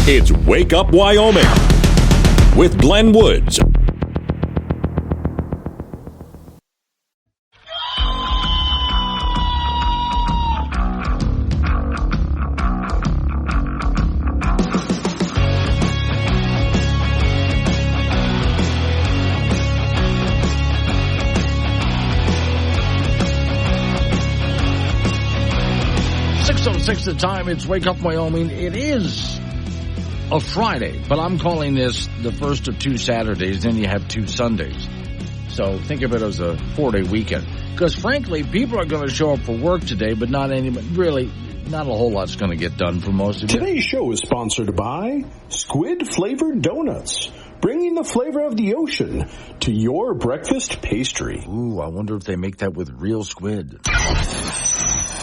It's Wake Up Wyoming with Glenn Woods. The time, it's Wake Up Wyoming. It is a Friday, but I'm calling this the first of two Saturdays, then you have two Sundays. So think of it as a 4-day weekend. Because frankly, people are going to show up for work today, but not a whole lot's going to get done for most of you. Today's show is sponsored by Squid-Flavored Donuts, bringing the flavor of the ocean to your breakfast pastry. Ooh, I wonder if they make that with real squid.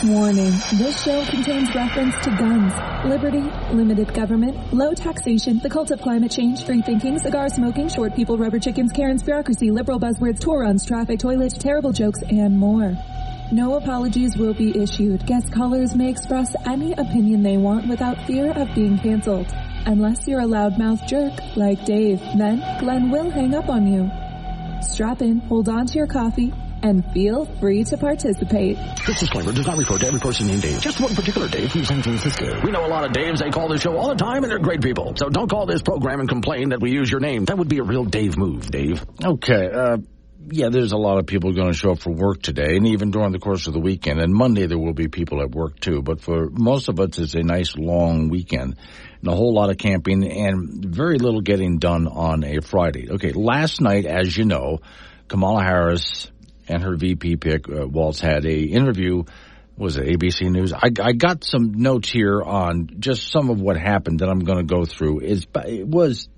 Warning, this show contains reference to guns, liberty, limited government, low taxation, the cult of climate change, free thinking, cigar smoking, short people, rubber chickens, Karen's bureaucracy, liberal buzzwords, tour runs, traffic, toilet, terrible jokes, and more. No apologies will be issued. Guest callers may express any opinion they want without fear of being canceled. Unless you're a loudmouth jerk like Dave, then Glenn will hang up on you. Strap in, hold on to your coffee, and feel free to participate. This disclaimer does not refer to every person named Dave, just one particular Dave from San Francisco. We know a lot of Daves. They call this show all the time, and they're great people. So don't call this program and complain that we use your name. That would be a real Dave move, Dave. Okay, yeah, there's a lot of people going to show up for work today, and even during the course of the weekend. And Monday there will be people at work, too. But for most of us, it's a nice, long weekend. And a whole lot of camping and very little getting done on a Friday. Okay, last night, as you know, Kamala Harris and her VP pick, Waltz, had a interview. Was it ABC News? I got some notes here on just some of what happened that I'm going to go through. It was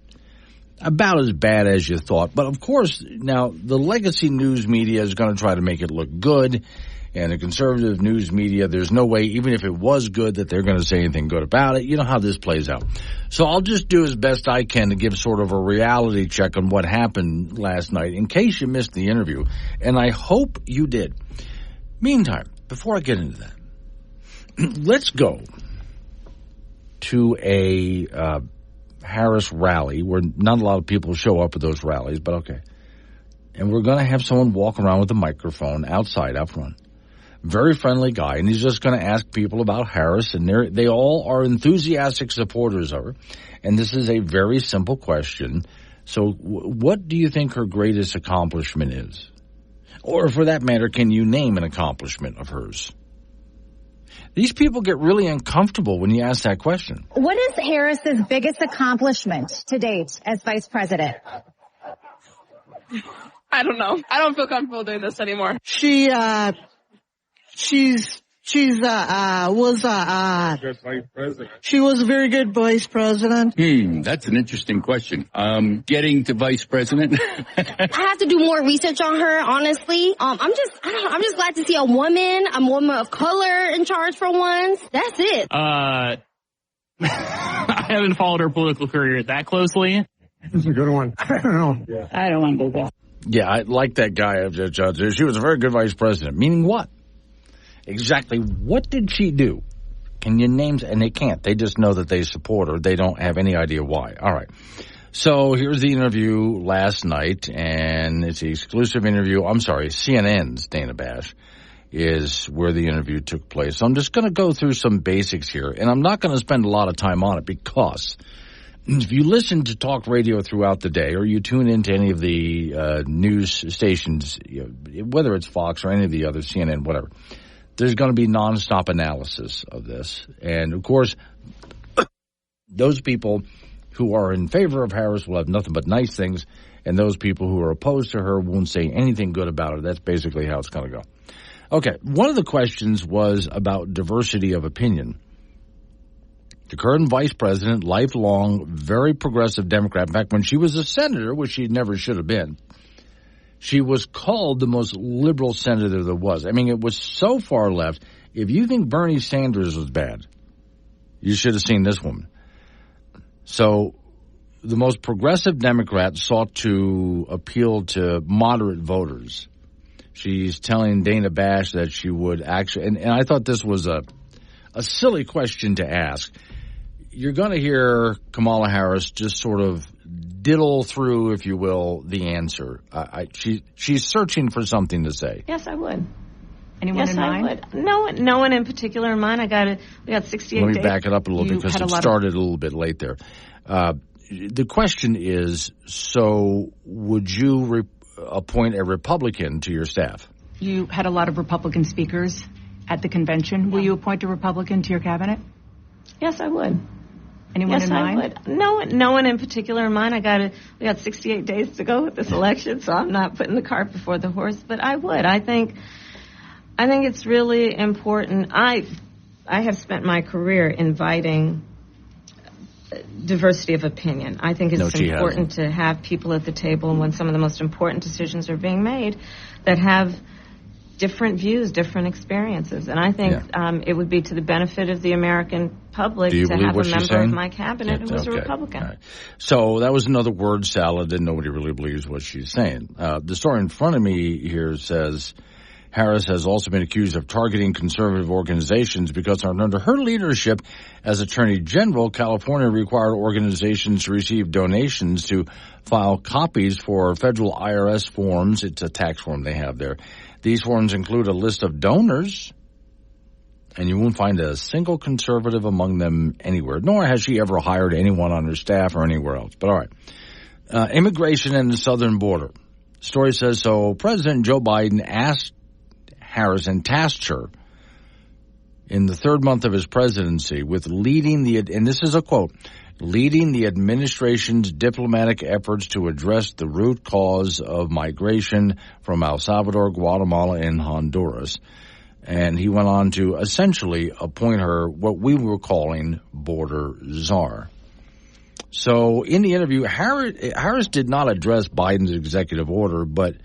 about as bad as you thought. But, of course, now the legacy news media is going to try to make it look good. And the conservative news media, there's no way, even if it was good, that they're going to say anything good about it. You know how this plays out. So I'll just do as best I can to give sort of a reality check on what happened last night, in case you missed the interview. And I hope you did. Meantime, before I get into that, let's go to a Harris rally where not a lot of people show up at those rallies, but okay. And we're going to have someone walk around with a microphone outside, out front. Very friendly guy, and he's just going to ask people about Harris, and they all are enthusiastic supporters of her. And this is a very simple question. So what do you think her greatest accomplishment is? Or for that matter, can you name an accomplishment of hers? These people get really uncomfortable when you ask that question. What is Harris's biggest accomplishment to date as vice president? I don't know. I don't feel comfortable doing this anymore. She was a very good vice president. That's an interesting question. Getting to vice president. I have to do more research on her, honestly. I'm just glad to see a woman of color in charge for once. That's it. I haven't followed her political career that closely. This is a good one. I don't know. Yeah. I don't want to do that. Yeah, I like that guy. She was a very good vice president. Meaning what? Exactly what did she do? Can you name? And they can't. They just know that they support her. They don't have any idea why. All right. So here's the interview last night, and it's the exclusive interview. I'm sorry, CNN's Dana Bash is where the interview took place. So I'm just going to go through some basics here, and I'm not going to spend a lot of time on it because if you listen to talk radio throughout the day or you tune into any of the news stations, whether it's Fox or any of the other, CNN, whatever, there's going to be nonstop analysis of this. And, of course, those people who are in favor of Harris will have nothing but nice things, and those people who are opposed to her won't say anything good about her. That's basically how it's going to go. Okay, one of the questions was about diversity of opinion. The current vice president, lifelong, very progressive Democrat. In fact, when she was a senator, which she never should have been, she was called the most liberal senator there was. I mean, it was so far left. If you think Bernie Sanders was bad, you should have seen this woman. So the most progressive Democrat sought to appeal to moderate voters. She's telling Dana Bash that she would actually, and I thought this was a silly question to ask. you're going to hear Kamala Harris just sort of diddle through, if you will, the answer. She's searching for something to say. Yes, I would. Anyone in mind? Yes, I would. No one in particular in mind. We got 68 days. Let me back it up a little bit because it started a little bit late there. The question is, so would you appoint a Republican to your staff? You had a lot of Republican speakers at the convention. Will you appoint a Republican to your cabinet? Yes, I would. Anyone in mind? Yes, I would. No one in particular in mind. We got 68 days to go with this election, so I'm not putting the cart before the horse. But I would. I think it's really important. I have spent my career inviting diversity of opinion. I think it's important to have people at the table when some of the most important decisions are being made that have different views, different experiences. And I think it would be to the benefit of the American public to have a member of my cabinet who was a Republican. Right. So that was another word salad, and nobody really believes what she's saying. The story in front of me here says Harris has also been accused of targeting conservative organizations because under her leadership as Attorney General, California required organizations to receive donations to file copies for federal IRS forms. It's a tax form they have there. These forms include a list of donors, and you won't find a single conservative among them anywhere, nor has she ever hired anyone on her staff or anywhere else. But all right. Immigration and the southern border. Story says, so President Joe Biden asked Harris and tasked her in the third month of his presidency with leading and this is a quote, leading the administration's diplomatic efforts to address the root cause of migration from El Salvador, Guatemala, and Honduras. And he went on to essentially appoint her what we were calling border czar. So in the interview, Harris did not address Biden's executive order, but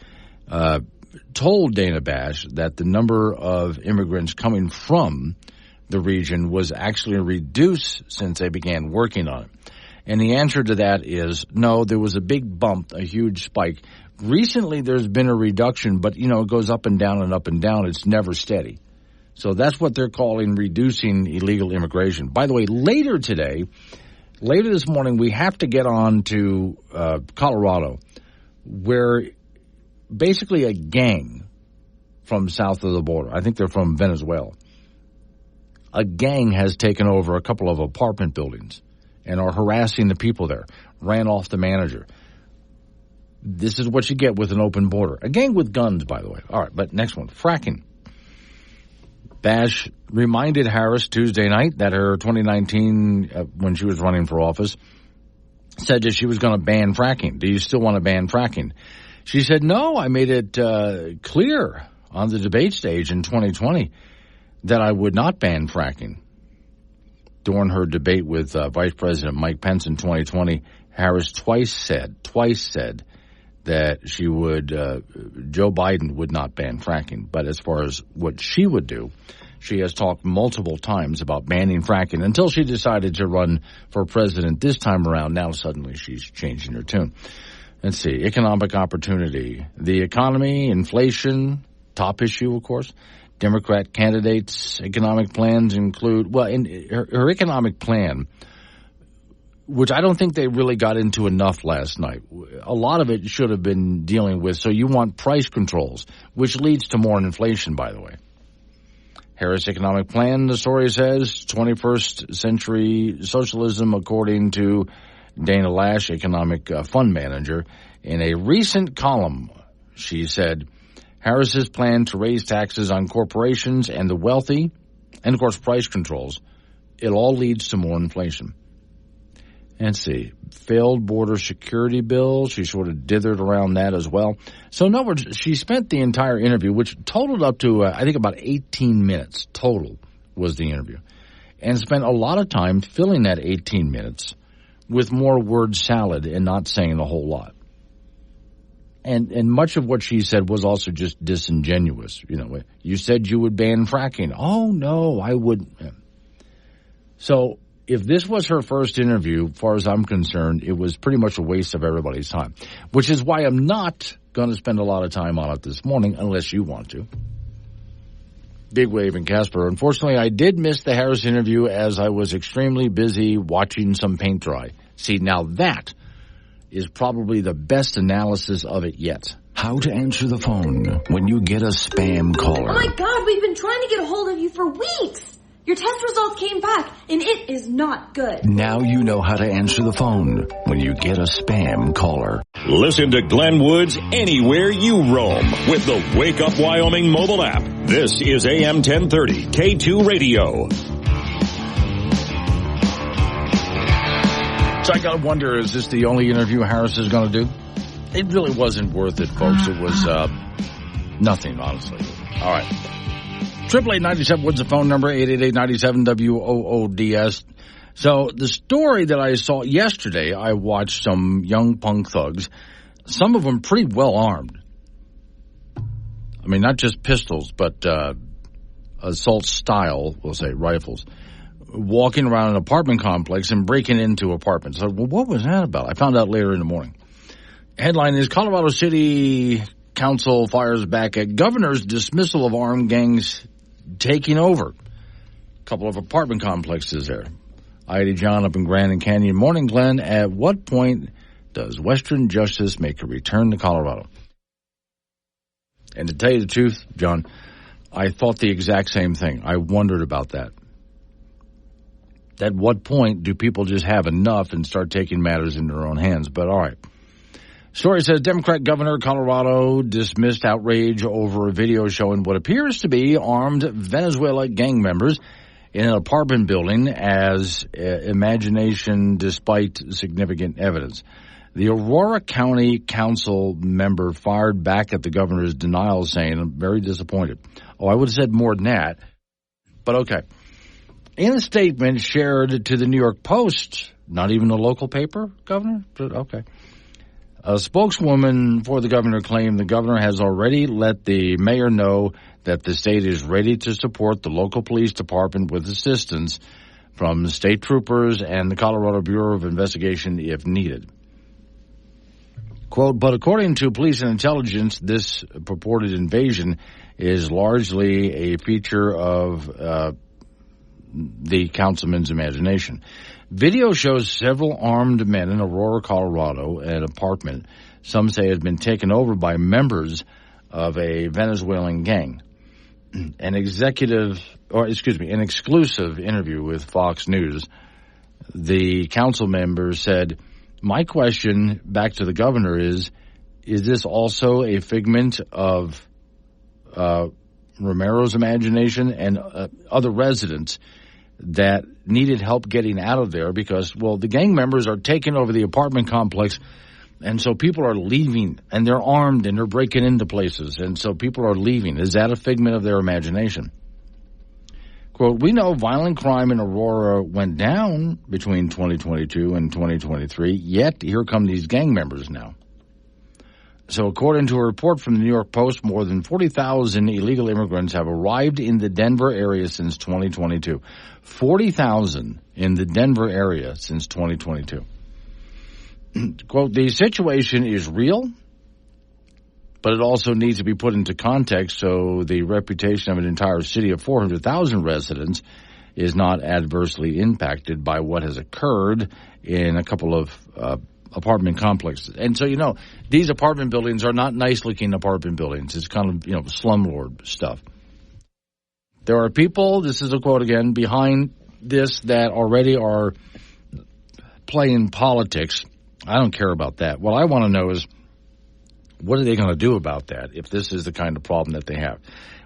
told Dana Bash that the number of immigrants coming from the region was actually reduced since they began working on it. And the answer to that is no, there was a big bump, a huge spike. Recently there's been a reduction, but it goes up and down and up and down. It's never steady. So that's what they're calling reducing illegal immigration. By the way, later this morning, we have to get on to Colorado, where basically a gang from south of the border, I think they're from Venezuela, a gang has taken over a couple of apartment buildings and are harassing the people there, ran off the manager. This is what you get with an open border. A gang with guns, by the way. All right, but next one, fracking. Bash reminded Harris Tuesday night that her 2019, when she was running for office, said that she was going to ban fracking. Do you still want to ban fracking? She said, no, I made it clear on the debate stage in 2020 that I would not ban fracking. During her debate with Vice President Mike Pence in 2020, Harris twice said that she would, Joe Biden would not ban fracking. But as far as what she would do, she has talked multiple times about banning fracking until she decided to run for president this time around. Now suddenly she's changing her tune. Let's see, economic opportunity. The economy, inflation, top issue, of course. Democrat candidates' economic plans include, in her economic plan, which I don't think they really got into enough last night. A lot of it should have been dealing with, so you want price controls, which leads to more inflation, by the way. Harris' economic plan, the story says, 21st century socialism, according to Dana Lash, economic fund manager. In a recent column, she said, Harris's plan to raise taxes on corporations and the wealthy, and of course price controls, it all leads to more inflation. And see, failed border security bill, she sort of dithered around that as well. So in other words, she spent the entire interview, which totaled up to, I think about 18 minutes total was the interview, and spent a lot of time filling that 18 minutes with more word salad and not saying a whole lot. And much of what she said was also just disingenuous. You said you would ban fracking. Oh, no, I wouldn't. So if this was her first interview, as far as I'm concerned, it was pretty much a waste of everybody's time, which is why I'm not going to spend a lot of time on it this morning unless you want to. Big Wave and Casper. Unfortunately, I did miss the Harris interview as I was extremely busy watching some paint dry. See, now that is probably the best analysis of it yet. How to answer the phone when you get a spam caller. Oh my God, we've been trying to get a hold of you for weeks. Your test results came back, and it is not good. Now you know how to answer the phone when you get a spam caller. Listen to Glenn Woods anywhere you roam with the Wake Up Wyoming mobile app. This is AM 1030 K2 Radio. So I got to wonder, is this the only interview Harris is going to do? It really wasn't worth it, folks. It was nothing, honestly. All right. 888-97 Woods, the phone number, 888-97-WOODS. So the story that I saw yesterday, I watched some young punk thugs, some of them pretty well armed. I mean, not just pistols, but assault style, we'll say, rifles, walking around an apartment complex and breaking into apartments. So, well, what was that about? I found out later in the morning. Headline is Colorado City Council fires back at governor's dismissal of armed gangs taking over a couple of apartment complexes there. I.D. John up in Grand and Canyon. Morning, Glenn. At what point does Western justice make a return to Colorado? And to tell you the truth, John, I thought the exact same thing. I wondered about that. At what point do people just have enough and start taking matters into their own hands? But all right. Story says Democrat Governor of Colorado dismissed outrage over a video showing what appears to be armed Venezuela gang members in an apartment building as imagination despite significant evidence. The Aurora County Council member fired back at the governor's denial, saying, I'm very disappointed. Oh, I would have said more than that, but okay. In a statement shared to the New York Post, not even a local paper, Governor? Okay. A spokeswoman for the governor claimed the governor has already let the mayor know that the state is ready to support the local police department with assistance from state troopers and the Colorado Bureau of Investigation if needed. Quote, but according to police and intelligence, this purported invasion is largely a feature of the councilman's imagination. Video shows several armed men in Aurora, Colorado, an apartment some say has been taken over by members of a Venezuelan gang. An exclusive interview with Fox News, the council member said, my question back to the governor is this also a figment of Romero's imagination and other residents that needed help getting out of there because, well, the gang members are taking over the apartment complex, and so people are leaving, and they're armed, and they're breaking into places, and so people are leaving. Is that a figment of their imagination? Quote, we know violent crime in Aurora went down between 2022 and 2023, yet here come these gang members now. So according to a report from the New York Post, more than 40,000 illegal immigrants have arrived in the Denver area since 2022. 40,000 in the Denver area since 2022. Quote, the situation is real, but it also needs to be put into context so the reputation of an entire city of 400,000 residents is not adversely impacted by what has occurred in a couple of apartment complexes. And so, you know, these apartment buildings are not nice-looking apartment buildings. It's kind of, slumlord stuff. There are people, this is a quote again, behind this that already are playing politics. I don't care about that. What I want to know is, what are they going to do about that if this is the kind of problem that they have?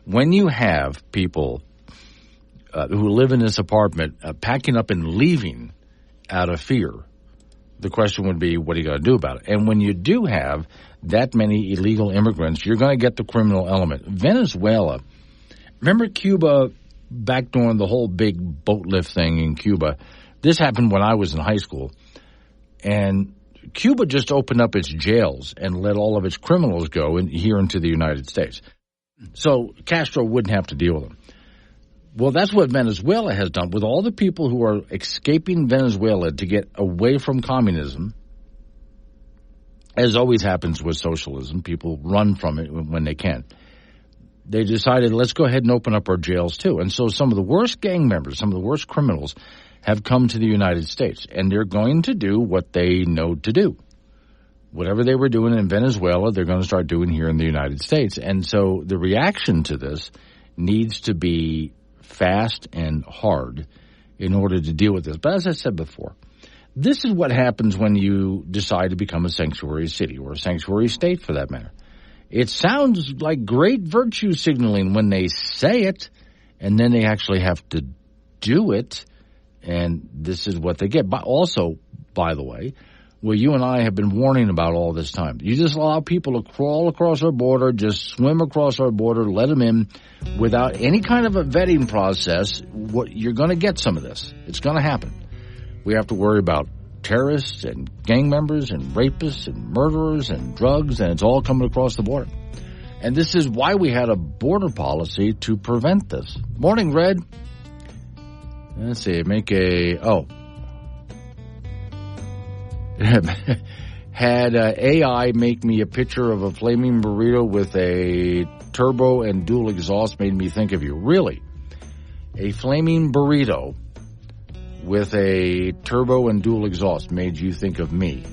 When you have people who live in this apartment packing up and leaving out of fear, the question would be, what are you going to do about it? And when you do have that many illegal immigrants, you're going to get the criminal element. Venezuela, remember Cuba back during the whole big boat lift thing in Cuba? This happened when I was in high school. And Cuba just opened up its jails and let all of its criminals go here into the United States. So Castro wouldn't have to deal with them. Well, that's what Venezuela has done with all the people who are escaping Venezuela to get away from communism. As always happens with socialism, people run from it when they can. they decided, let's go ahead and open up our jails too. And so some of the worst gang members, some of the worst criminals have come to the United States, and they're going to do what they know to do. Whatever they were doing in Venezuela, they're going to start doing here in the United States. And so the reaction to this needs to be fast and hard in order to deal with this. But as I said before, this is what happens when you decide to become a sanctuary city or a sanctuary state for that matter. It sounds like great virtue signaling when they say it, and then they actually have to do it, and this is what they get. But also, by the way, well, you and I have been warning about all this time. You just allow people to crawl across our border, just swim across our border, let them in without any kind of a vetting process. You're going to get some of this. It's going to happen. We have to worry about terrorists and gang members and rapists and murderers and drugs, and it's all coming across the border. And this is why we had a border policy to prevent this. Morning, Red. Let's see, had AI make me a picture of a flaming burrito with a turbo and dual exhaust made me think of you. Really? A flaming burrito with a turbo and dual exhaust made you think of me.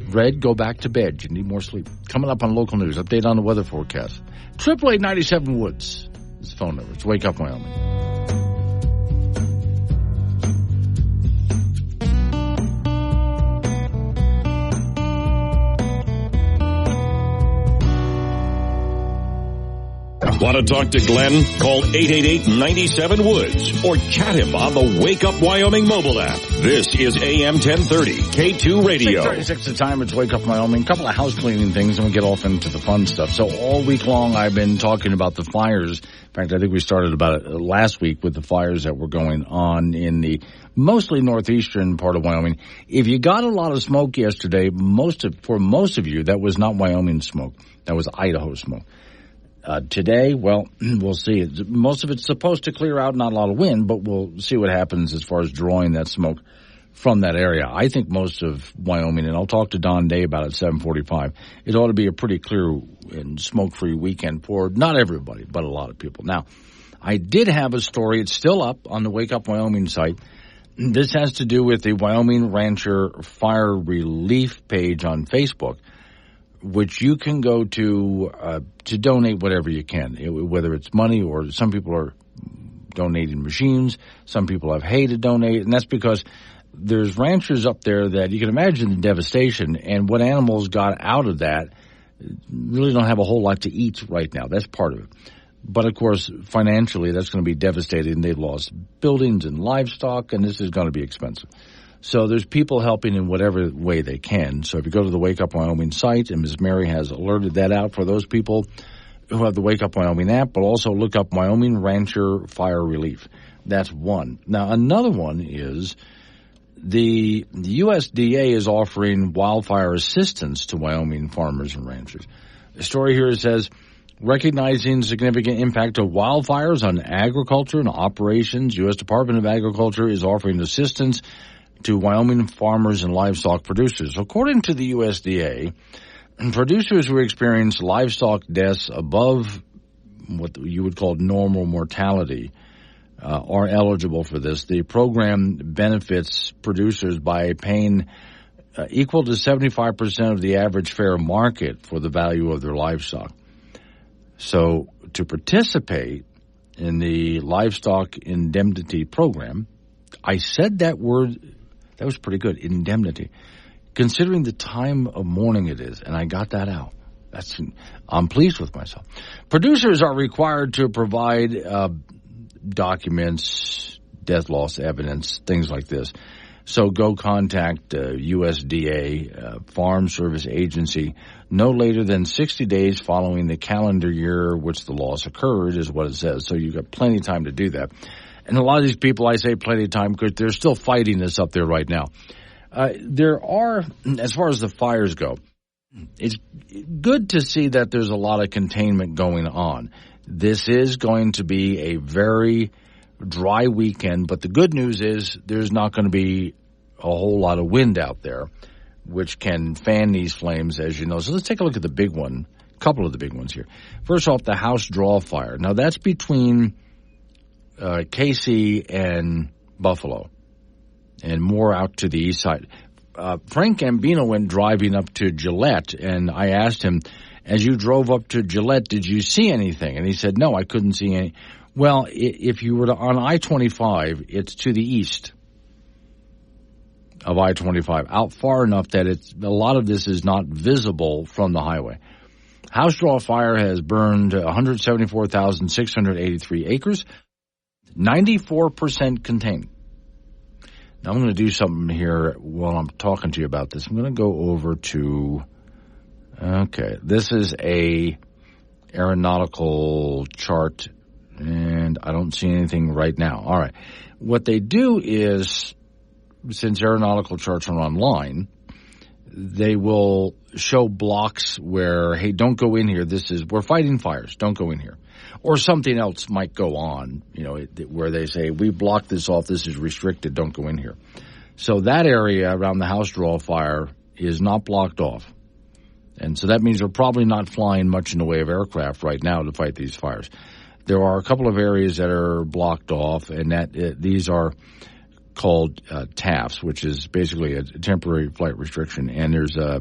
Red, go back to bed. You need more sleep. Coming up on local news, update on the weather forecast. 888-97 Woods is the phone number. It's Wake Up Wyoming. Want to talk to Glenn? Call 888-97-WOODS or chat him on the Wake Up Wyoming mobile app. This is AM 1030, K2 Radio. 6:36 the time. It's Wake Up Wyoming. A couple of house cleaning things, and we get off into the fun stuff. So all week long, I've been talking about the fires. In fact, I think we started about it last week with the fires that were going on in the mostly northeastern part of Wyoming. If you got a lot of smoke yesterday, for most of you, that was not Wyoming smoke. That was Idaho smoke. Today, well, we'll see. Most of it's supposed to clear out, not a lot of wind, but we'll see what happens as far as drawing that smoke from that area. I think most of Wyoming, and I'll talk to Don Day about it at 7:45, it ought to be a pretty clear and smoke-free weekend for not everybody, but a lot of people. Now, I did have a story. It's still up on the Wake Up Wyoming site. This has to do with the Wyoming Rancher Fire Relief page on Facebook, which you can go to donate whatever you can, whether it's money or some people are donating machines. Some people have hay to donate, and that's because there's ranchers up there that you can imagine the devastation, and what animals got out of that really don't have a whole lot to eat right now. That's part of it. But, of course, financially, that's going to be devastating. They've lost buildings and livestock, and this is going to be expensive. So there's people helping in whatever way they can. So if you go to the Wake Up Wyoming site, and Ms. Mary has alerted that out for those people who have the Wake Up Wyoming app, but also look up Wyoming Rancher Fire Relief. That's one. Now, another one is the USDA is offering wildfire assistance to Wyoming farmers and ranchers. The story here says, recognizing significant impact of wildfires on agriculture and operations, U.S. Department of Agriculture is offering assistance to Wyoming farmers and livestock producers. According to the USDA, producers who experience livestock deaths above what you would call normal mortality are eligible for this. The program benefits producers by paying equal to 75% of the average fair market for the value of their livestock. So to participate in the livestock indemnity program, I said that word. That was pretty good, indemnity. Considering the time of morning it is, and I got that out. I'm pleased with myself. Producers are required to provide documents, death loss evidence, things like this. So go contact USDA, Farm Service Agency, no later than 60 days following the calendar year which the loss occurred, is what it says. So you've got plenty of time to do that. And a lot of these people, I say plenty of time because they're still fighting this up there right now. There are, as far as the fires go, it's good to see that there's a lot of containment going on. This is going to be a very dry weekend, but the good news is there's not going to be a whole lot of wind out there, which can fan these flames, as you know. So let's take a look at the big one couple of the big ones here. First off, the House Draw Fire. Now, that's between KC and Buffalo and more out to the east side. Frank Gambino went driving up to Gillette, and I asked him, as you drove up to Gillette, did you see anything? And he said, no, I couldn't see any. Well, if you were on I-25, it's to the east of I-25, out far enough that a lot of this is not visible from the highway. House Draw Fire has burned 174,683 acres, 94% contained. Now I'm going to do something here while I'm talking to you about this. I'm going to go over to, this is a aeronautical chart, and I don't see anything right now. All right. What they do is, since aeronautical charts are online, they will show blocks where, hey, don't go in here. We're fighting fires. Don't go in here. Or something else might go on, where they say, we blocked this off. This is restricted. Don't go in here. So that area around the House Draw Fire is not blocked off. And so that means they're probably not flying much in the way of aircraft right now to fight these fires. There are a couple of areas that are blocked off, and these are called TAFs, which is basically a temporary flight restriction. And there's a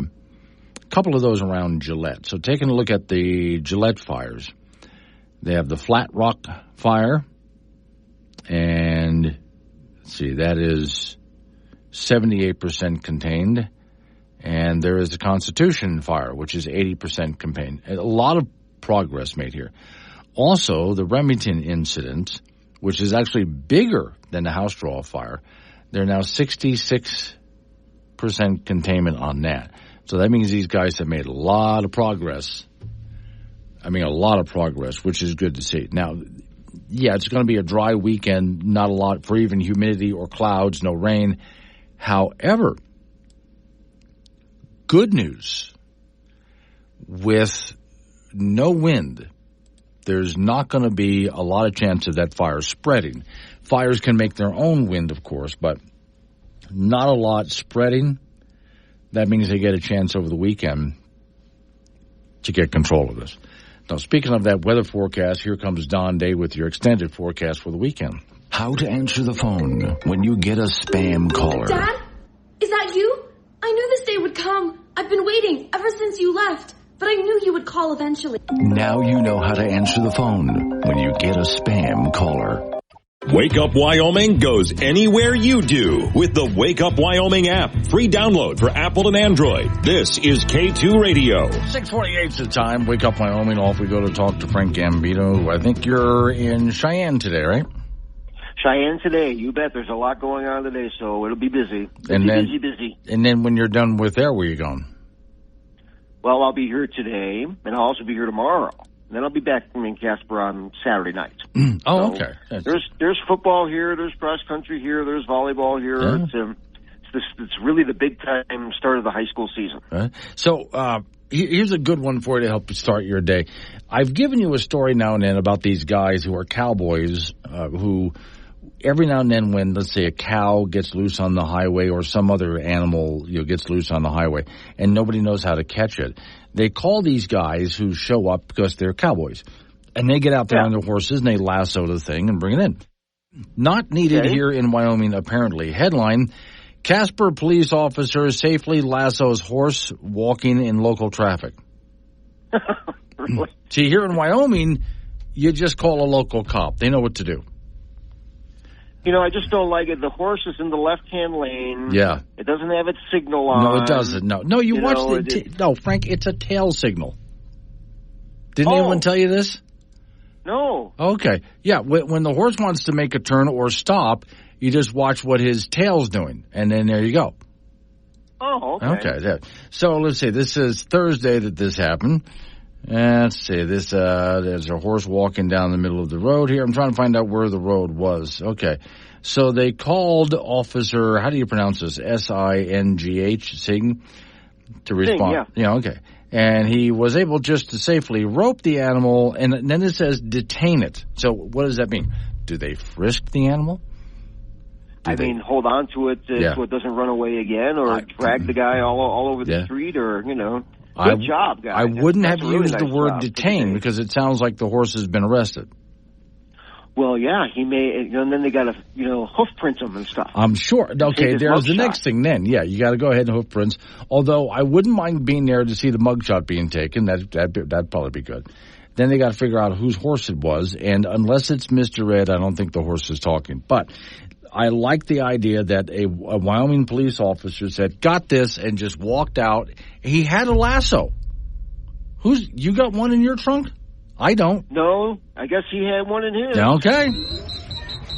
couple of those around Gillette. So taking a look at the Gillette fires, they have the Flat Rock Fire, and let's see, that is 78% contained. And there is the Constitution Fire, which is 80% contained. A lot of progress made here. Also, the Remington incident, which is actually bigger than the House Draw Fire, they're now 66% containment on that. So that means these guys have made a lot of progress. Which is good to see. Now, yeah, it's going to be a dry weekend, not a lot for even humidity or clouds, no rain. However, good news, with no wind, there's not going to be a lot of chance of that fire spreading. Fires can make their own wind, of course, but not a lot spreading. That means they get a chance over the weekend to get control of this. Now, speaking of that weather forecast, here comes Don Day with your extended forecast for the weekend. How to answer the phone when you get a spam caller. Dad? Is that you? I knew this day would come. I've been waiting ever since you left, but I knew you would call eventually. Now you know how to answer the phone when you get a spam caller. Wake Up Wyoming goes anywhere you do with the Wake Up Wyoming app. Free download for Apple and Android. This is K2 Radio. 6:48 is the time. Wake Up Wyoming. Off we go to talk to Frank Gambino. I think you're in Cheyenne today, right? Cheyenne today. You bet. There's a lot going on today, so it'll be busy. Busy. And then when you're done with there, where are you going? Well, I'll be here today, and I'll also be here tomorrow. And then I'll be back in Casper on Saturday night. Okay. There's football here, there's cross country here, there's volleyball here. Yeah. It's really the big time start of the high school season. Right. So here's a good one for you to help you start your day. I've given you a story now and then about these guys who are cowboys who every now and then when, let's say, a cow gets loose on the highway or some other animal gets loose on the highway and nobody knows how to catch it, they call these guys who show up because they're cowboys. And they get out there on their horses and they lasso the thing and bring it in. Not needed here in Wyoming, apparently. Headline, Casper police officer safely lassos horse walking in local traffic. Really? See, here in Wyoming, you just call a local cop. They know what to do. I just don't like it. The horse is in the left-hand lane. Yeah. It doesn't have its signal on. No, it doesn't. No, you watch no, Frank, it's a tail signal. Didn't anyone tell you this? No. Okay. Yeah, when the horse wants to make a turn or stop, you just watch what his tail's doing, and then there you go. Oh, okay. Okay. So let's see. This is Thursday that this happened. Let's see. There's a horse walking down the middle of the road here. I'm trying to find out where the road was. Okay. So they called Officer, how do you pronounce this? Singh, to respond. Singh, yeah. Okay. And he was able just to safely rope the animal, and then it says detain it. So what does that mean? Do they frisk the animal? Hold on to it so it doesn't run away again, or drag the guy all over the street, or, Good job, guys. I wouldn't have really used nice the word job. detained because it sounds like the horse has been arrested. Well, yeah, he may, and then they got to, hoof print him and stuff. I'm sure. Okay, there's the next thing then. Yeah, you got to go ahead and hoof prints. Although I wouldn't mind being there to see the mugshot being taken. That'd probably be good. Then they got to figure out whose horse it was, and unless it's Mr. Ed, I don't think the horse is talking. But I like the idea that a Wyoming police officer said, "Got this," and just walked out. He had a lasso. You got one in your trunk? I don't. No, I guess he had one in his. Okay.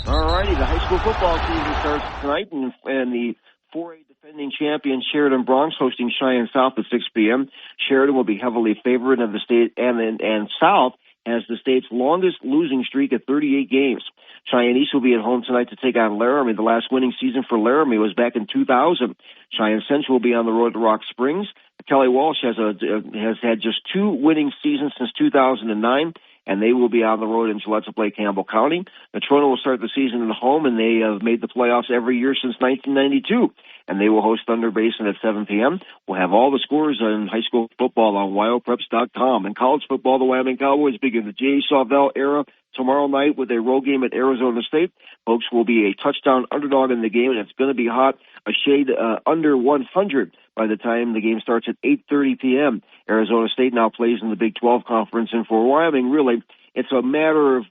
All righty, the high school football season starts tonight, and the 4A defending champion Sheridan Bronx hosting Cheyenne South at 6 p.m. Sheridan will be heavily favored of the state, and South has the state's longest losing streak at 38 games. Cheyenne East will be at home tonight to take on Laramie. The last winning season for Laramie was back in 2000. Cheyenne Central will be on the road to Rock Springs. Kelly Walsh has had just 2 winning seasons since 2009, and they will be on the road in Gillette to play Campbell County. Natrona will start the season at home, and they have made the playoffs every year since 1992. And they will host Thunder Basin at 7 p.m. We'll have all the scores in high school football on WyoPreps.com. In college football, the Wyoming Cowboys begin the Jay Sawvell era tomorrow night with a road game at Arizona State. Folks will be a touchdown underdog in the game, and it's going to be hot, a shade under 100 by the time the game starts at 8:30 p.m. Arizona State now plays in the Big 12 Conference, and for Wyoming, really, it's a matter of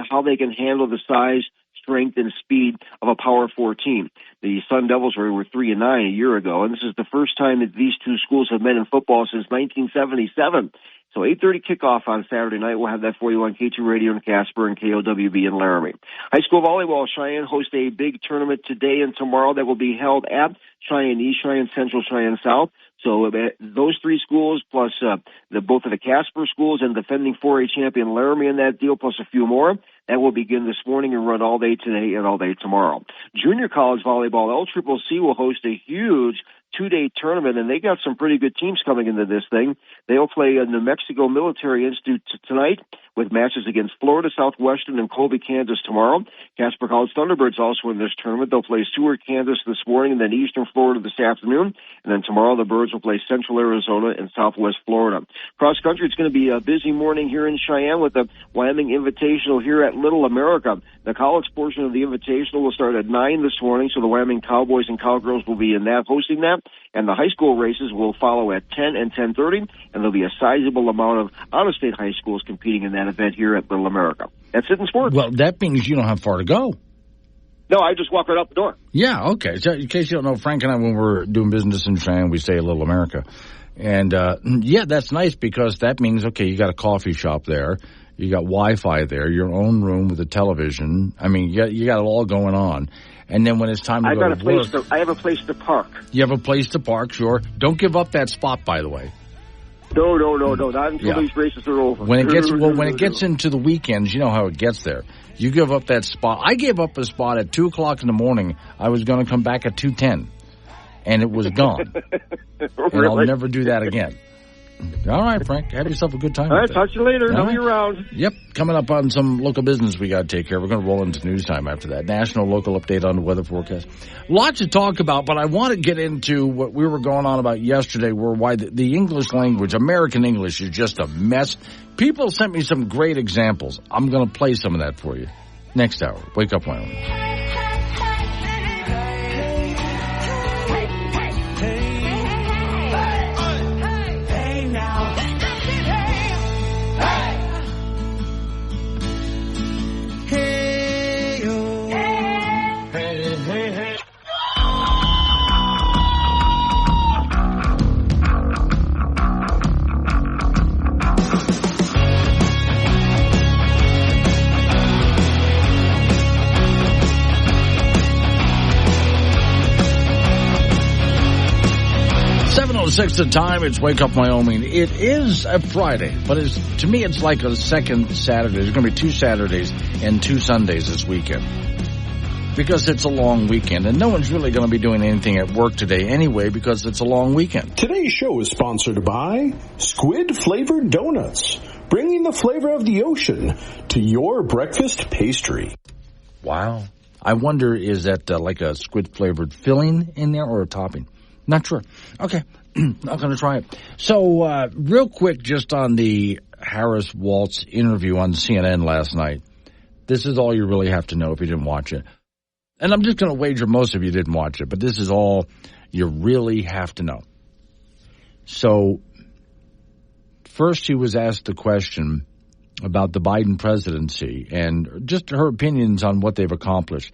how they can handle the size, strength, and speed of a Power 4 team. The Sun Devils were 3-9 a year ago, and this is the first time that these two schools have met in football since 1977. So 8:30 kickoff on Saturday night. We'll have that for you on K2 Radio in Casper and KOWB in Laramie. High school volleyball, Cheyenne hosts a big tournament today and tomorrow that will be held at Cheyenne East, Cheyenne Central, Cheyenne South. So those 3 schools plus both of the Casper schools and defending 4A champion Laramie in that deal, plus a few more. That will begin this morning and run all day today and all day tomorrow. Junior college volleyball, LCCC will host a huge 2-day tournament, and they got some pretty good teams coming into this thing. They'll play New Mexico Military Institute tonight with matches against Florida Southwestern and Colby, Kansas tomorrow. Casper College Thunderbirds also in this tournament. They'll play Seward, Kansas this morning, and then Eastern Florida this afternoon. And then tomorrow the Birds will play Central Arizona and Southwest Florida. Cross country, it's going to be a busy morning here in Cheyenne with the Wyoming Invitational here at Little America. The college portion of the Invitational will start at 9 this morning, so the Wyoming Cowboys and Cowgirls will be in that, hosting that. And the high school races will follow at 10 and 10:30, and there'll be a sizable amount of out-of-state high schools competing in that event here at Little America. That's it in sports. Well, that means you don't have far to go. No, I just walk right out the door. Yeah, okay. So in case you don't know, Frank and I, when we're doing business in Cheyenne, we say Little America. And, yeah, that's nice because that means, okay, you got a coffee shop there. You got Wi-Fi there, your own room with a television. I mean, you got it all going on. And then when it's time to go to work, I have a place to park. You have a place to park, sure. Don't give up that spot, by the way. No. Not until these races are over. When it gets into the weekends, you know how it gets there. You give up that spot. I gave up a spot at 2 o'clock in the morning. I was going to come back at 2:10, and it was gone. Really? And I'll never do that again. All right, Frank. Have yourself a good time. All right, talk to you later. I'll be around. Yep. Coming up on some local business we got to take care of. We're going to roll into news time after that. National local update on the weather forecast. Lots to talk about, but I want to get into what we were going on about yesterday, why the English language, American English, is just a mess. People sent me some great examples. I'm going to play some of that for you next hour. Wake Up Wyoming. Six the time. It's Wake Up Wyoming. It is a Friday, but to me it's like a second Saturday. There's going to be 2 Saturdays and 2 Sundays this weekend because it's a long weekend, and no one's really going to be doing anything at work today anyway because it's a long weekend. Today's show is sponsored by Squid Flavored Donuts, bringing the flavor of the ocean to your breakfast pastry. Wow. I wonder, is that like a squid flavored filling in there or a topping? Not sure. Okay. Not going to try it. So, real quick, just on the Harris Waltz interview on CNN last night. This is all you really have to know if you didn't watch it. And I'm just going to wager most of you didn't watch it, but this is all you really have to know. So, first she was asked the question about the Biden presidency and just her opinions on what they've accomplished.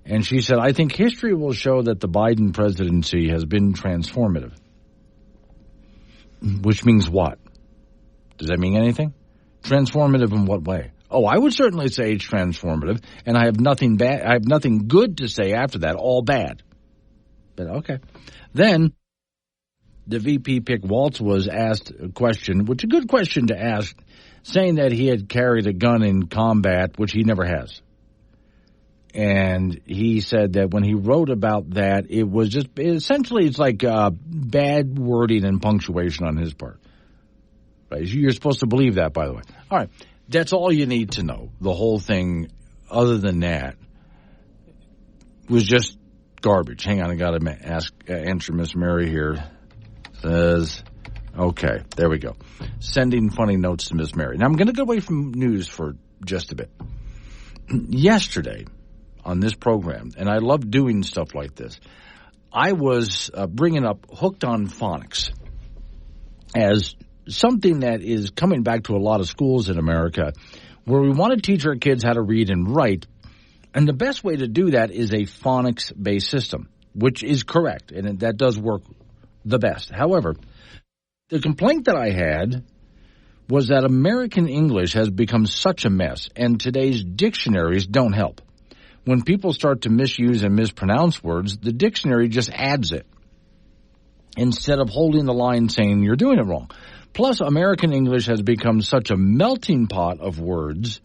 And she said, I think history will show that the Biden presidency has been transformative. Which means what? Does that mean anything? Transformative in what way? Oh, I would certainly say it's transformative, and I have nothing bad. I have nothing good to say after that. All bad. But okay. Then the VP pick Waltz was asked a question, which is a good question to ask, saying that he had carried a gun in combat, which he never has. And he said that when he wrote about that, it was just essentially it's like bad wording and punctuation on his part. Right? You're supposed to believe that, by the way. All right. That's all you need to know. The whole thing, other than that, was just garbage. Hang on, I got to answer Miss Mary here. Says, okay, there we go. Sending funny notes to Miss Mary. Now, I'm going to go away from news for just a bit. Yesterday, on this program, and I love doing stuff like this, I was bringing up Hooked on Phonics as something that is coming back to a lot of schools in America where we want to teach our kids how to read and write. And the best way to do that is a phonics-based system, which is correct, and that does work the best. However, the complaint that I had was that American English has become such a mess, and today's dictionaries don't help. When people start to misuse and mispronounce words, the dictionary just adds it instead of holding the line saying you're doing it wrong. Plus, American English has become such a melting pot of words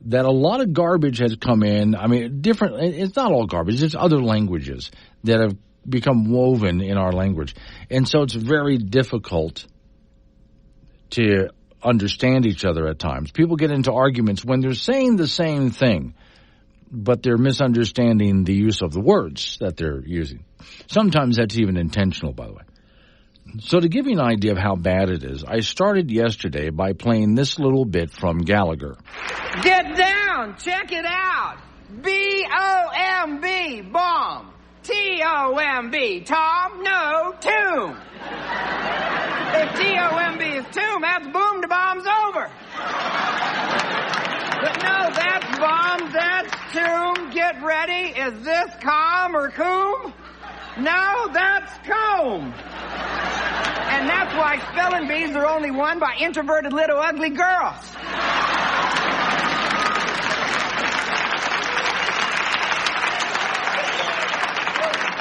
that a lot of garbage has come in. I mean, it's not all garbage. It's other languages that have become woven in our language. And so it's very difficult to understand each other at times. People get into arguments when they're saying the same thing, but they're misunderstanding the use of the words that they're using. Sometimes that's even intentional, by the way. So to give you an idea of how bad it is, I started yesterday by playing this little bit from Gallagher. Get down! Check it out! B-O-M-B, bomb! T-O-M-B, Tom, no, tomb! If T-O-M-B is tomb, that's boom, the bomb's over! But no, that's bomb, that's tomb, get ready, is this calm or coom? No, that's comb! And that's why spelling bees are only won by introverted little ugly girls.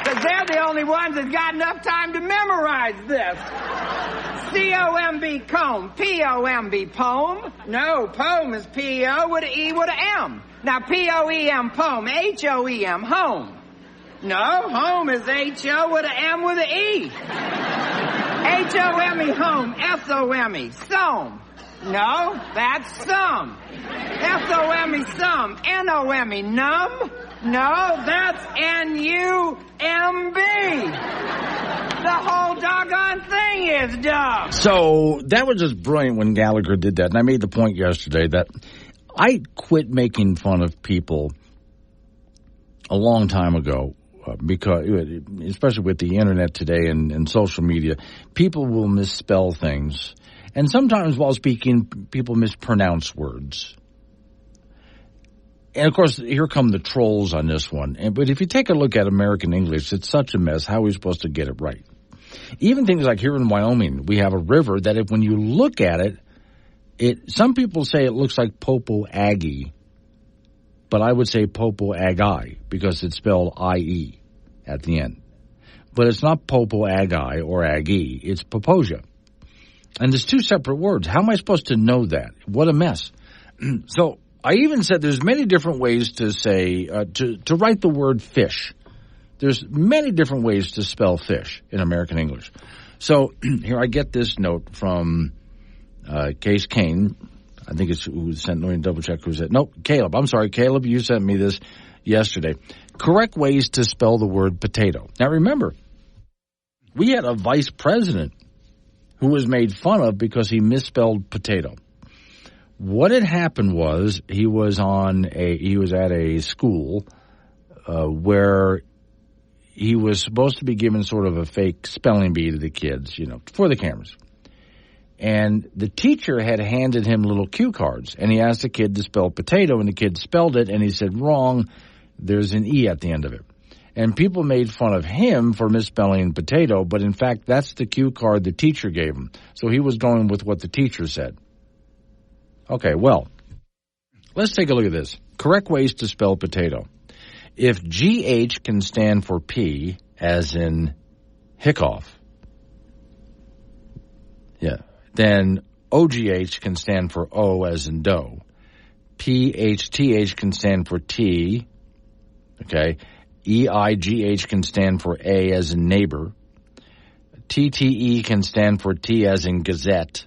Because they're the only ones that got enough time to memorize this. C-O-M-B, comb. P-O-M-B, poem. No, poem is P-O with an E with an M. Now, P-O-E-M, poem. H-O-E-M, home. No, home is H-O with an M with an E. H-O-M-E, home. S-O-M-E, some. No, that's some. S-O-M-E, some. N-O-M-E, numb. No, that's N-U-M-B. The whole doggone thing is dumb. So that was just brilliant when Gallagher did that. And I made the point yesterday that I quit making fun of people a long time ago. Because, especially with the internet today and social media, people will misspell things. And sometimes while speaking, people mispronounce words. And, of course, here come the trolls on this one. But if you take a look at American English, it's such a mess. How are we supposed to get it right? Even things like here in Wyoming, we have a river that when you look at it, some people say it looks like Popo Aggie. But I would say Popo Aggie because it's spelled I-E at the end. But it's not Popo Aggie or Aggie. It's Poposia. And there's two separate words. How am I supposed to know that? What a mess. So I even said there's many different ways to say, to write the word fish. There's many different ways to spell fish in American English. So here I get this note from Case Kane. I think it's who sent, let me double check who said. Nope, Caleb. I'm sorry, Caleb, you sent me this yesterday. Correct ways to spell the word potato. Now remember, we had a vice president who was made fun of because he misspelled potato. What had happened was he was at a school where he was supposed to be given sort of a fake spelling bee to the kids, for the cameras. And the teacher had handed him little cue cards, and he asked the kid to spell potato, and the kid spelled it, and he said, wrong, there's an E at the end of it. And people made fun of him for misspelling potato, but in fact, that's the cue card the teacher gave him. So he was going with what the teacher said. Okay, well, let's take a look at this. Correct ways to spell potato. If GH can stand for P, as in Hickoff, then OGH can stand for O, as in dough. PHTH can stand for T, okay? EIGH can stand for A, as in neighbor. TTE can stand for T, as in gazette.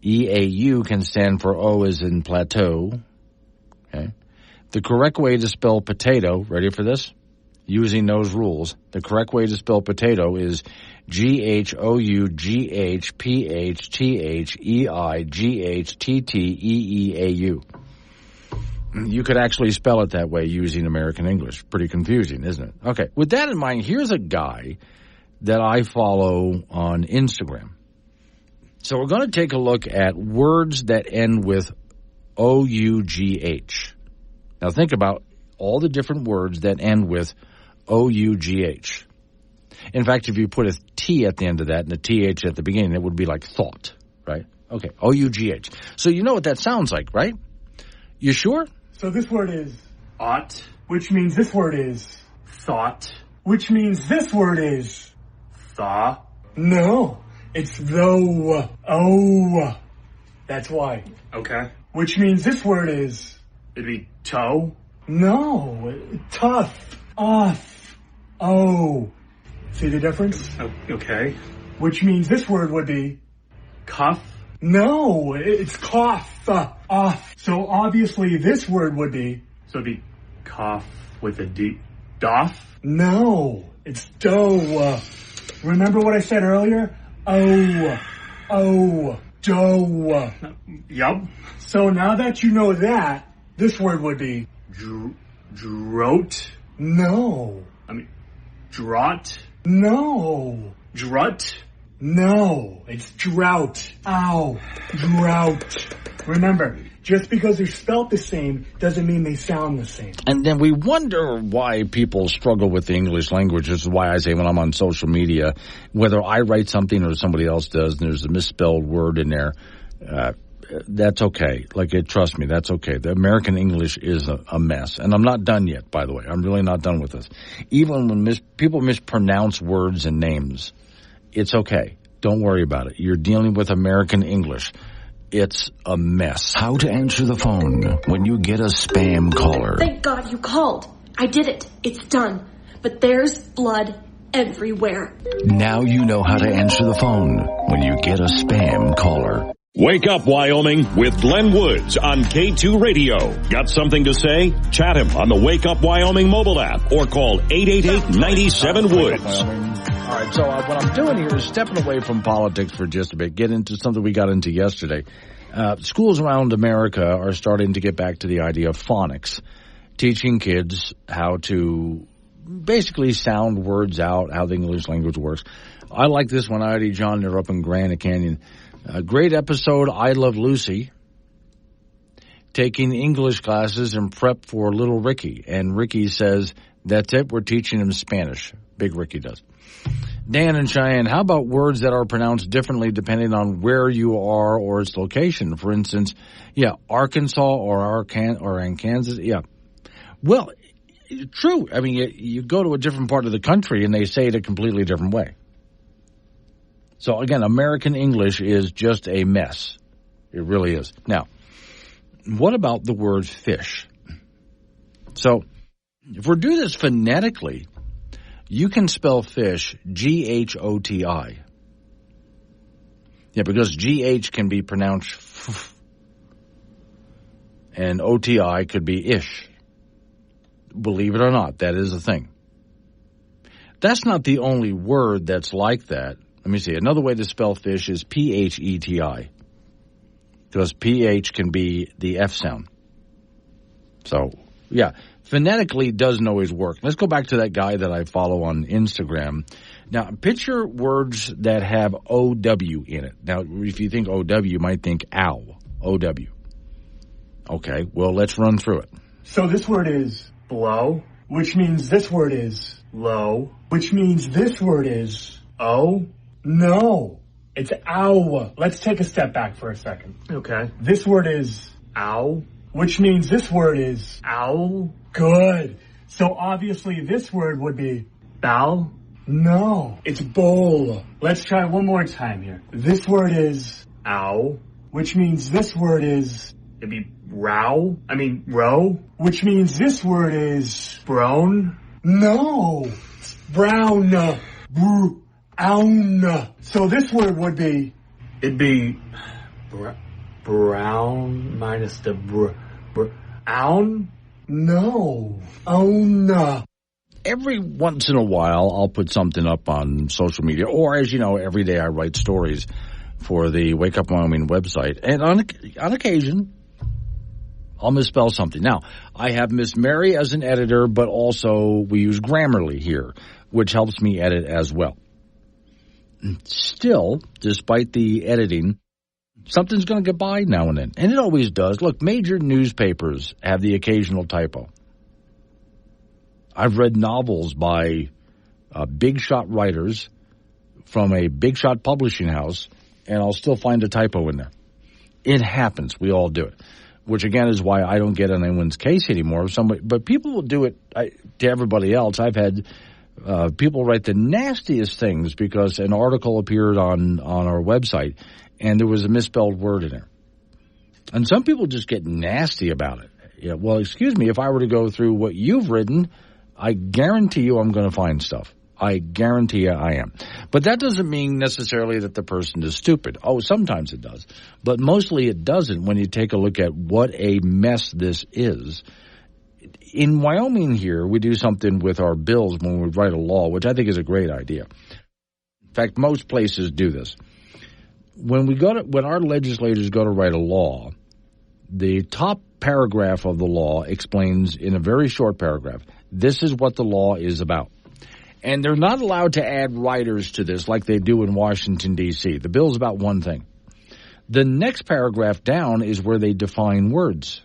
EAU can stand for O, as in plateau. Okay. The correct way to spell potato, ready for this? Using those rules, the correct way to spell potato is GHOUGHPHTHEIGHTTTEEAU. You could actually spell it that way using American English. Pretty confusing, isn't it? Okay, with that in mind, here's a guy that I follow on Instagram. So we're going to take a look at words that end with OUGH. Now think about all the different words that end with OUGH. In fact, if you put a T at the end of that and a TH at the beginning, it would be like thought, right? Okay, OUGH. So you know what that sounds like, right? You sure? So this word is ought, which means this word is thought, which means this word is thaw. No, it's though. Oh, that's why. Okay. Which means this word is It'd be toe. No, tough, off, oh. See the difference? Okay. Which means this word would be cuff. No, it's cough, off. So obviously this word would be. So it'd be cough with a D. Doff? No, it's dough. Remember what I said earlier? Oh, dough. Yup. So now that you know that, this word would be. Drought? No. Draught? No. Drut? No, it's drought. Ow, drought. Remember, just because they're spelt the same doesn't mean they sound the same. And then we wonder why people struggle with the English language. This is why I say when I'm on social media, whether I write something or somebody else does, and there's a misspelled word in there, that's okay. Trust me, that's okay. The American English is a mess. And I'm not done yet, by the way. I'm really not done with this. Even when people mispronounce words and names, it's okay. Don't worry about it. You're dealing with American English. It's a mess. How to answer the phone when you get a spam caller. Thank God you called. I did it. It's done. But there's blood everywhere. Now you know how to answer the phone when you get a spam caller. Wake up, Wyoming, with Glenn Woods on K2 Radio. Got something to say? Chat him on the Wake Up Wyoming mobile app or call 888-97-WOODS. All right, so what I'm doing here is stepping away from politics for just a bit, get into something we got into yesterday. Schools around America are starting to get back to the idea of phonics, teaching kids how to basically sound words out, how the English language works. I like this one. I John, they're up in Grand Canyon. A great episode, I Love Lucy, taking English classes and prep for little Ricky. And Ricky says, that's it, we're teaching him Spanish. Big Ricky does. Dan and Cheyenne, how about words that are pronounced differently depending on where you are or its location? For instance, Arkansas or in Kansas, Well, true. I mean, you go to a different part of the country and they say it a completely different way. So, again, American English is just a mess. It really is. Now, what about the word fish? So, if we do this phonetically, you can spell fish G-H-O-T-I. Yeah, because G-H can be pronounced f, and O-T-I could be ish. Believe it or not, that is a thing. That's not the only word that's like that. Let me see. Another way to spell fish is P-H-E-T-I. Because P-H can be the F sound. So, yeah, phonetically doesn't always work. Let's go back to that guy that I follow on Instagram. Now, picture words that have O-W in it. Now, if you think O-W, you might think ow, O-W. Okay, well, let's run through it. So this word is blow, which means this word is low, which means this word is oh. No, it's ow. Let's take a step back for a second. Okay. This word is ow, which means this word is owl. Good. So obviously this word would be bow. No, it's bowl. Let's try one more time here. This word is ow, which means this word is, it'd be row, which means this word is brown. No, it's brown. Brown. So this word would be, it'd be brown minus the brown. No. Own. Every once in a while, I'll put something up on social media, or as you know, every day I write stories for the Wake Up Wyoming website, and on occasion, I'll misspell something. Now, I have Miss Mary as an editor, but also we use Grammarly here, which helps me edit as well. Still, despite the editing, something's going to get by now and then. And it always does. Look, major newspapers have the occasional typo. I've read novels by big shot writers from a big shot publishing house, and I'll still find a typo in there. It happens. We all do it, which, again, is why I don't get on anyone's case anymore. But people will do it to everybody else. I've had people write the nastiest things because an article appeared on our website and there was a misspelled word in there. And some people just get nasty about it. Yeah, well, excuse me, if I were to go through what you've written, I guarantee you I'm going to find stuff. I guarantee you I am. But that doesn't mean necessarily that the person is stupid. Oh, sometimes it does. But mostly it doesn't when you take a look at what a mess this is. In Wyoming here, we do something with our bills when we write a law, which I think is a great idea. In fact, most places do this. When our legislators go to write a law, the top paragraph of the law explains in a very short paragraph, this is what the law is about. And they're not allowed to add writers to this like they do in Washington, D.C. The bill's about one thing. The next paragraph down is where they define words.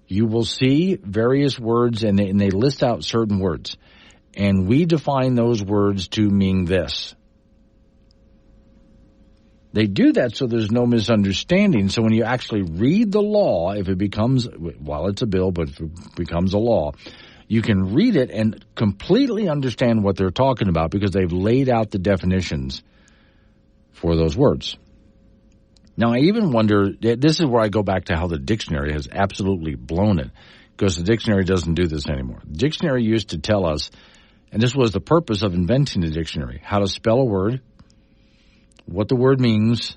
You will see various words, and they list out certain words. And we define those words to mean this. They do that so there's no misunderstanding. So when you actually read the law, if it becomes, well, it's a bill, but if it becomes a law, you can read it and completely understand what they're talking about because they've laid out the definitions for those words. Now, I even wonder, this is where I go back to how the dictionary has absolutely blown it, because the dictionary doesn't do this anymore. The dictionary used to tell us, and this was the purpose of inventing the dictionary, how to spell a word, what the word means,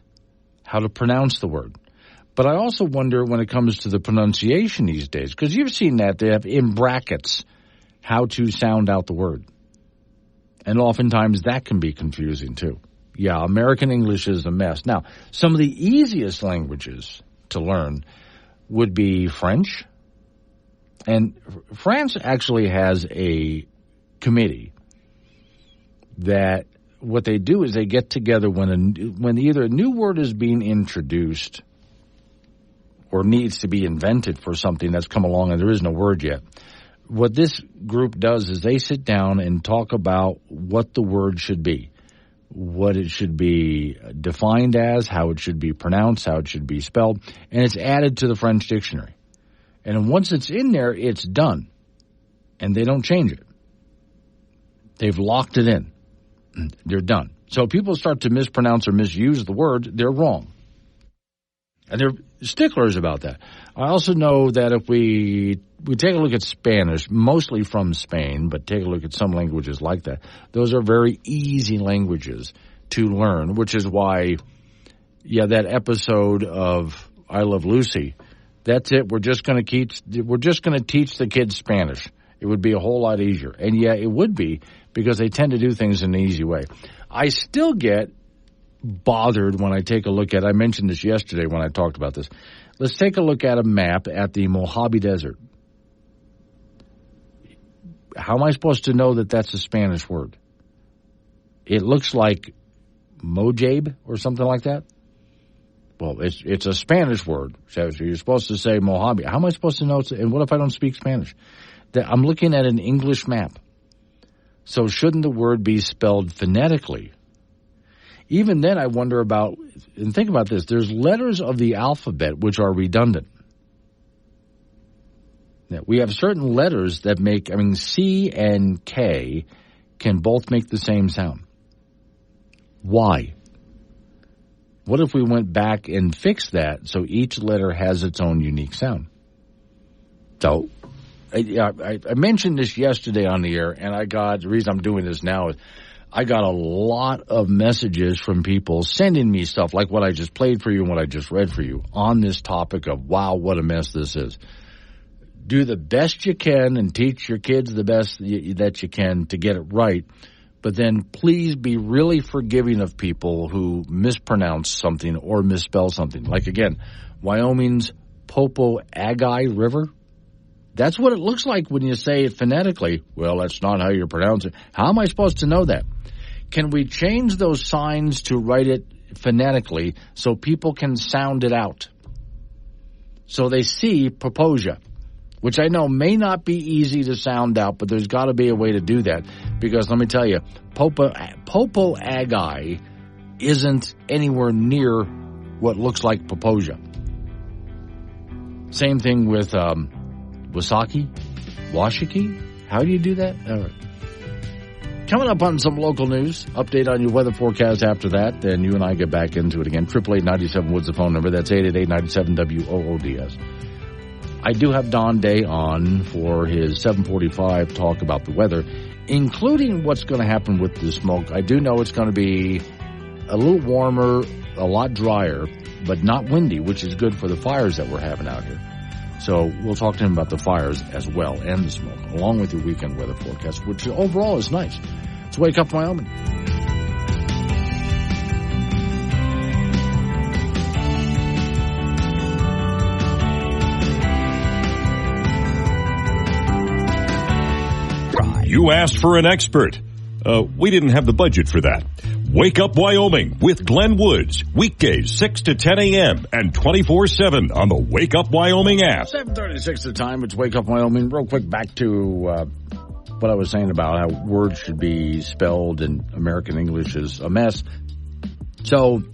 how to pronounce the word. But I also wonder when it comes to the pronunciation these days, because you've seen that they have in brackets how to sound out the word. And oftentimes that can be confusing too. Yeah, American English is a mess. Now, some of the easiest languages to learn would be French. And France actually has a committee that what they do is they get together when either a new word is being introduced or needs to be invented for something that's come along and there is no word yet. What this group does is they sit down and talk about what the word should be, what it should be defined as, how it should be pronounced, how it should be spelled, and it's added to the French dictionary. And once it's in there, it's done, and they don't change it. They've locked it in. They're done. So if people start to mispronounce or misuse the word, they're wrong. And they're sticklers about that. I also know that if we take a look at Spanish, mostly from Spain, but take a look at some languages like that, those are very easy languages to learn, which is why, that episode of I Love Lucy, that's it. We're just going to teach the kids Spanish. It would be a whole lot easier. And it would be because they tend to do things in an easy way. I still get bothered when I take a look at, I mentioned this yesterday when I talked about this. Let's take a look at a map at the Mojave Desert. How am I supposed to know that that's a Spanish word? It looks like Mojave or something like that. Well, it's a Spanish word. So you're supposed to say Mojave. How am I supposed to know? And what if I don't speak Spanish? I'm looking at an English map. So shouldn't the word be spelled phonetically? Even then, I wonder about, and think about this, there's letters of the alphabet which are redundant. Now, we have certain letters that make, C and K can both make the same sound. Why? What if we went back and fixed that so each letter has its own unique sound? So, I mentioned this yesterday on the air, and the reason I'm doing this now is I got a lot of messages from people sending me stuff like what I just played for you and what I just read for you on this topic of, wow, what a mess this is. Do the best you can and teach your kids the best that you can to get it right. But then please be really forgiving of people who mispronounce something or misspell something. Like, again, Wyoming's Popo Agai River. That's what it looks like when you say it phonetically. Well, that's not how you pronounce it. How am I supposed to know that? Can we change those signs to write it phonetically so people can sound it out? So they see Popoja, which I know may not be easy to sound out, but there's got to be a way to do that. Because let me tell you, Popo Agai isn't anywhere near what looks like Popoja. Same thing with Washakie? How do you do that? All right. Coming up on some local news, update on your weather forecast after that, then you and I get back into it again. 888-97-WOODS, the phone number. That's 888-97-WOODS. I do have Don Day on for his 745 talk about the weather, including what's going to happen with the smoke. I do know it's going to be a little warmer, a lot drier, but not windy, which is good for the fires that we're having out here. So we'll talk to him about the fires as well and the smoke, along with your weekend weather forecast, which overall is nice. It's Wake Up Wyoming. You asked for an expert. We didn't have the budget for that. Wake Up Wyoming with Glenn Woods. Weekdays 6 to 10 a.m. and 24/7 on the Wake Up Wyoming app. 7:36 the time. It's Wake Up Wyoming. Real quick, back to what I was saying about how words should be spelled in American English is a mess. So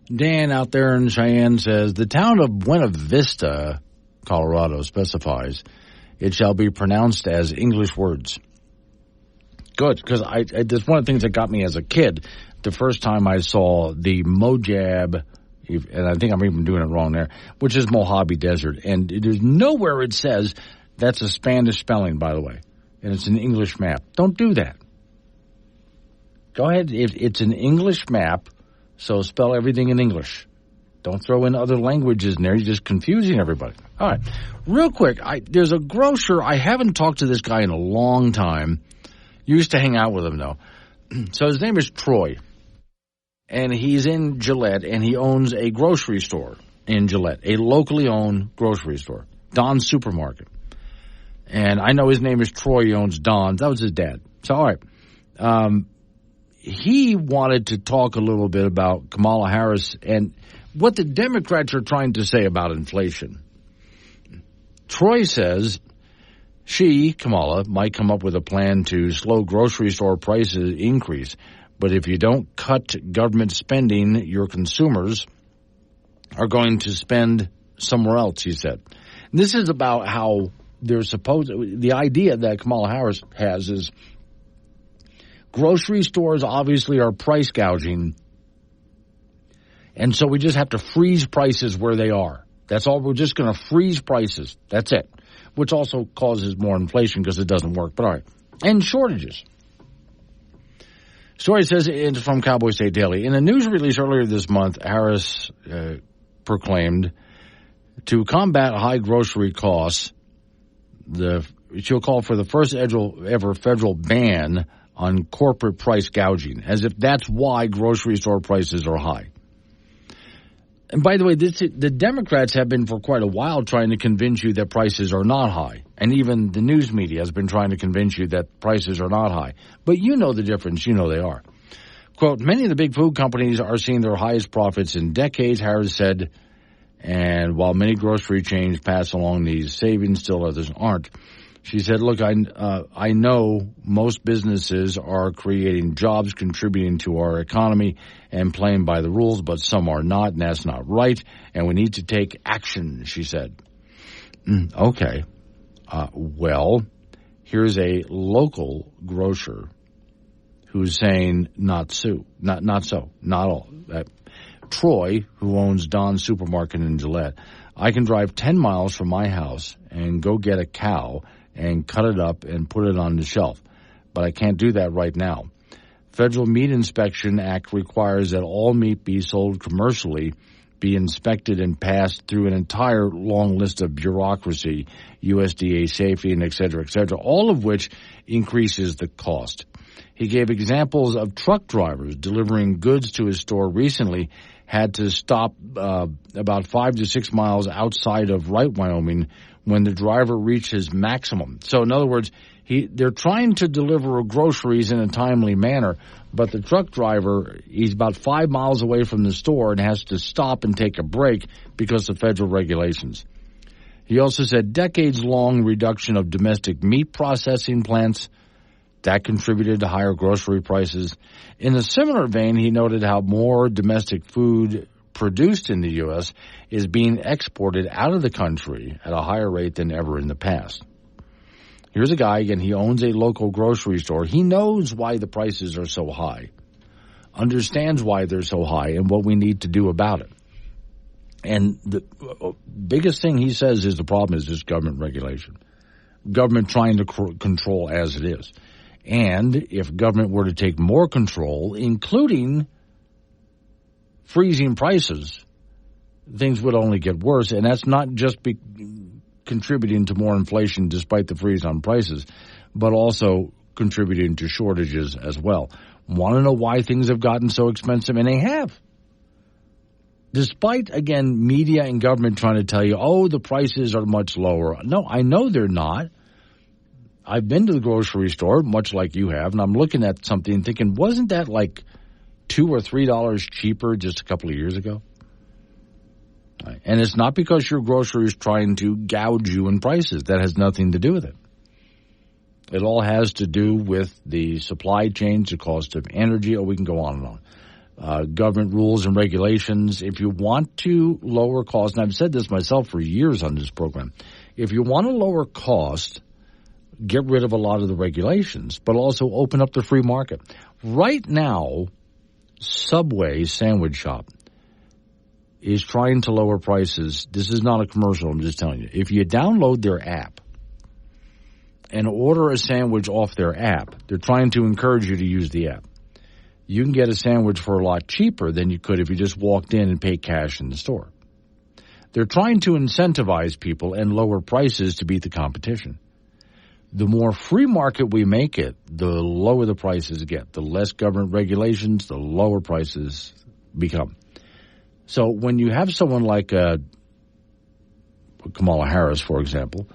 Dan out there in Cheyenne says, the town of Buena Vista, Colorado, specifies it shall be pronounced as English words. Good, because that's one of the things that got me as a kid. The first time I saw the Mojave, and I think I'm even doing it wrong there, which is Mojave Desert. And there's nowhere it says that's a Spanish spelling, by the way. And it's an English map. Don't do that. Go ahead. It's an English map, so spell everything in English. Don't throw in other languages in there. You're just confusing everybody. All right. Real quick, there's a grocer. I haven't talked to this guy in a long time. Used to hang out with him, though. So his name is Troy. And he's in Gillette, and he owns a grocery store in Gillette, a locally owned grocery store, Don's Supermarket. And I know his name is Troy. He owns Don's. That was his dad. So, all right. He wanted to talk a little bit about Kamala Harris and what the Democrats are trying to say about inflation. Troy says she, Kamala, might come up with a plan to slow grocery store prices increase. But if you don't cut government spending, your consumers are going to spend somewhere else, he said. And this is about how the idea that Kamala Harris has is grocery stores obviously are price gouging. And so we just have to freeze prices where they are. That's all. We're just going to freeze prices. That's it. Which also causes more inflation because it doesn't work. But all right. And shortages. Story says it's from Cowboy State Daily. In a news release earlier this month, Harris proclaimed to combat high grocery costs, she'll call for the first ever federal ban on corporate price gouging, as if that's why grocery store prices are high. And by the way, the Democrats have been for quite a while trying to convince you that prices are not high. And even the news media has been trying to convince you that prices are not high. But you know the difference. You know they are. Quote, many of the big food companies are seeing their highest profits in decades, Harris said. And while many grocery chains pass along these savings, still others aren't. She said, look, I know most businesses are creating jobs, contributing to our economy and playing by the rules, but some are not, and that's not right, and we need to take action, she said. Okay. Well, here's a local grocer who's saying not so, not all. Troy, who owns Don's Supermarket in Gillette, I can drive 10 miles from my house and go get a cow and cut it up and put it on the shelf. But I can't do that right now. Federal Meat Inspection Act requires that all meat be sold commercially be inspected and passed through an entire long list of bureaucracy, USDA safety, and et cetera, all of which increases the cost. He gave examples of truck drivers delivering goods to his store recently had to stop about 5 to 6 miles outside of Wright, Wyoming, when the driver reached his maximum. So in other words, they're trying to deliver groceries in a timely manner, but the truck driver, he's about 5 miles away from the store and has to stop and take a break because of federal regulations. He also said decades-long reduction of domestic meat processing plants, that contributed to higher grocery prices. In a similar vein, he noted how more domestic food produced in the U.S. is being exported out of the country at a higher rate than ever in the past. Here's a guy, again, he owns a local grocery store. He knows why the prices are so high, understands why they're so high, and what we need to do about it. And the biggest thing he says is the problem is this government regulation. Government trying to control as it is. And if government were to take more control, including freezing prices, things would only get worse. And that's not just contributing to more inflation despite the freeze on prices, but also contributing to shortages as well. Want to know why things have gotten so expensive? And they have. Despite, again, media and government trying to tell you, oh, the prices are much lower. No, I know they're not. I've been to the grocery store, much like you have, and I'm looking at something and thinking, wasn't that like $2 or $3 cheaper just a couple of years ago? Right. And it's not because your grocery is trying to gouge you in prices. That has nothing to do with it. It all has to do with the supply chains, the cost of energy. We can go on and on. Government rules and regulations. If you want to lower costs, and I've said this myself for years on this program, if you want to lower cost, get rid of a lot of the regulations, but also open up the free market. Right now, Subway sandwich shop is trying to lower prices. This is not a commercial, I'm just telling you. If you download their app and order a sandwich off their app, they're trying to encourage you to use the app. You can get a sandwich for a lot cheaper than you could if you just walked in and paid cash in the store. They're trying to incentivize people and lower prices to beat the competition. The more free market we make it, the lower the prices get. The less government regulations, the lower prices become. So when you have someone like Kamala Harris, for example,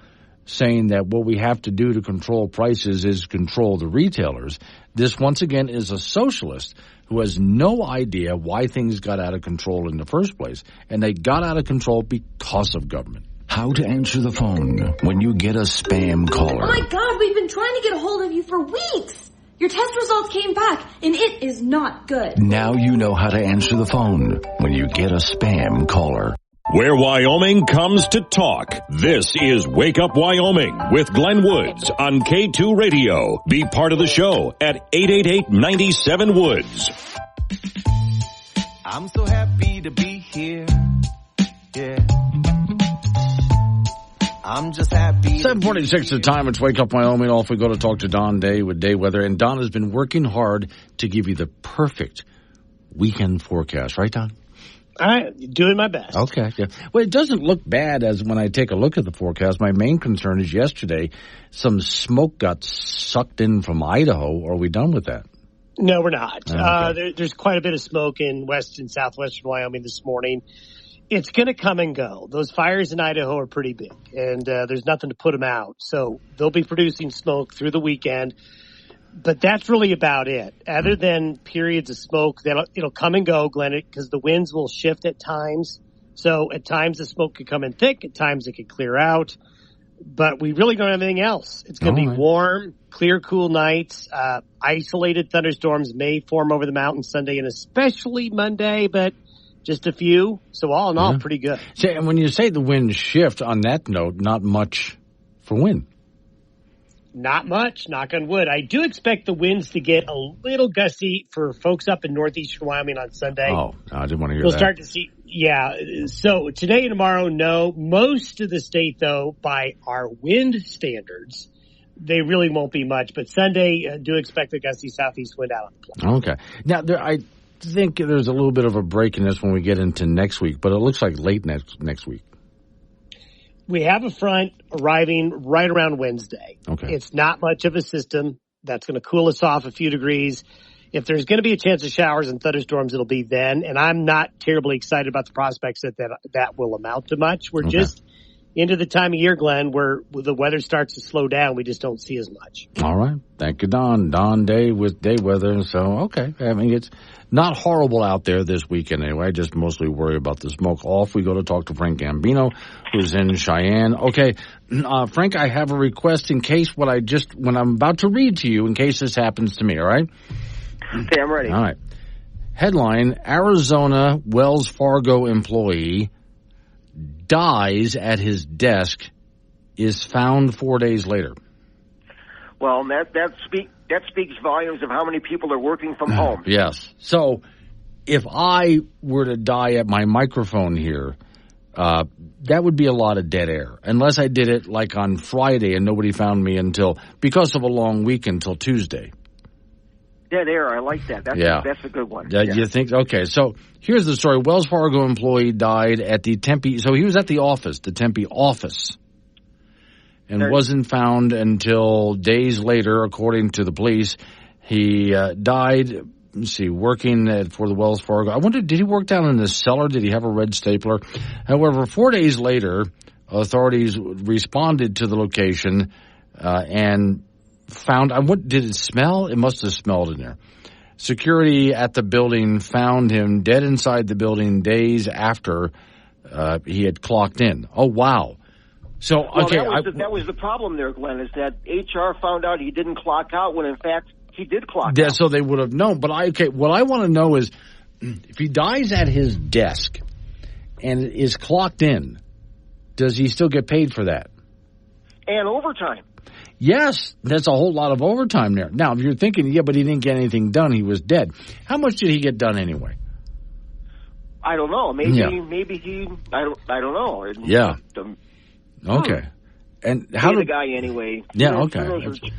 saying that what we have to do to control prices is control the retailers, this once again is a socialist who has no idea why things got out of control in the first place. And they got out of control because of government. How to answer the phone when you get a spam caller. Oh my God, we've been trying to get a hold of you for weeks. Your test results came back, and it is not good. Now you know how to answer the phone when you get a spam caller. Where Wyoming comes to talk. This is Wake Up Wyoming with Glenn Woods on K2 Radio. Be part of the show at 888-97-WOODS. I'm so happy to be here. Yeah. I'm just happy. 7:46 the time. It's Wake Up Wyoming. Off we go to talk to Don Day with Day Weather. And Don has been working hard to give you the perfect weekend forecast. Right, Don? All right, doing my best. Okay. Yeah. Well, it doesn't look bad as when I take a look at the forecast. My main concern is yesterday some smoke got sucked in from Idaho. Are we done with that? No, we're not. Okay. There's quite a bit of smoke in west and southwestern Wyoming this morning. It's going to come and go. Those fires in Idaho are pretty big, and there's nothing to put them out. So they'll be producing smoke through the weekend. But that's really about it. Other than periods of smoke, it'll come and go, Glenn, because the winds will shift at times. So at times the smoke could come in thick. At times it could clear out. But we really don't have anything else. It's going to be warm, clear, cool nights. Isolated thunderstorms may form over the mountains Sunday and especially Monday, but just a few. So all in all, pretty good. See, and when you say the winds shift, on that note, not much for wind. Not much, knock on wood. I do expect the winds to get a little gusty for folks up in northeastern Wyoming on Sunday. Oh, I didn't want to hear that. We'll start to see, so today and tomorrow, no. Most of the state, though, by our wind standards, they really won't be much. But Sunday, do expect a gusty southeast wind out on the plain. Okay. Now, I think there's a little bit of a break in this when we get into next week, but it looks like late next week. We have a front arriving right around Wednesday. Okay. It's not much of a system. That's going to cool us off a few degrees. If there's going to be a chance of showers and thunderstorms, it'll be then. And I'm not terribly excited about the prospects that will amount to much. We're just into the time of year, Glenn, where the weather starts to slow down. We just don't see as much. All right. Thank you, Don. Don day with day weather. So, okay. I mean, it's not horrible out there this weekend anyway. I just mostly worry about the smoke. Off we go to talk to Frank Gambino, who's in Cheyenne. Okay. Frank, I have a request in case when I'm about to read to you, in case this happens to me. All right. Okay, I'm ready. All right. Headline, Arizona Wells Fargo employee dies at his desk, is found 4 days later. Well, that speaks volumes of how many people are working from home. Yes. So if I were to die at my microphone here, that would be a lot of dead air. Unless I did it like on Friday and nobody found me because of a long week until Tuesday. Dead air, I like that. That's a good one. You think? Okay, so here's the story. Wells Fargo employee died at the Tempe. So he was at the Tempe office, and wasn't found until days later, according to the police. He died, working for the Wells Fargo. I wonder, did he work down in the cellar? Did he have a red stapler? However, 4 days later, authorities responded to the location and found, did it smell? It must have smelled in there. Security at the building found him dead inside the building days after he had clocked in. Oh, wow. So, okay. That was the problem there, Glenn, is that HR found out he didn't clock out when, in fact, he did clock out. So they would have known. But, what I want to know is if he dies at his desk and is clocked in, does he still get paid for that? And overtime. Yes, that's a whole lot of overtime there. Now, if you're thinking, but he didn't get anything done, he was dead. How much did he get done anyway? I don't know. Maybe he. I don't know. Yeah. Okay. And how the guy anyway? Yeah. Okay.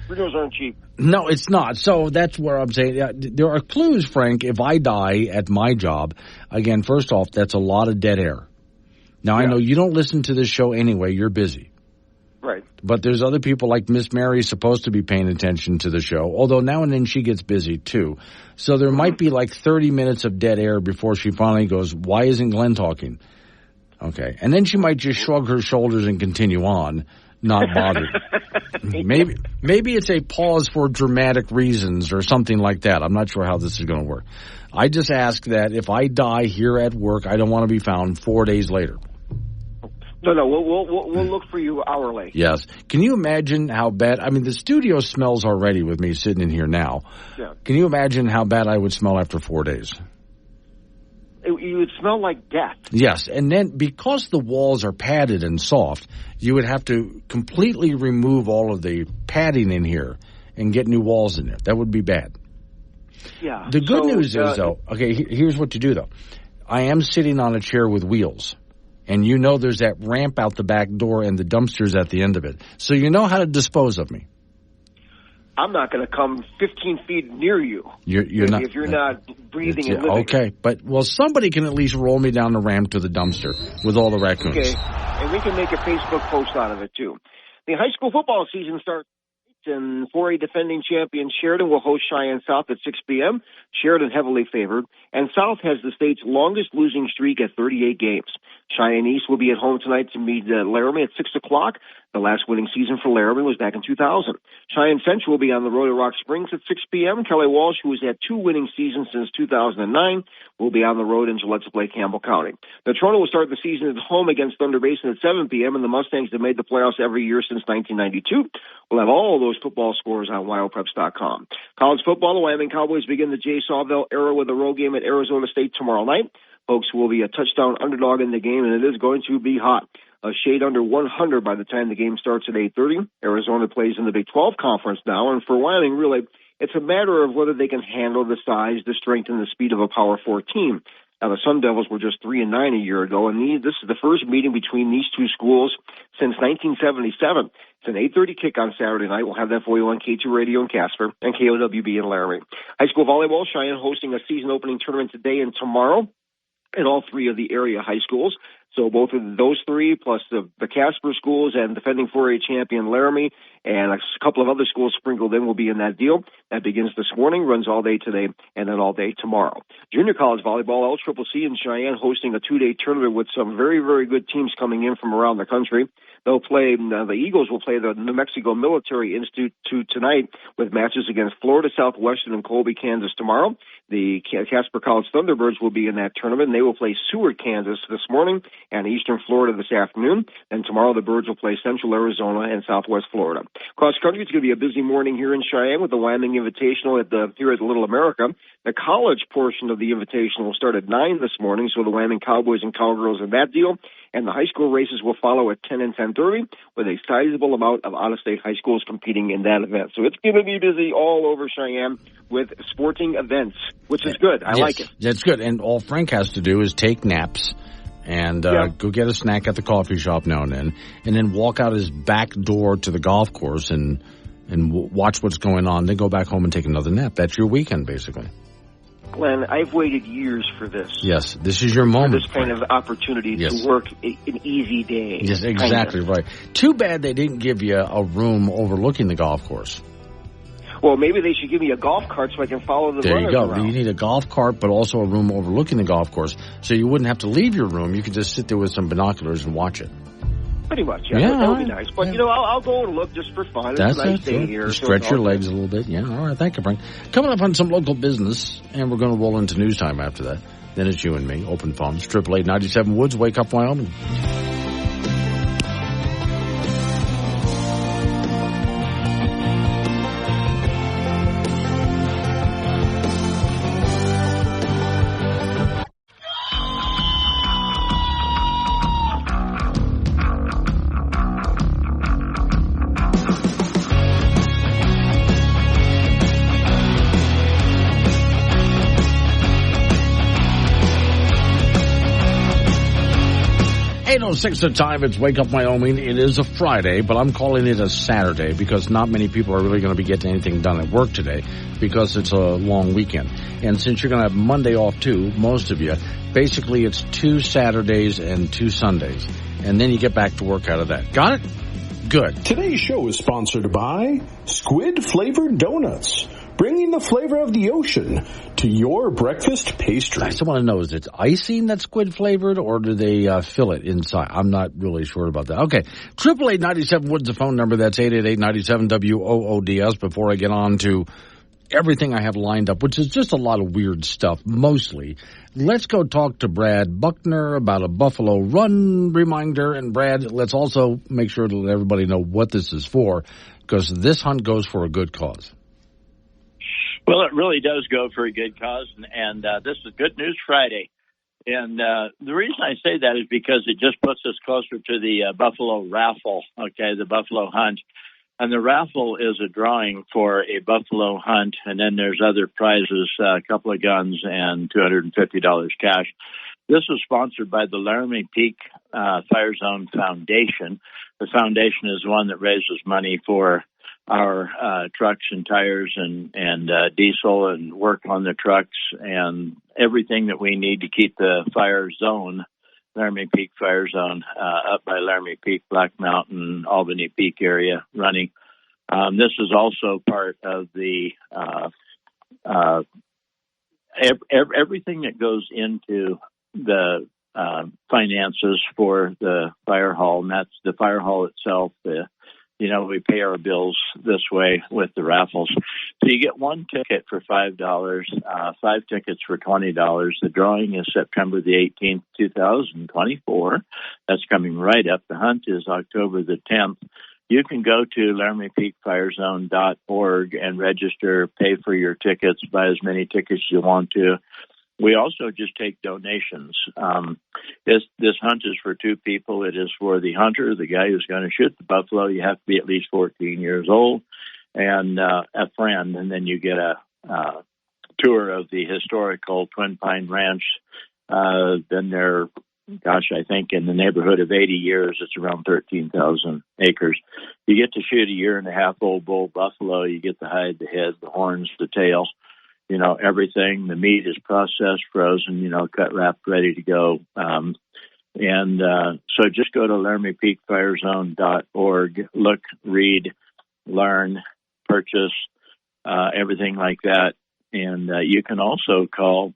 Funerals aren't cheap. No, it's not. So that's where I'm saying there are clues, Frank. If I die at my job, again, first off, that's a lot of dead air. Now I know you don't listen to this show anyway. You're busy. Right. But there's other people like Miss Mary supposed to be paying attention to the show, although now and then she gets busy too. So there might be like 30 minutes of dead air before she finally goes, why isn't Glenn talking? Okay. And then she might just shrug her shoulders and continue on, not bothered. Maybe it's a pause for dramatic reasons or something like that. I'm not sure how this is going to work. I just ask that if I die here at work, I don't want to be found 4 days later. No, we'll look for you hourly. Yes. Can you imagine how bad? I mean, the studio smells already with me sitting in here now. Yeah. Can you imagine how bad I would smell after 4 days? You would smell like death. Yes, and then because the walls are padded and soft, you would have to completely remove all of the padding in here and get new walls in there. That would be bad. Yeah. The good news is, though, okay, here's what to do, though. I am sitting on a chair with wheels. And you know there's that ramp out the back door and the dumpsters at the end of it. So you know how to dispose of me. I'm not going to come 15 feet near you. You're not, if you're not breathing and living. Okay, but somebody can at least roll me down the ramp to the dumpster with all the raccoons. Okay, and we can make a Facebook post out of it too. The high school football season starts. And 4A defending champion Sheridan will host Cheyenne South at 6 p.m. Sheridan heavily favored, and South has the state's longest losing streak at 38 games. Cheyenne East will be at home tonight to meet Laramie at 6 o'clock. The last winning season for Laramie was back in 2000. Cheyenne Central will be on the road at Rock Springs at 6 p.m. Kelly Walsh, who has had 2 winning seasons since 2009, will be on the road in Gillette to play Campbell County. Natrona will start the season at home against Thunder Basin at 7 p.m., and the Mustangs have made the playoffs every year since 1992. We'll have all of those football scores on WildPreps.com. College football, the Wyoming Cowboys begin the Jay Sawville era with a road game at Arizona State tomorrow night. Folks will be a touchdown underdog in the game, and it is going to be hot. A shade under 100 by the time the game starts at 8:30. Arizona plays in the Big 12 Conference now, and for Wyoming, really, it's a matter of whether they can handle the size, the strength, and the speed of a Power 4 team. Now, the Sun Devils were just 3-9 a year ago, and this is the first meeting between these two schools since 1977. It's an 8:30 kick on Saturday night. We'll have that for you on K2 Radio in Casper and KOWB in Laramie. High school volleyball, Cheyenne hosting a season opening tournament today and tomorrow in all 3 of the area high schools. So both of those 3, plus the Casper schools and defending 4A champion Laramie, and a couple of other schools sprinkled in will be in that deal. That begins this morning, runs all day today, and then all day tomorrow. Junior college volleyball, LCCC in Cheyenne hosting a 2-day tournament with some very, very good teams coming in from around the country. They'll play, the Eagles will play the New Mexico Military Institute tonight with matches against Florida Southwestern and Colby, Kansas tomorrow. The Casper College Thunderbirds will be in that tournament, and they will play Seward, Kansas this morning and Eastern Florida this afternoon. And tomorrow the Birds will play Central Arizona and Southwest Florida. Cross country, it's going to be a busy morning here in Cheyenne with the Wyoming Invitational here at Little America. The college portion of the Invitational will start at 9 this morning, so the Wyoming Cowboys and Cowgirls in that deal. And the high school races will follow at 10 and 10:30 with a sizable amount of out-of-state high schools competing in that event. So it's going to be busy all over Cheyenne with sporting events, which is good. I like it. That's good. And all Frank has to do is take naps and go get a snack at the coffee shop now and then walk out his back door to the golf course and watch what's going on, then go back home and take another nap. That's your weekend, basically. Glenn, I've waited years for this. Yes, this is your moment. For this kind of opportunity to work an easy day. Yes, exactly right. Too bad they didn't give you a room overlooking the golf course. Well, maybe they should give me a golf cart so I can follow the runners around. There you go. You need a golf cart, but also a room overlooking the golf course, so you wouldn't have to leave your room. You could just sit there with some binoculars and watch it. Pretty much, yeah. That would be nice. But, I'll go and look just for fun. It's a nice day here. Stretch your legs a little bit. Yeah, all right. Thank you, Frank. Coming up on some local business, and we're going to roll into news time after that. Then it's you and me. Open phones. 888-97 Woods. Wake up, Wyoming. 8:06 the time. It's Wake Up Wyoming. It is a Friday, but I'm calling it a Saturday because not many people are really going to be getting anything done at work today because it's a long weekend. And since you're going to have Monday off too, most of you, basically it's 2 Saturdays and 2 Sundays. And then you get back to work out of that. Got it? Good. Today's show is sponsored by Squid Flavored Donuts, bringing the flavor of the ocean to your breakfast pastry. I still want to know, is it icing that's squid flavored, or do they fill it inside? I'm not really sure about that. Okay, 888-97 Woods, the phone number. That's 888-97-WOODS. Before I get on to everything I have lined up, which is just a lot of weird stuff, mostly, let's go talk to Brad Buckner about a Buffalo Run reminder. And Brad, let's also make sure to let everybody know what this is for, because this hunt goes for a good cause. Well, it really does go for a good cause, and this is Good News Friday. And the reason I say that is because it just puts us closer to the Buffalo Raffle, the Buffalo Hunt. And the raffle is a drawing for a buffalo hunt, and then there's other prizes, a couple of guns and $250 cash. This is sponsored by the Laramie Peak Fire Zone Foundation. The foundation is one that raises money for our trucks and tires and diesel and work on the trucks and everything that we need to keep the fire zone, Laramie Peak Fire Zone, up by Laramie Peak, Black Mountain, Albany Peak area running. This is also part of the everything that goes into the finances for the fire hall, and that's the fire hall itself. We pay our bills this way with the raffles. So you get one ticket for $5, 5 tickets for $20. The drawing is September the 18th, 2024. That's coming right up. The hunt is October the 10th. You can go to LaramiePeakFireZone.org and register, pay for your tickets, buy as many tickets as you want to. We also just take donations. This hunt is for 2 people. It is for the hunter, the guy who's going to shoot the buffalo. You have to be at least 14 years old, and a friend, and then you get a tour of the historical Twin Pine Ranch. Been there, I think in the neighborhood of 80 years. It's around 13,000 acres. You get to shoot a 1.5-year-old bull buffalo. You get the hide, the head, the horns, the tail. Everything. The meat is processed, frozen, cut, wrapped, ready to go. So just go to LaramiePeakFireZone.org, look, read, learn, purchase, everything like that. And you can also call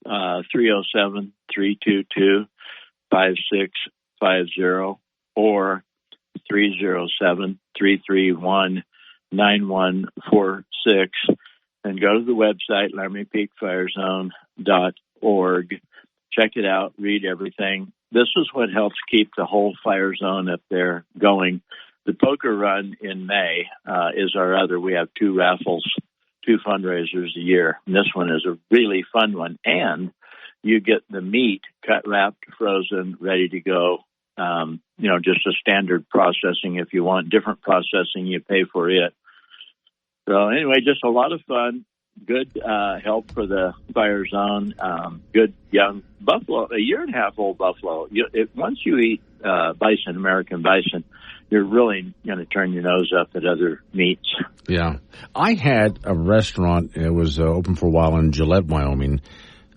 307-322-5650 or 307-331-9146. And go to the website, LaramiePeakFireZone.org. Check it out. Read everything. This is what helps keep the whole fire zone up there going. The poker run in May is our other. We have 2 raffles, 2 fundraisers a year. And this one is a really fun one. And you get the meat cut, wrapped, frozen, ready to go. Just a standard processing. If you want different processing, you pay for it. So anyway, just a lot of fun, good help for the fire zone, good young buffalo, a 1.5-year-old buffalo. Once you eat bison, American bison, you're really going to turn your nose up at other meats. Yeah. I had a restaurant, it was open for a while in Gillette, Wyoming,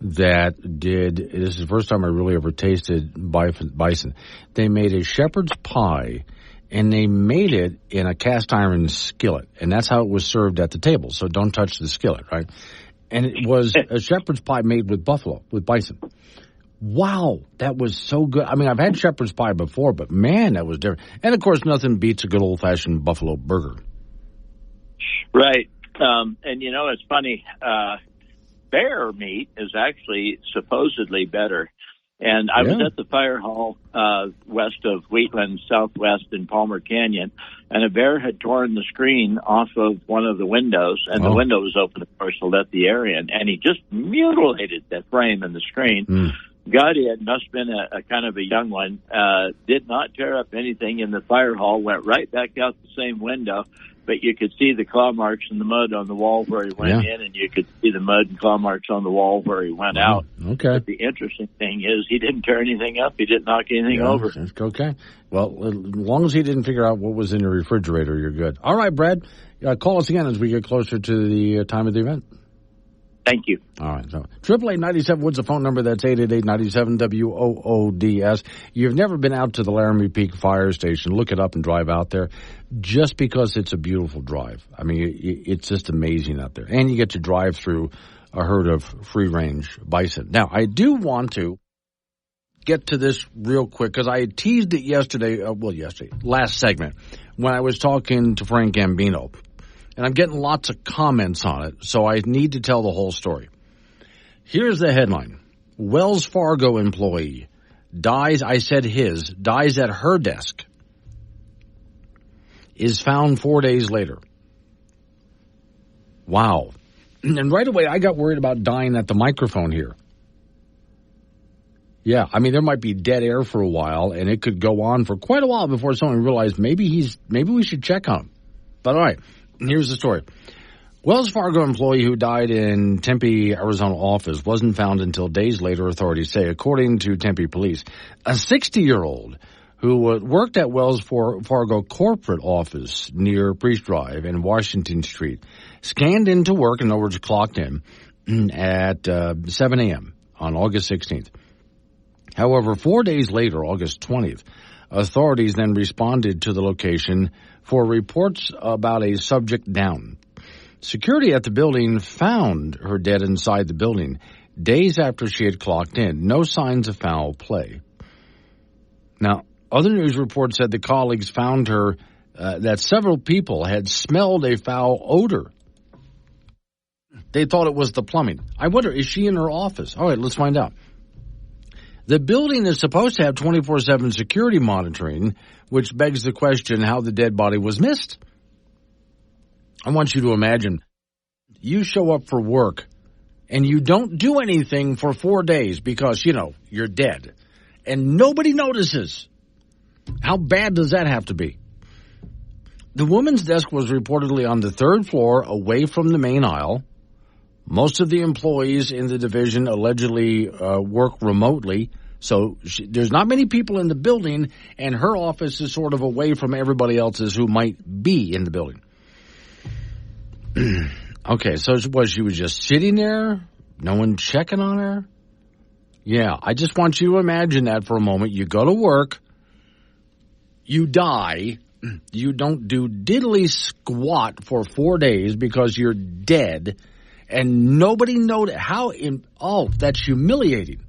this is the first time I really ever tasted bison. They made a shepherd's pie, and they made it in a cast iron skillet, and that's how it was served at the table. So don't touch the skillet, right? And it was a shepherd's pie made with bison. Wow, that was so good. I mean, I've had shepherd's pie before, but man, that was different. And of course, nothing beats a good old-fashioned buffalo burger. Right. And it's funny. Bear meat is actually supposedly better. And I was at the fire hall west of Wheatland, southwest in Palmer Canyon, and a bear had torn the screen off of one of the windows, and the window was open, of course, to let the air in, and he just mutilated that frame and the screen. Got in, must have been a kind of a young one, did not tear up anything in the fire hall, went right back out the same window. But you could see the claw marks in the mud on the wall where he went in, and you could see the mud and claw marks on the wall where he went out. Okay. But the interesting thing is he didn't tear anything up. He didn't knock anything over. Okay. Well, as long as he didn't figure out what was in the refrigerator, you're good. All right, Brad, call us again as we get closer to the time of the event. Thank you. All right. So 888-97 Woods, the phone number. That's 888-97-WOODS. You've never been out to the Laramie Peak Fire Station. Look it up and drive out there just because it's a beautiful drive. I mean, it's just amazing out there. And you get to drive through a herd of free-range bison. Now, I do want to get to this real quick because I teased it last segment, when I was talking to Frank Gambino. And I'm getting lots of comments on it, so I need to tell the whole story. Here's the headline. Wells Fargo employee dies at her desk, is found 4 days later. Wow. And right away, I got worried about dying at the microphone here. Yeah, I mean, there might be dead air for a while, and it could go on for quite a while before someone realized maybe we should check on him. But all right. Here's the story. Wells Fargo employee who died in Tempe, Arizona office wasn't found until days later, authorities say, according to Tempe police. A 60-year-old who worked at Wells Fargo corporate office near Priest Drive and Washington Street, scanned into work, in other words, clocked in at 7 a.m. on August 16th. However, 4 days later, August 20th, authorities then responded to the location for reports about a subject down. Security at the building found her dead inside the building days after she had clocked in. No signs of foul play. Now, other news reports said the colleagues found her, that several people had smelled a foul odor. They thought it was the plumbing. I wonder, is she in her office? All right, let's find out. The building is supposed to have 24/7 security monitoring, which begs the question how the dead body was missed. I want you to imagine you show up for work and you don't do anything for 4 days because, you're dead. And nobody notices. How bad does that have to be? The woman's desk was reportedly on the third floor away from the main aisle. Most of the employees in the division allegedly work remotely, so there's not many people in the building, and her office is sort of away from everybody else's who might be in the building. Okay, so she was just sitting there, no one checking on her? Yeah, I just want you to imagine that for a moment. You go to work, you die, you don't do diddly squat for 4 days because you're dead, and nobody notices. That's humiliating.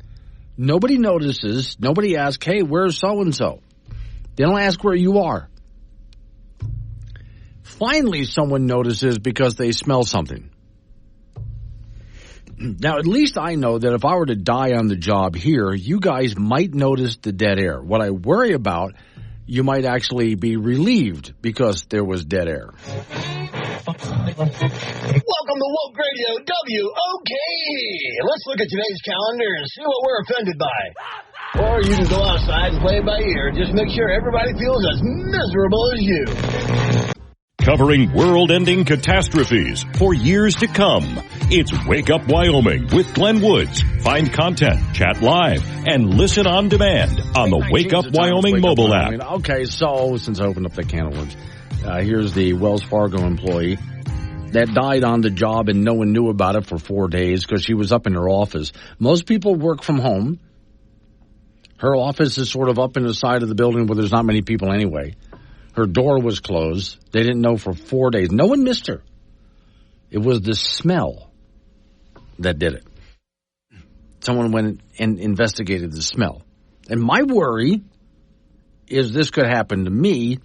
Nobody notices. Nobody asks, hey, where's so-and-so? They don't ask where you are. Finally, someone notices because they smell something. Now, at least I know that if I were to die on the job here, you guys might notice the dead air. What I worry about, you might actually be relieved because there was dead air. Welcome to Woke Radio WOK. Let's look at today's calendar and see what we're offended by. Or you can go outside and play it by ear. Just make sure everybody feels as miserable as you. Covering world-ending catastrophes for years to come. It's Wake Up Wyoming with Glenn Woods. Find content, chat live, and listen on demand on the Wake Up Wyoming mobile app. Okay, so since I opened up the can of worms, here's the Wells Fargo employee that died on the job and no one knew about it for 4 days because she was up in her office. Most people work from home. Her office is sort of up in the side of the building where there's not many people anyway. Her door was closed. They didn't know for 4 days. No one missed her. It was the smell that did it. Someone went and investigated the smell. And my worry is this could happen to me,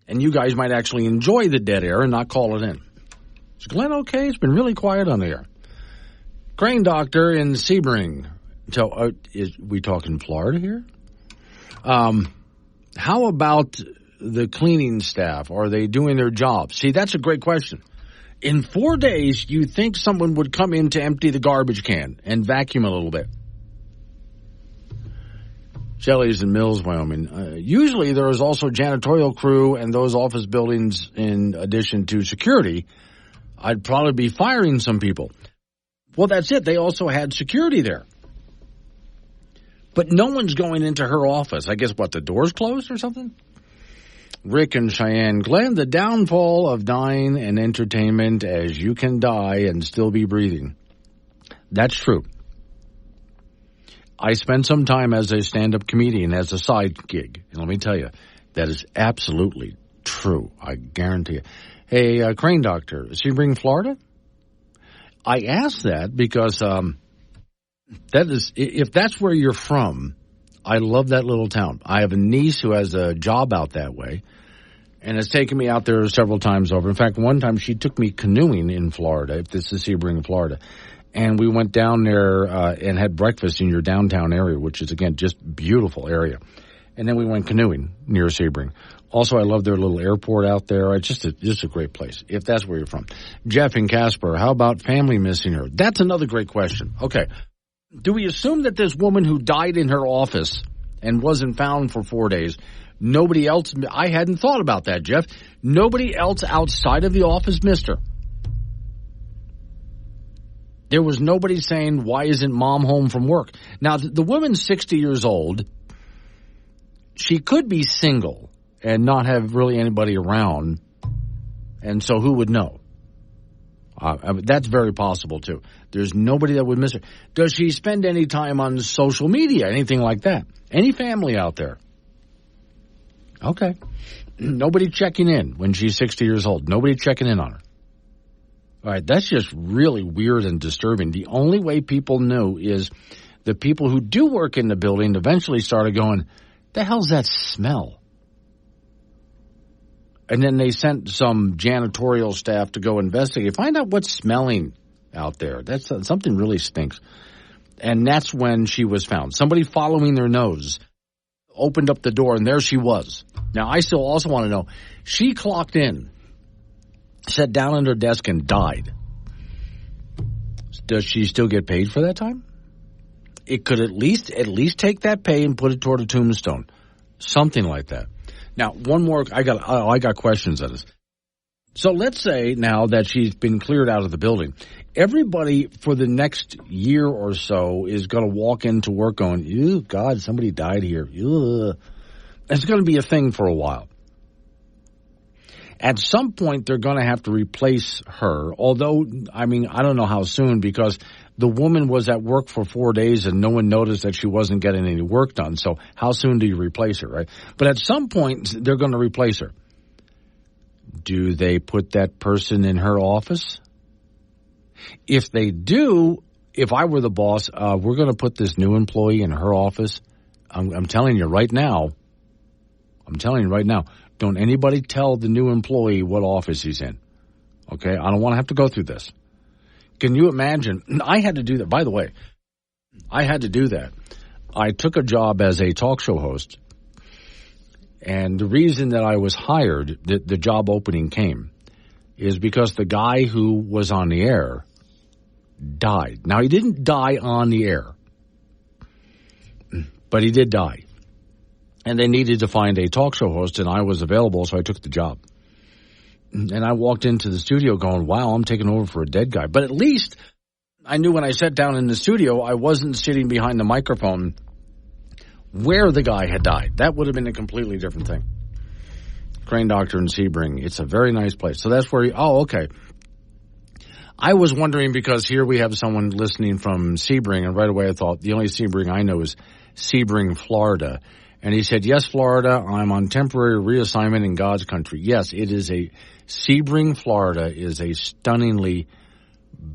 and you guys might actually enjoy the dead air and not call it in. Is Glenn okay? It's been really quiet on the air. Crane Doctor in Sebring. So, is we talking Florida here? How about the cleaning staff? Are they doing their job? See, that's a great question. In 4 days, you think someone would come in to empty the garbage can and vacuum a little bit. Shelley's in Mills, Wyoming. Usually there is also janitorial crew and those office buildings in addition to security. I'd probably be firing some people. Well, that's it. They also had security there. But no one's going into her office. I guess, the door's closed or something? Rick and Cheyenne. Glenn, the downfall of dying and entertainment as you can die and still be breathing. That's true. I spent some time as a stand-up comedian as a side gig. And let me tell you, that is absolutely true. I guarantee you. Hey, Crane Doctor, Sebring, Florida? I asked that because if that's where you're from, I love that little town. I have a niece who has a job out that way and has taken me out there several times over. In fact, one time she took me canoeing in Florida, if this is Sebring, Florida. And we went down there and had breakfast in your downtown area, which is, again, just beautiful area. And then we went canoeing near Sebring. Also, I love their little airport out there. It's just a great place, if that's where you're from. Jeff and Casper, how about family missing her? That's another great question. Okay. Do we assume that this woman who died in her office and wasn't found for 4 days, nobody else, I hadn't thought about that, Jeff. Nobody else outside of the office missed her. There was nobody saying, why isn't mom home from work? Now, the woman's 60 years old. she could be single and not have really anybody around, and so who would know? That's very possible, too. There's nobody that would miss her. Does she spend any time on social media, anything like that? Any family out there? Okay. Nobody checking in when she's 60 years old. Nobody checking in on her. All right, that's just really weird and disturbing. The only way people knew is the people who do work in the building eventually started going, the hell's that smell? And then they sent some janitorial staff to go investigate, find out what's smelling out there. That's something really stinks. And that's when she was found. Somebody following their nose opened up the door, and there she was. Now, I still also want to know, she clocked in, sat down at her desk, and died. Does she still get paid for that time? It could at least take that pay and put it toward a tombstone. Something like that. Now, one more. I got questions on this. So let's say now that she's been cleared out of the building, everybody for the next year or so is going to walk into work going, ew, God, somebody died here. Ew. It's going to be a thing for a while. At some point, they're going to have to replace her, although, I mean, I don't know how soon, because the woman was at work for 4 days and no one noticed that she wasn't getting any work done. So how soon do you replace her, right? But at some point, they're going to replace her. Do they put that person in her office? If they do, if I were the boss, we're going to put this new employee in her office. I'm telling you right now, don't anybody tell the new employee what office he's in. Okay? I don't want to have to go through this. Can you imagine? I had to do that. By the way, I had to do that. I took a job as a talk show host. And the reason that I was hired, the job opening came, is because the guy who was on the air died. Now, he didn't die on the air, but he did die. And they needed to find a talk show host, and I was available, so I took the job. And I walked into the studio going, wow, I'm taking over for a dead guy. But at least I knew when I sat down in the studio, I wasn't sitting behind the microphone where the guy had died. That would have been a completely different thing. Crane Doctor in Sebring. It's a very nice place. So that's where okay. I was wondering, because here we have someone listening from Sebring, and right away I thought the only Sebring I know is Sebring, Florida. And he said, yes, Florida, I'm on temporary reassignment in God's country. Yes, it is Sebring, Florida is a stunningly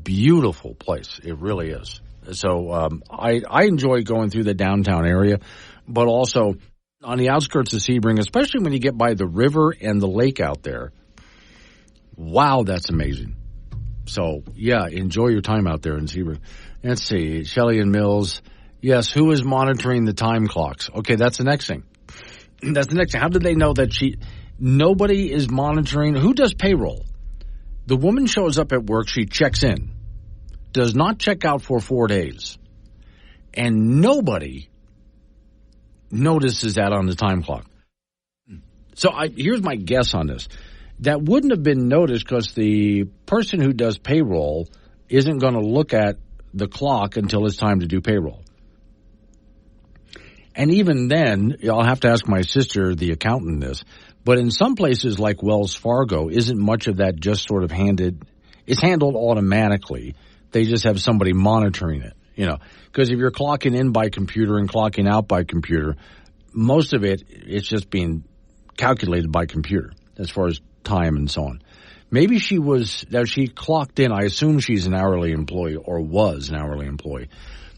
beautiful place. It really is. So I enjoy going through the downtown area, but also on the outskirts of Sebring, especially when you get by the river and the lake out there. Wow, that's amazing. So, yeah, enjoy your time out there in Sebring. Let's see, Shelley and Mills. Yes, who is monitoring the time clocks? Okay, that's the next thing. That's the next thing. How did they know that nobody is monitoring? Who does payroll? The woman shows up at work, she checks in, does not check out for 4 days, and nobody notices that on the time clock. So here's my guess on this. That wouldn't have been noticed because the person who does payroll isn't going to look at the clock until it's time to do payroll. And even then, I'll have to ask my sister, the accountant, this, but in some places like Wells Fargo, isn't much of that just sort of it's handled automatically. They just have somebody monitoring it, because if you're clocking in by computer and clocking out by computer, most of it's just being calculated by computer as far as time and so on. Maybe she clocked in. I assume she's an hourly employee or was an hourly employee.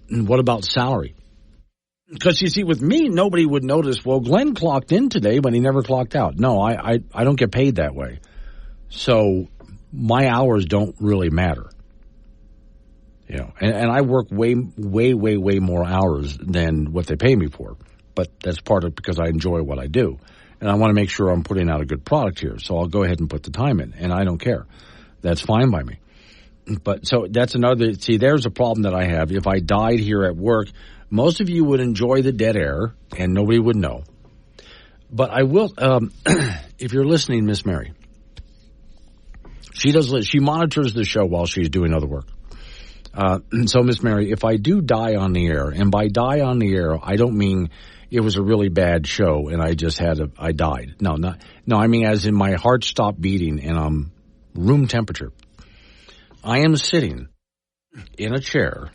And what about salary? Because, you see, with me, nobody would notice, well, Glenn clocked in today, but he never clocked out. No, I don't get paid that way. So my hours don't really matter. And I work way more hours than what they pay me for. But that's part of because I enjoy what I do. And I want to make sure I'm putting out a good product here. So I'll go ahead and put the time in. And I don't care. That's fine by me. But so that's there's a problem that I have. If I died here at work, most of you would enjoy the dead air, and nobody would know. But I will, if you're listening, Miss Mary, she monitors the show while she's doing other work. So, Miss Mary, if I do die on the air, and by die on the air, I don't mean it was a really bad show and I died. No, I mean as in my heart stopped beating and I'm room temperature. I am sitting in a chair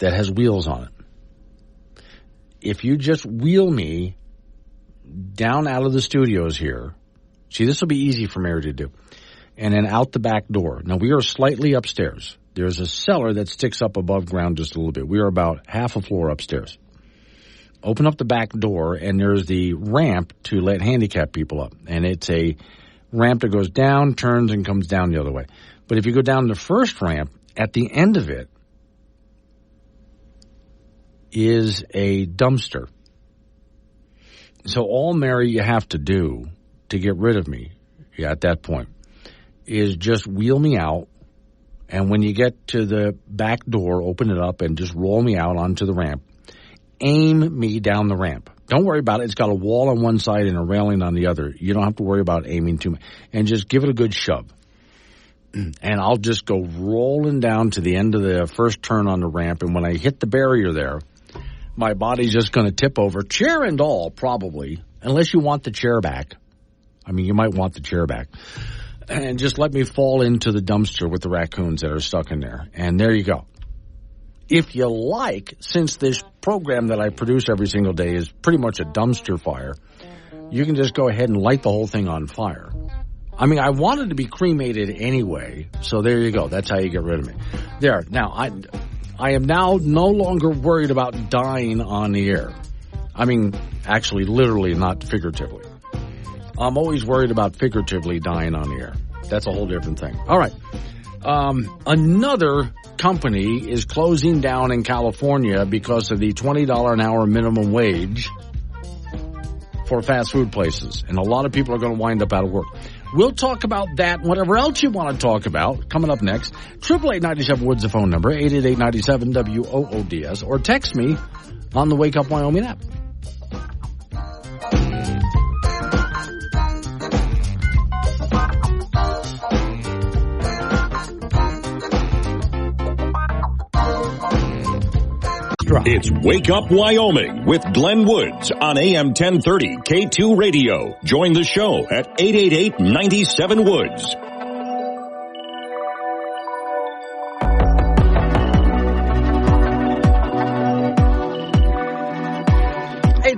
that has wheels on it. If you just wheel me down out of the studios here, see, this will be easy for Mary to do, and then out the back door. Now, we are slightly upstairs. There's a cellar that sticks up above ground just a little bit. We are about half a floor upstairs. Open up the back door, and there's the ramp to let handicapped people up. And it's a ramp that goes down, turns, and comes down the other way. But if you go down the first ramp, at the end of it is a dumpster. So all, Mary, you have to do to get rid of me at that point is just wheel me out. And when you get to the back door, open it up and just roll me out onto the ramp. Aim me down the ramp. Don't worry about it. It's got a wall on one side and a railing on the other. You don't have to worry about aiming too much. And just give it a good shove. And I'll just go rolling down to the end of the first turn on the ramp. And when I hit the barrier there, my body's just going to tip over, chair and all, probably, unless you want the chair back. I mean, you might want the chair back. And just let me fall into the dumpster with the raccoons that are stuck in there. And there you go. If you like, since this program that I produce every single day is pretty much a dumpster fire, you can just go ahead and light the whole thing on fire. I mean, I wanted to be cremated anyway, so there you go. That's how you get rid of me. There. Now, I am now no longer worried about dying on the air. I mean, actually, literally, not figuratively. I'm always worried about figuratively dying on the air. That's a whole different thing. All right. Another company is closing down in California because of the $20 an hour minimum wage for fast food places. And a lot of people are going to wind up out of work. We'll talk about that and whatever else you want to talk about coming up next. 888-97-WOODS, the phone number, 888-97-WOODS, or text me on the Wake Up Wyoming app. It's Wake Up Wyoming with Glenn Woods on AM 1030 K2 Radio. Join the show at 888-97-WOODS.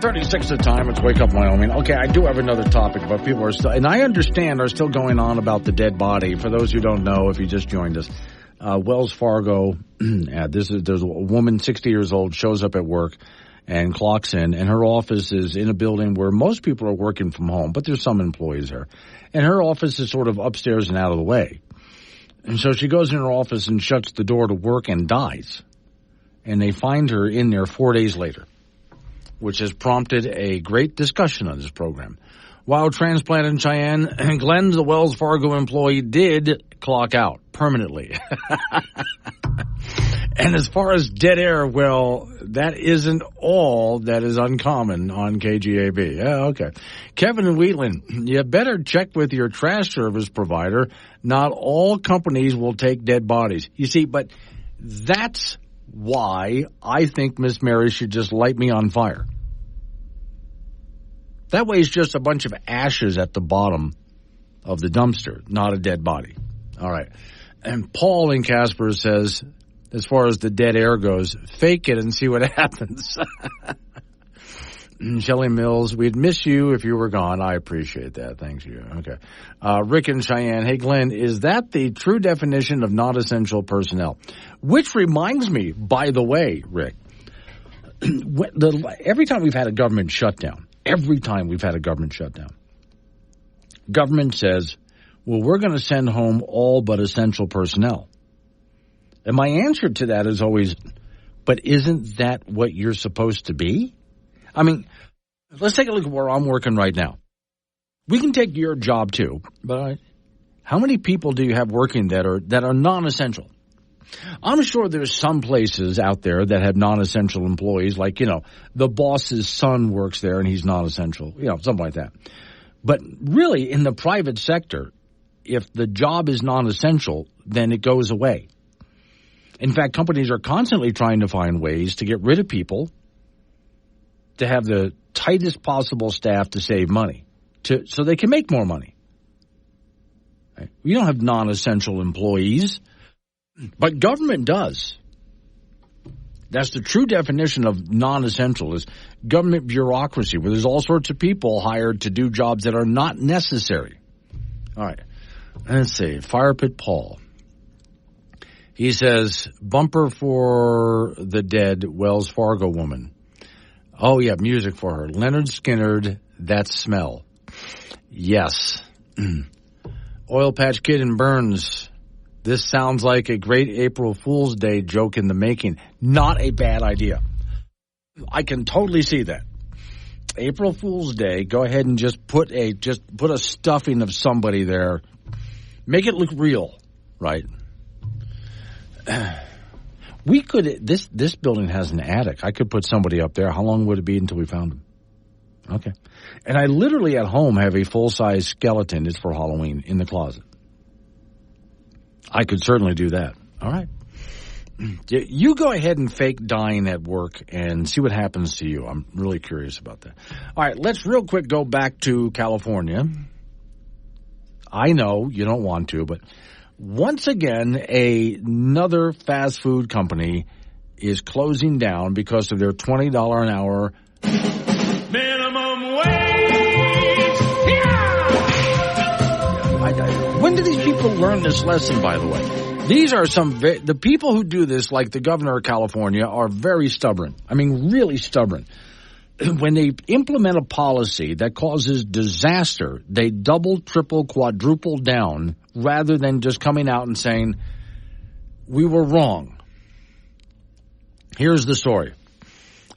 .36 the time. It's Wake Up Wyoming. Okay, I do have another topic, but people are still, and I understand, are still going on about the dead body. For those who don't know, if you just joined us, Wells Fargo, there's a woman, 60 years old, shows up at work and clocks in, and her office is in a building where most people are working from home, but there's some employees there. And her office is sort of upstairs and out of the way. And so she goes in her office and shuts the door to work and dies. And they find her in there 4 days later, which has prompted a great discussion on this program. While transplant in Cheyenne, Glenn, the Wells Fargo employee, did clock out permanently. And as far as dead air, well, that isn't all that is uncommon on KGAB. Yeah, okay. Kevin and Wheatland, you better check with your trash service provider. Not all companies will take dead bodies. You see, but that's why I think Miss Mary should just light me on fire. That way it's just a bunch of ashes at the bottom of the dumpster, not a dead body. All right. And Paul in Casper says, as far as the dead air goes, fake it and see what happens. Shelley Mills, we'd miss you if you were gone. I appreciate that. Thanks you. Okay. Rick and Cheyenne, hey, Glenn, is that the true definition of non-essential personnel? Which reminds me, by the way, Rick, every time we've had a government shutdown, government says, well, we're going to send home all but essential personnel. And my answer to that is always, but isn't that what you're supposed to be? I mean, let's take a look at where I'm working right now. We can take your job too, but how many people do you have working that are non-essential? I'm sure there's some places out there that have non-essential employees, like, the boss's son works there and he's non-essential, something like that. But really, in the private sector, if the job is non-essential, then it goes away. In fact, companies are constantly trying to find ways to get rid of people to have the tightest possible staff to save money, so they can make more money. Right? We don't have non-essential employees, but government does. That's the true definition of non-essential, is government bureaucracy, where there's all sorts of people hired to do jobs that are not necessary. All right. Let's see. Fire Pit Paul. He says, bumper for the dead Wells Fargo woman. Oh, yeah, music for her. Leonard Skinner, That Smell. Yes. Oil Patch Kid and Burns. This sounds like a great April Fool's Day joke in the making. Not a bad idea. I can totally see that. April Fool's Day, go ahead and just put a stuffing of somebody there. Make it look real, right? We could, this building has an attic. I could put somebody up there. How long would it be until we found them? Okay. And I literally at home have a full-size skeleton. It's for Halloween in the closet. I could certainly do that. All right. You go ahead and fake dying at work and see what happens to you. I'm really curious about that. All right, let's real quick go back to California. I know you don't want to, but once again, another fast food company is closing down because of their $20 an hour minimum wage. Yeah! When do these people learn this lesson, by the way? These are the people who do this, like the governor of California, are very stubborn. I mean, really stubborn. When they implement a policy that causes disaster, they double, triple, quadruple down rather than just coming out and saying, we were wrong. Here's the story.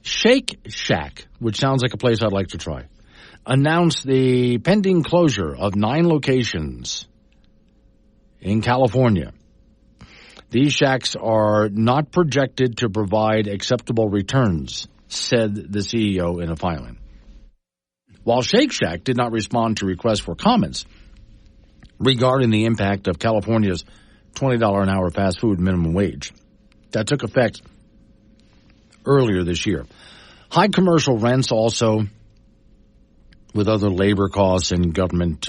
Shake Shack, which sounds like a place I'd like to try, announced the pending closure of 9 locations in California. These shacks are not projected to provide acceptable returns, said the CEO in a filing. While Shake Shack did not respond to requests for comments regarding the impact of California's $20 an hour fast food minimum wage that took effect earlier this year. High commercial rents also, with other labor costs and government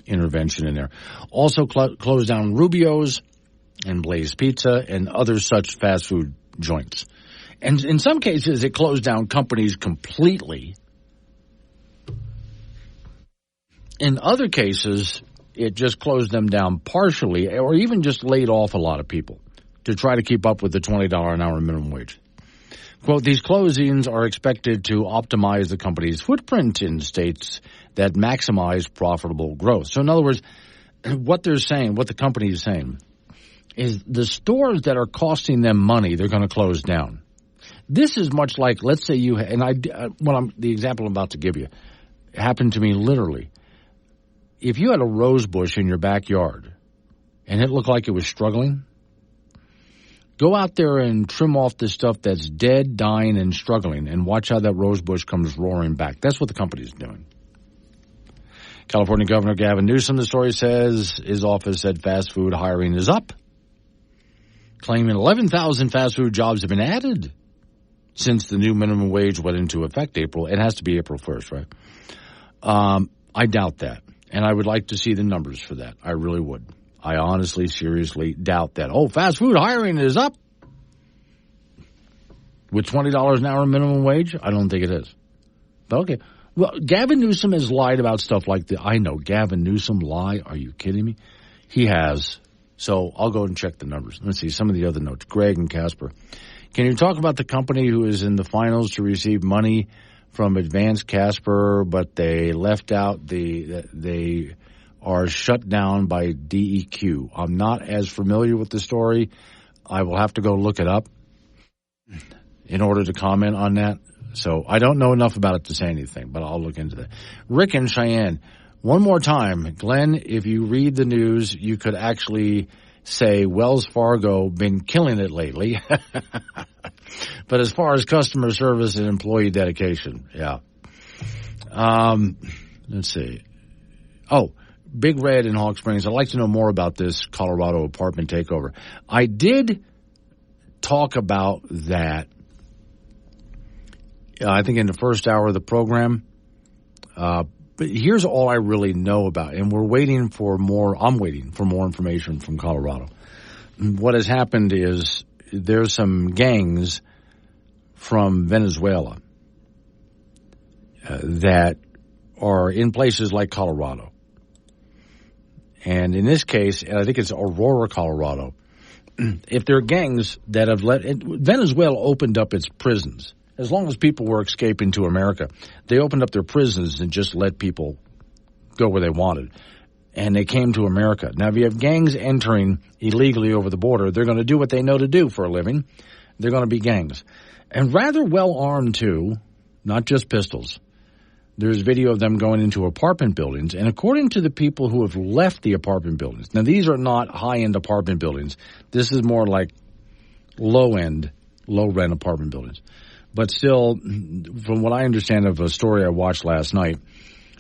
intervention in there, also closed down Rubio's and Blaze Pizza and other such fast food joints. And in some cases, it closed down companies completely. In other cases, it just closed them down partially or even just laid off a lot of people to try to keep up with the $20 an hour minimum wage. Quote, these closings are expected to optimize the company's footprint in states that maximize profitable growth. So in other words, what they're saying, what the company is saying, is the stores that are costing them money, they're going to close down. This is much like, let's say you, the example I'm about to give you happened to me literally. If you had a rose bush in your backyard and it looked like it was struggling, go out there and trim off the stuff that's dead, dying, and struggling, and watch how that rose bush comes roaring back. That's what the company's doing. California Governor Gavin Newsom, the story says, his office said fast food hiring is up, claiming 11,000 fast food jobs have been added since the new minimum wage went into effect April. It has to be April 1st, right? I doubt that, and I would like to see the numbers for that. I really would. I honestly, seriously doubt that. Oh, fast food hiring is up with $20 an hour minimum wage? I don't think it is. But okay. Well, Gavin Newsom has lied about stuff like that. I know. Gavin Newsom lie? Are you kidding me? He has. So I'll go and check the numbers. Let's see some of the other notes. Greg and Casper. Can you talk about the company who is in the finals to receive money from Advanced Casper, but they left out they are shut down by DEQ? I'm not as familiar with the story. I will have to go look it up in order to comment on that. So I don't know enough about it to say anything, but I'll look into that. Rick and Cheyenne, one more time. Glenn, if you read the news, you could actually say Wells Fargo been killing it lately. But as far as customer service and employee dedication, yeah. Let's see. Oh, Big Red in Hawk Springs. I'd like to know more about this Colorado apartment takeover. I did talk about that I think in the first hour of the program. But here's all I really know about, and we're waiting for more. I'm waiting for more information from Colorado. What has happened is there's some gangs from Venezuela that are in places like Colorado. And in this case, and I think it's Aurora, Colorado, if there are gangs that have Venezuela opened up its prisons. As long as people were escaping to America, they opened up their prisons and just let people go where they wanted. And they came to America. Now, if you have gangs entering illegally over the border, they're going to do what they know to do for a living. They're going to be gangs. And rather well armed, too, not just pistols. There's video of them going into apartment buildings. And according to the people who have left the apartment buildings, now these are not high-end apartment buildings. This is more like low-end, low-rent apartment buildings. But still, from what I understand of a story I watched last night,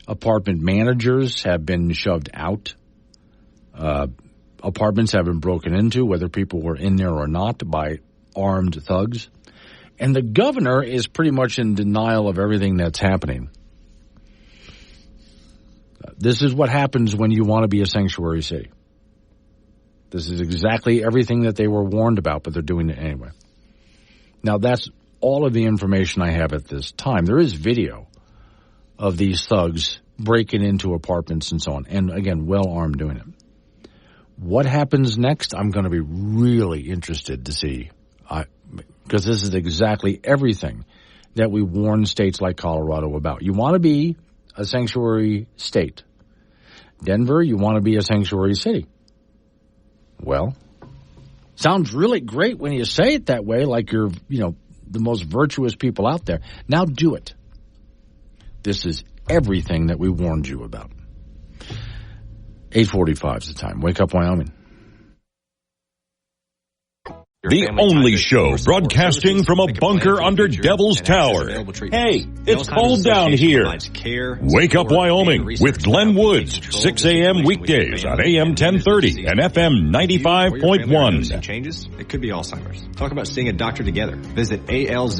apartment managers have been shoved out. Apartments have been broken into, whether people were in there or not, by armed thugs. And the governor is pretty much in denial of everything that's happening. This is what happens when you want to be a sanctuary city. This is exactly everything that they were warned about, but they're doing it anyway. Now, that's all of the information I have at this time. There is video of these thugs breaking into apartments and so on. And again, well armed doing it. What happens next? I'm going to be really interested to see, because this is exactly everything that we warn states like Colorado about. You want to be a sanctuary state. Denver, you want to be a sanctuary city. Well, sounds really great when you say it that way, like you're, the most virtuous people out there. Now do it. This is everything that we warned you about. 8:45 is the time. Wake Up Wyoming. The only show broadcasting from a bunker under Devil's Tower. Hey, it's cold down here. Wake Up Wyoming with Glenn Woods, 6 a.m. weekdays on AM 1030 and FM 95.1. Changes? It could be Alzheimer's. Talk about seeing a doctor together. Visit alz.org/time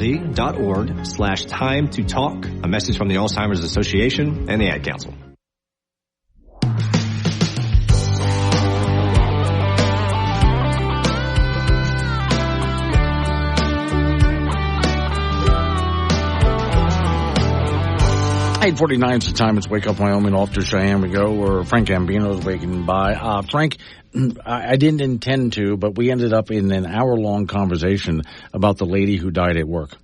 to talk. A message from the Alzheimer's Association and the Ad Council. Eight 8:49 is the time. It's Wake Up Wyoming. Off to Cheyenne we go, where Frank Gambino is waking by. Frank, I didn't intend to, but we ended up in an hour-long conversation about the lady who died at work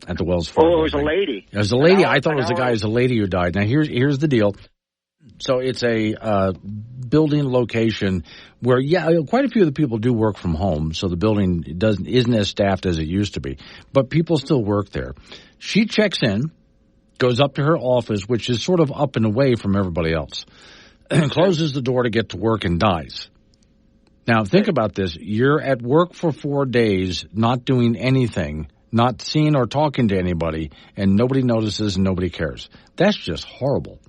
at the Wells Fargo. Oh, it was a lady. It was a lady. I thought it was a guy. It was a lady who died. Now, here's the deal. So it's a building location where, quite a few of the people do work from home, so the building isn't as staffed as it used to be. But people still work there. She checks in, goes up to her office, which is sort of up and away from everybody else, and closes the door to get to work and dies. Now, think about this. You're at work for 4 days, not doing anything, not seeing or talking to anybody, and nobody notices and nobody cares. That's just horrible.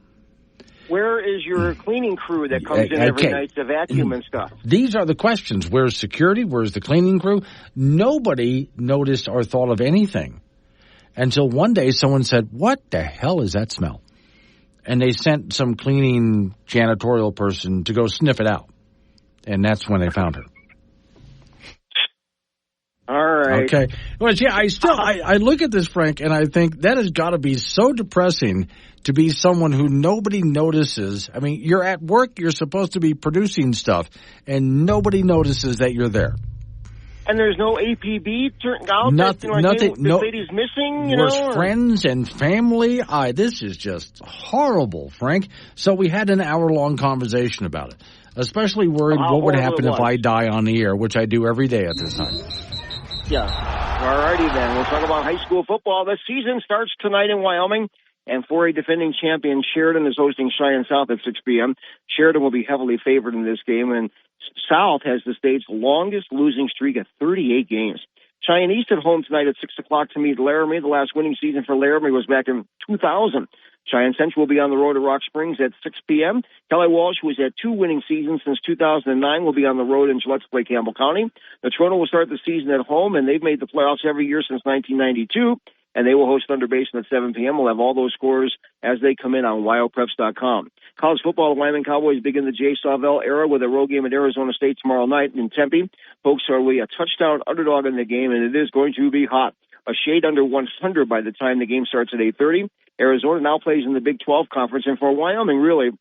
Where is your cleaning crew that comes in every night to vacuum and stuff? These are the questions. Where's security? Where's the cleaning crew? Nobody noticed or thought of anything until one day someone said, "What the hell is that smell?" And they sent some cleaning janitorial person to go sniff it out. And that's when they found her. All right. Okay. Well, I look at this, Frank, and I think that has got to be so depressing to be someone who nobody notices. I mean, you're at work, you're supposed to be producing stuff, and nobody notices that you're there. And there's no APB turned out. Nothing. This lady's missing. We're friends and family. This is just horrible, Frank. So we had an hour-long conversation about it. Especially worried what would happen if I die on the air, which I do every day at this time. Yeah. All righty then. We'll talk about high school football. The season starts tonight in Wyoming, and 4A defending champion Sheridan is hosting Cheyenne South at 6 p.m. Sheridan will be heavily favored in this game, and South has the state's longest losing streak of 38 games. Cheyenne East at home tonight at 6 o'clock to meet Laramie. The last winning season for Laramie was back in 2000. Cheyenne Central will be on the road to Rock Springs at 6 p.m. Kelly Walsh, who has had 2 winning seasons since 2009, will be on the road in Gillette to play Campbell County. The Toronto will start the season at home, and they've made the playoffs every year since 1992. and they will host Thunder Basin at 7 p.m. We'll have all those scores as they come in on WyoPreps.com. College football, the Wyoming Cowboys begin the Jay Sawvell era with a road game at Arizona State tomorrow night in Tempe. Folks are really a touchdown underdog in the game, and it is going to be hot. A shade under 100 by the time the game starts at 8:30. Arizona now plays in the Big 12 Conference, and for Wyoming, really,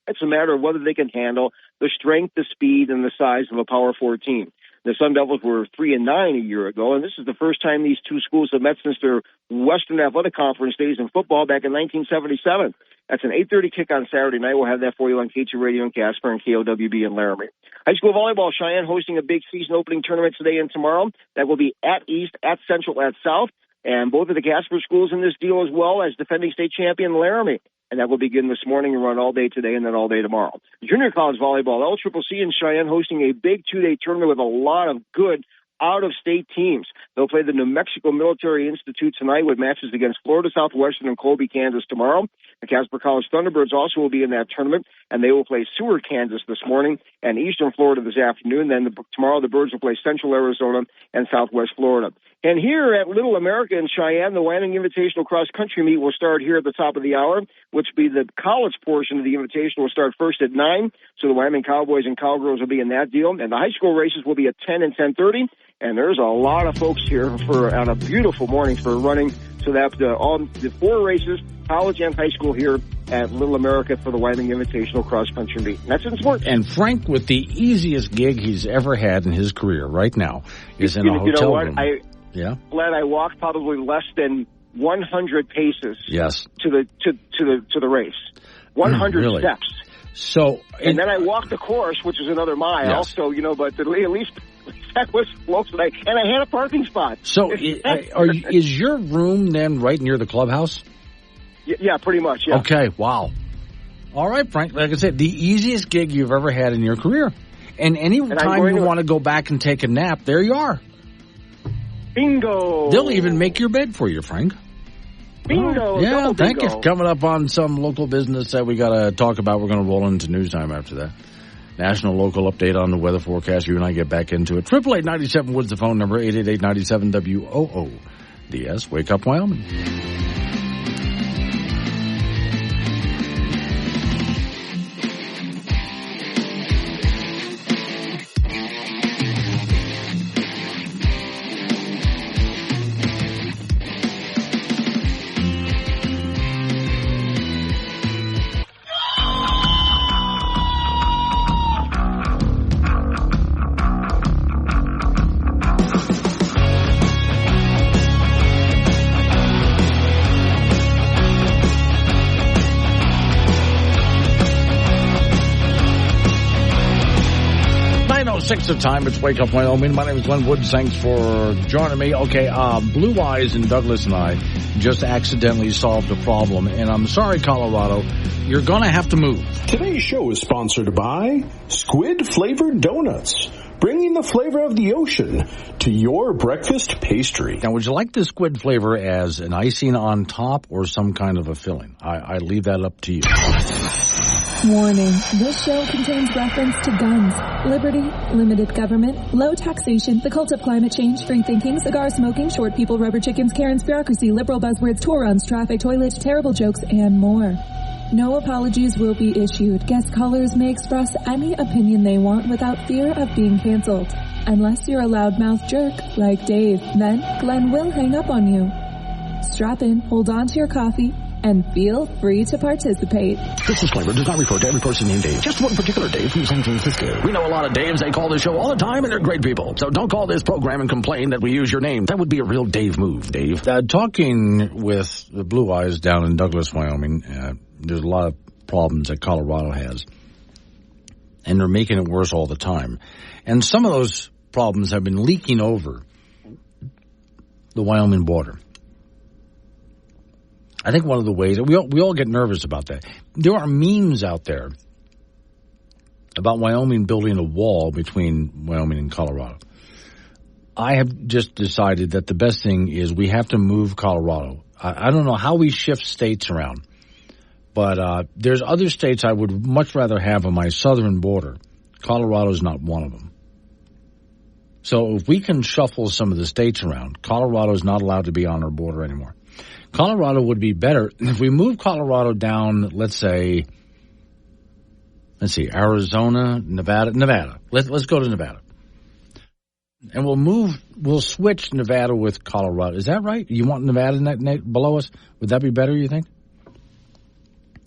it's a matter of whether they can handle the strength, the speed, and the size of a Power 4 team. The Sun Devils were 3-9 a year ago, and this is the first time these two schools have met since their Western Athletic Conference days in football back in 1977. That's an 8:30 kick on Saturday night. We'll have that for you on K2 Radio in Casper and KOWB in Laramie. High school volleyball, Cheyenne hosting a big season opening tournament today and tomorrow. That will be at East, at Central, at South, and both of the Casper schools in this deal as well as defending state champion Laramie. And that will begin this morning and run all day today and then all day tomorrow. Junior college volleyball, LCCC in Cheyenne hosting a big two-day tournament with a lot of good out-of-state teams. They'll play the New Mexico Military Institute tonight with matches against Florida Southwestern and Colby, Kansas tomorrow. The Casper College Thunderbirds also will be in that tournament, and they will play Seward, Kansas this morning and Eastern Florida this afternoon. Then tomorrow the Birds will play Central Arizona and Southwest Florida. And here at Little America in Cheyenne, the Wyoming Invitational Cross Country Meet will start here at the top of the hour, which will be the college portion of the invitation will start first at 9. So the Wyoming Cowboys and Cowgirls will be in that deal. And the high school races will be at 10 and 10:30. And there's a lot of folks here on a beautiful morning for running. So that all the 4 races, college and high school, here at Little America for the Wyoming Invitational Cross Country Meet. And that's in sports. And Frank, with the easiest gig he's ever had in his career right now, is in a hotel room. Glad I walked probably less than 100 paces. Yes. To the race. 100 really? steps. So and then I walked the course, which is another mile. Yes. So but at least that was close. And I had a parking spot. So is your room then right near the clubhouse? Yeah, pretty much. Yeah. Okay. Wow. All right, Frank. Like I said, the easiest gig you've ever had in your career, and any time you want to go back and take a nap, there you are. Bingo. They'll even make your bed for you, Frank. Bingo. Yeah, thank you. Coming up on some local business that we got to talk about. We're going to roll into news time after that. National local update on the weather forecast. You and I get back into it. 888-97 Woods, the phone number. 888-97-WOODS. Wake Up Wyoming. The time. It's Wake Up Wyoming. My name is Glenn Woods. Thanks for joining me. Okay, Blue Eyes and Douglas and I just accidentally solved a problem, and I'm sorry, Colorado, you're going to have to move. Today's show is sponsored by Squid-Flavored Donuts, bringing the flavor of the ocean to your breakfast pastry. Now, would you like the squid flavor as an icing on top or some kind of a filling? I leave that up to you. Warning, this show contains reference to guns, liberty, limited government, low taxation, the cult of climate change, free thinking, cigar smoking, short people, rubber chickens, Karen's bureaucracy, liberal buzzwords, tour runs, traffic, toilet, terrible jokes, and more. No apologies will be issued. Guest callers may express any opinion they want without fear of being canceled. Unless you're a loudmouth jerk like Dave, then Glenn will hang up on you. Strap in, hold on to your coffee, and feel free to participate. This disclaimer does not refer to every person named Dave, just one particular Dave from San Francisco. We know a lot of Daves. They call this show all the time, and they're great people. So don't call this program and complain that we use your name. That would be a real Dave move, Dave. Talking with the Blue Eyes down in Douglas, Wyoming, there's a lot of problems that Colorado has, and they're making it worse all the time. And some of those problems have been leaking over the Wyoming border. I think one of the ways, we all get nervous about that. There are memes out there about Wyoming building a wall between Wyoming and Colorado. I have just decided that the best thing is we have to move Colorado. I don't know how we shift states around, but there's other states I would much rather have on my southern border. Colorado's not one of them. So if we can shuffle some of the states around, Colorado is not allowed to be on our border anymore. Colorado would be better if we move Colorado down, let's see, Arizona, Nevada. Let's go to Nevada. And we'll switch Nevada with Colorado. Is that right? You want Nevada below us? Would that be better, you think?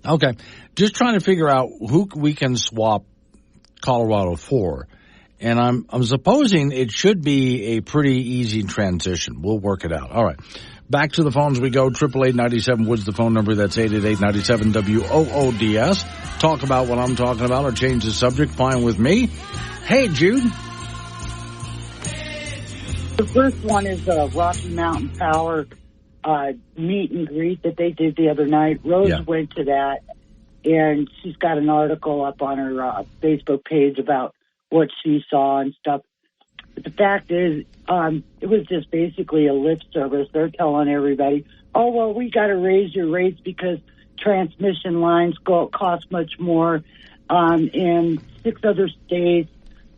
Okay. Just trying to figure out who we can swap Colorado for. And I'm supposing it should be a pretty easy transition. We'll work it out. All right. Back to the phones we go. 888-97 Woods, the phone number. That's 888-97-WOODS. Talk about what I'm talking about or change the subject. Fine with me. Hey, Jude. The first one is the Rocky Mountain Power meet and greet that they did the other night. Rose went to that, and she's got an article up on her Facebook page about what she saw and stuff. But the fact is, it was just basically a lip service. They're telling everybody, oh, well, we got to raise your rates because transmission lines cost much more. In 6 other states,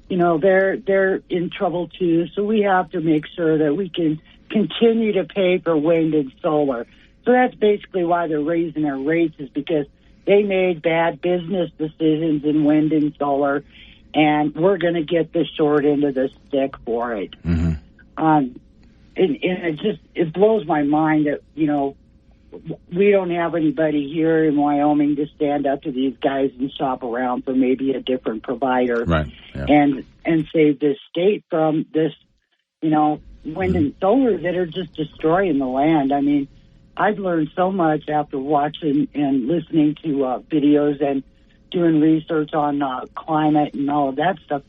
you know, they're in trouble too. So we have to make sure that we can continue to pay for wind and solar. So that's basically why they're raising their rates, is because they made bad business decisions in wind and solar, and we're going to get the short end of the stick for it. Mm-hmm. And it blows my mind that, you know, we don't have anybody here in Wyoming to stand up to these guys and shop around for maybe a different provider, right? Yeah. And save this state from this, you know, wind and solar that are just destroying the land. I mean, I've learned so much after watching and listening to videos and doing research on climate and all of that stuff,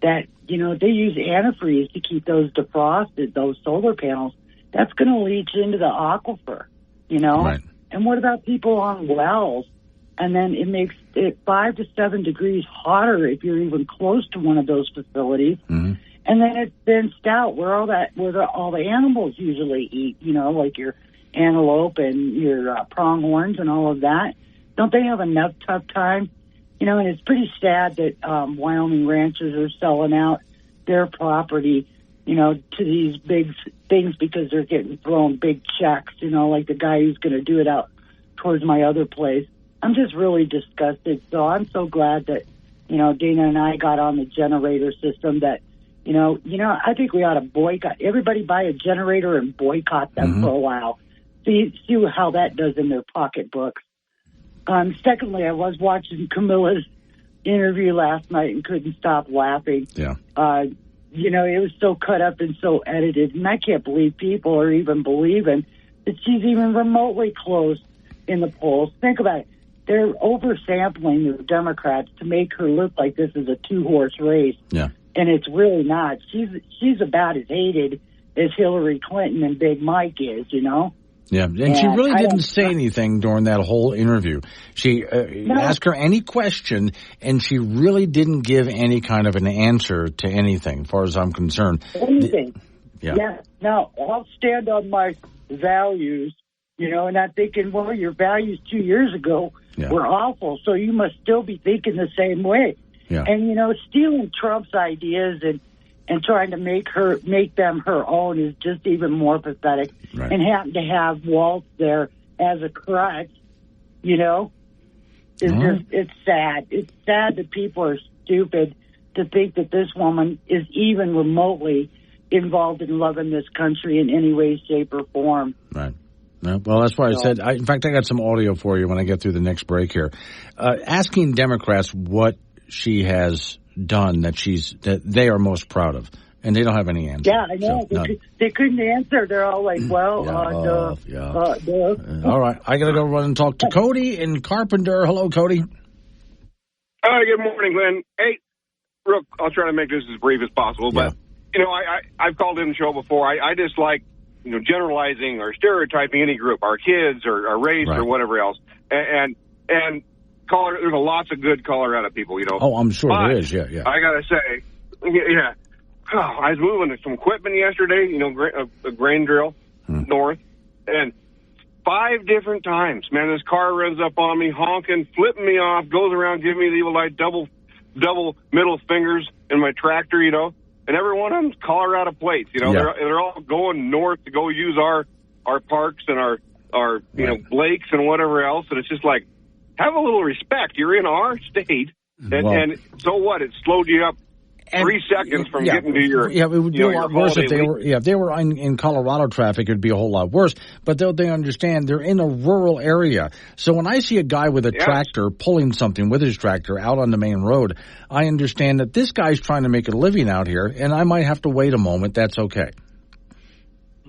that, you know, they use antifreeze to keep those defrosted, those solar panels. That's going to leach into the aquifer, you know? Right. And what about people on wells? And then it makes it 5 to 7 degrees hotter if you're even close to one of those facilities. Mm-hmm. And then it's fenced out where all the animals usually eat, you know, like your antelope and your pronghorns and all of that. Don't they have enough tough time? You know, and it's pretty sad that Wyoming ranchers are selling out their property, you know, to these big things because they're getting thrown big checks, you know, like the guy who's going to do it out towards my other place. I'm just really disgusted. So I'm so glad that, you know, Dana and I got on the generator system that, you know, I think we ought to boycott. Everybody buy a generator and boycott them for a while. See how that does in their pocketbooks. Secondly, I was watching Camilla's interview last night and couldn't stop laughing. Yeah. You know, it was so cut up and so edited, and I can't believe people are even believing that she's even remotely close in the polls. Think about it. They're oversampling the Democrats to make her look like this is a 2-horse race. Yeah. And it's really not. She's about as hated as Hillary Clinton and Big Mike is, you know? Yeah, and she really didn't say anything during that whole interview. She asked her any question, and she really didn't give any kind of an answer to anything, as far as I'm concerned. Anything. Yeah. Now, I'll stand on my values, you know, and I'm thinking, well, your values 2 years ago were awful, so you must still be thinking the same way. Yeah. And, you know, stealing Trump's ideas and trying to make them her own is just even more pathetic. Right. And having to have Walt there as a crutch, you know, it's sad. It's sad that people are stupid to think that this woman is even remotely involved in loving this country in any way, shape, or form. Right. Well, that's why I said, in fact, I got some audio for you when I get through the next break here. Asking Democrats what she has done that they are most proud of, and they don't have any answer. Yeah, I know. So, they couldn't answer. They're all like, well, all right, I got to go run and talk to Cody in Carpenter. Hello, Cody. Hi, good morning, Glenn. Hey, I'll try to make this as brief as possible, but, you know, I've called in the show before. I just like, you know, generalizing or stereotyping any group, our kids or our race or whatever else. And there's lots of good Colorado people, you know. Oh, I'm sure there is, yeah. I got to say, I was moving some equipment yesterday, you know, a grain drill north, and 5 different times, man, this car runs up on me, honking, flipping me off, goes around, giving me the evil eye, double middle fingers in my tractor, you know. and every one of them's Colorado plates. You know, they're all going north to go use our parks and our you know, lakes and whatever else. And it's just like, have a little respect. You're in our state, and so what? It slowed you up 3 seconds from getting to your it would be a lot worse if they were in Colorado traffic. It'd be a whole lot worse. But they understand they're in a rural area. So when I see a guy with a tractor pulling something with his tractor out on the main road, I understand that this guy's trying to make a living out here, and I might have to wait a moment. That's okay.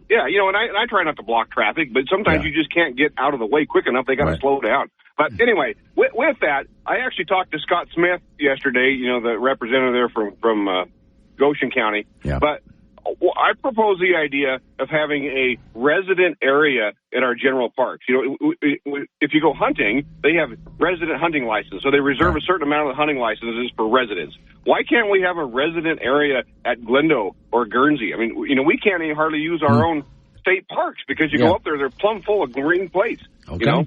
Yeah, you know, and I try not to block traffic, but sometimes you just can't get out of the way quick enough. They got to slow down. But anyway, with that, I actually talked to Scott Smith yesterday, you know, the representative there from Goshen County. Yeah. But I propose the idea of having a resident area at our general parks. You know, if you go hunting, they have resident hunting license, so they reserve a certain amount of the hunting licenses for residents. Why can't we have a resident area at Glendo or Guernsey? I mean, you know, we can't even hardly use our own state parks because you go up there, they're plumb full of green plates. Okay. You know,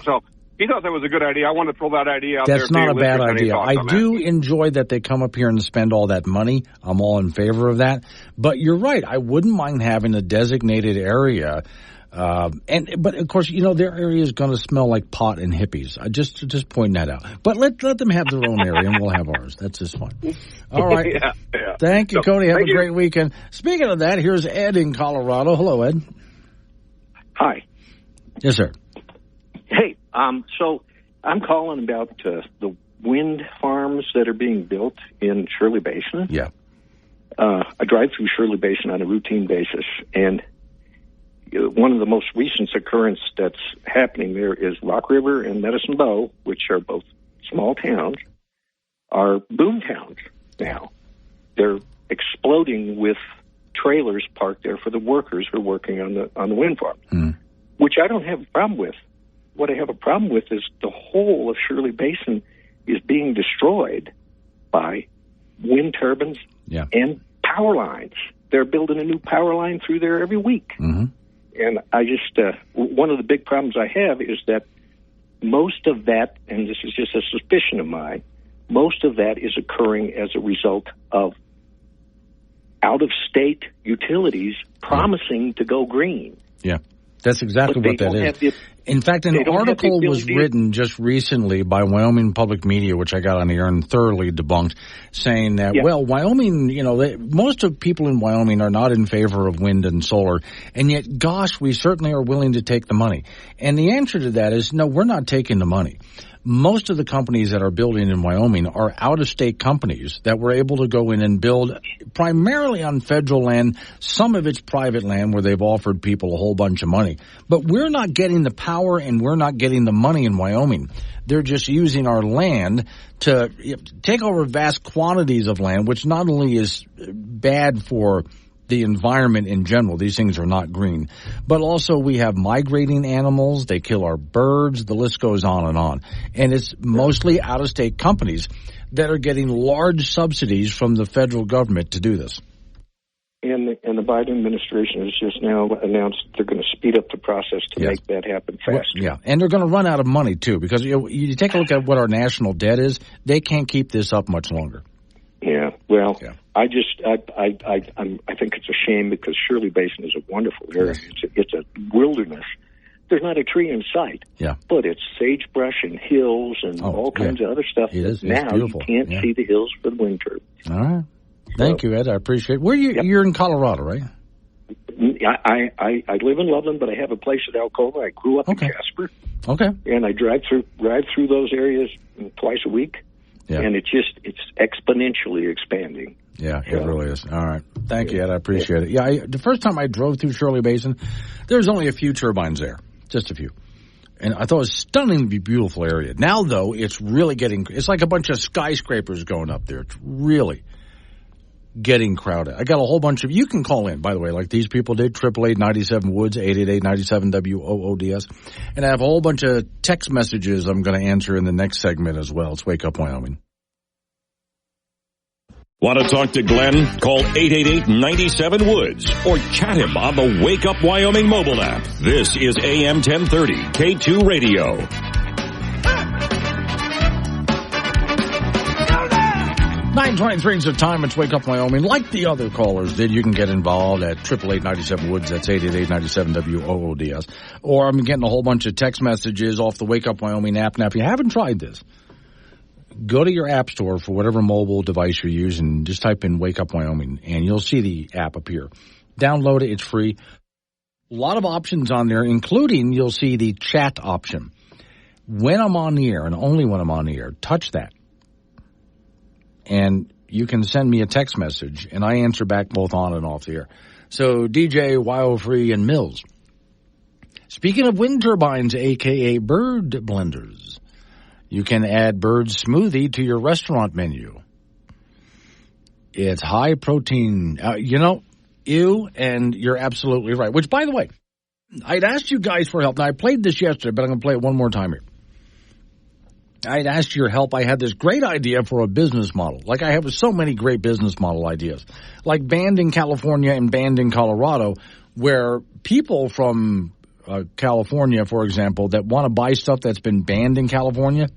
so he thought that was a good idea. I wanted to throw that idea out there. That's not a bad idea. I do enjoy that they come up here and spend all that money. I'm all in favor of that. But you're right. I wouldn't mind having a designated area. But of course, you know, their area is going to smell like pot and hippies. I just point that out. But let them have their own area, and we'll have ours. That's just fine. All right. Thank you, Cody. Have a great weekend. Speaking of that, here's Ed in Colorado. Hello, Ed. Hi. Yes, sir. Hey, so I'm calling about the wind farms that are being built in Shirley Basin. Yeah. I drive through Shirley Basin on a routine basis, and one of the most recent occurrence that's happening there is Rock River and Medicine Bow, which are both small towns, are boom towns now. They're exploding with trailers parked there for the workers who are working on the wind farm, which I don't have a problem with. What I have a problem with is the whole of Shirley Basin is being destroyed by wind turbines and power lines. They're building a new power line through there every week. And I just, one of the big problems I have is that most of that, and this is just a suspicion of mine, most of that is occurring as a result of out-of-state utilities promising to go green. Yeah. That's exactly what that is. In fact, an article was written just recently by Wyoming Public Media, which I got on the air and thoroughly debunked, saying that, well, Wyoming, you know, most of people in Wyoming are not in favor of wind and solar, and yet, gosh, we certainly are willing to take the money. And the answer to that is, no, we're not taking the money. Most of the companies that are building in Wyoming are out-of-state companies that were able to go in and build primarily on federal land. Some of it's private land where they've offered people a whole bunch of money. But we're not getting the power and we're not getting the money in Wyoming. They're just using our land to take over vast quantities of land, which not only is bad for the environment in general. These things are not green. But also we have migrating animals. They kill our birds. The list goes on and on. And it's mostly out-of-state companies that are getting large subsidies from the federal government to do this. And the Biden administration has just now announced they're going to speed up the process to make that happen faster. Yeah, and they're going to run out of money, too, because you take a look at what our national debt is. They can't keep this up much longer. Yeah, well, I think it's a shame because Shirley Basin is a wonderful area. It's a wilderness. There's not a tree in sight. Yeah. But it's sagebrush and hills and all kinds of other stuff. It is. Now you can't see the hills for the wind turbine. All right. Thank you, Ed. I appreciate it. Where you're in Colorado, right? I live in Loveland, but I have a place at Alcova. I grew up in Casper. Okay. And I drive through those areas twice a week. Yeah. And it's exponentially expanding. Yeah, it really is. All right. Thank you, Ed. I appreciate it. Yeah, the first time I drove through Shirley Basin, there was only a few turbines there, just a few. And I thought it was a stunningly beautiful area. Now, though, it's really it's like a bunch of skyscrapers going up there. It's really getting crowded. I got a whole bunch of, you can call in, by the way, like these people did, 888-97-WOODS, 888-97-WOODS. And I have a whole bunch of text messages I'm going to answer in the next segment as well. It's Wake Up Wyoming. Want to talk to Glenn? Call 888-97-WOODS or chat him on the Wake Up Wyoming mobile app. This is AM 1030, K2 Radio. 9:23 is the time. It's Wake Up Wyoming. Like the other callers did, you can get involved at 888-97-WOODS. That's 888-97-WOODS. Or I'm getting a whole bunch of text messages off the Wake Up Wyoming app. Now, if you haven't tried this, go to your app store for whatever mobile device you're using. Just type in Wake Up Wyoming, and you'll see the app appear. Download it. It's free. A lot of options on there, including you'll see the chat option. When I'm on the air, and only when I'm on the air, touch that. And you can send me a text message, and I answer back both on and off the air. So, DJ, Wildfree, and Mills. Speaking of wind turbines, a.k.a. bird blenders, you can add bird smoothie to your restaurant menu. It's high protein. And you're absolutely right. Which, by the way, I'd asked you guys for help. Now, I played this yesterday, but I'm going to play it one more time here. I'd asked your help. I had this great idea for a business model. Like I have so many great business model ideas. Like banned in California and banned in Colorado, where people from California, for example, that want to buy stuff that's been banned in California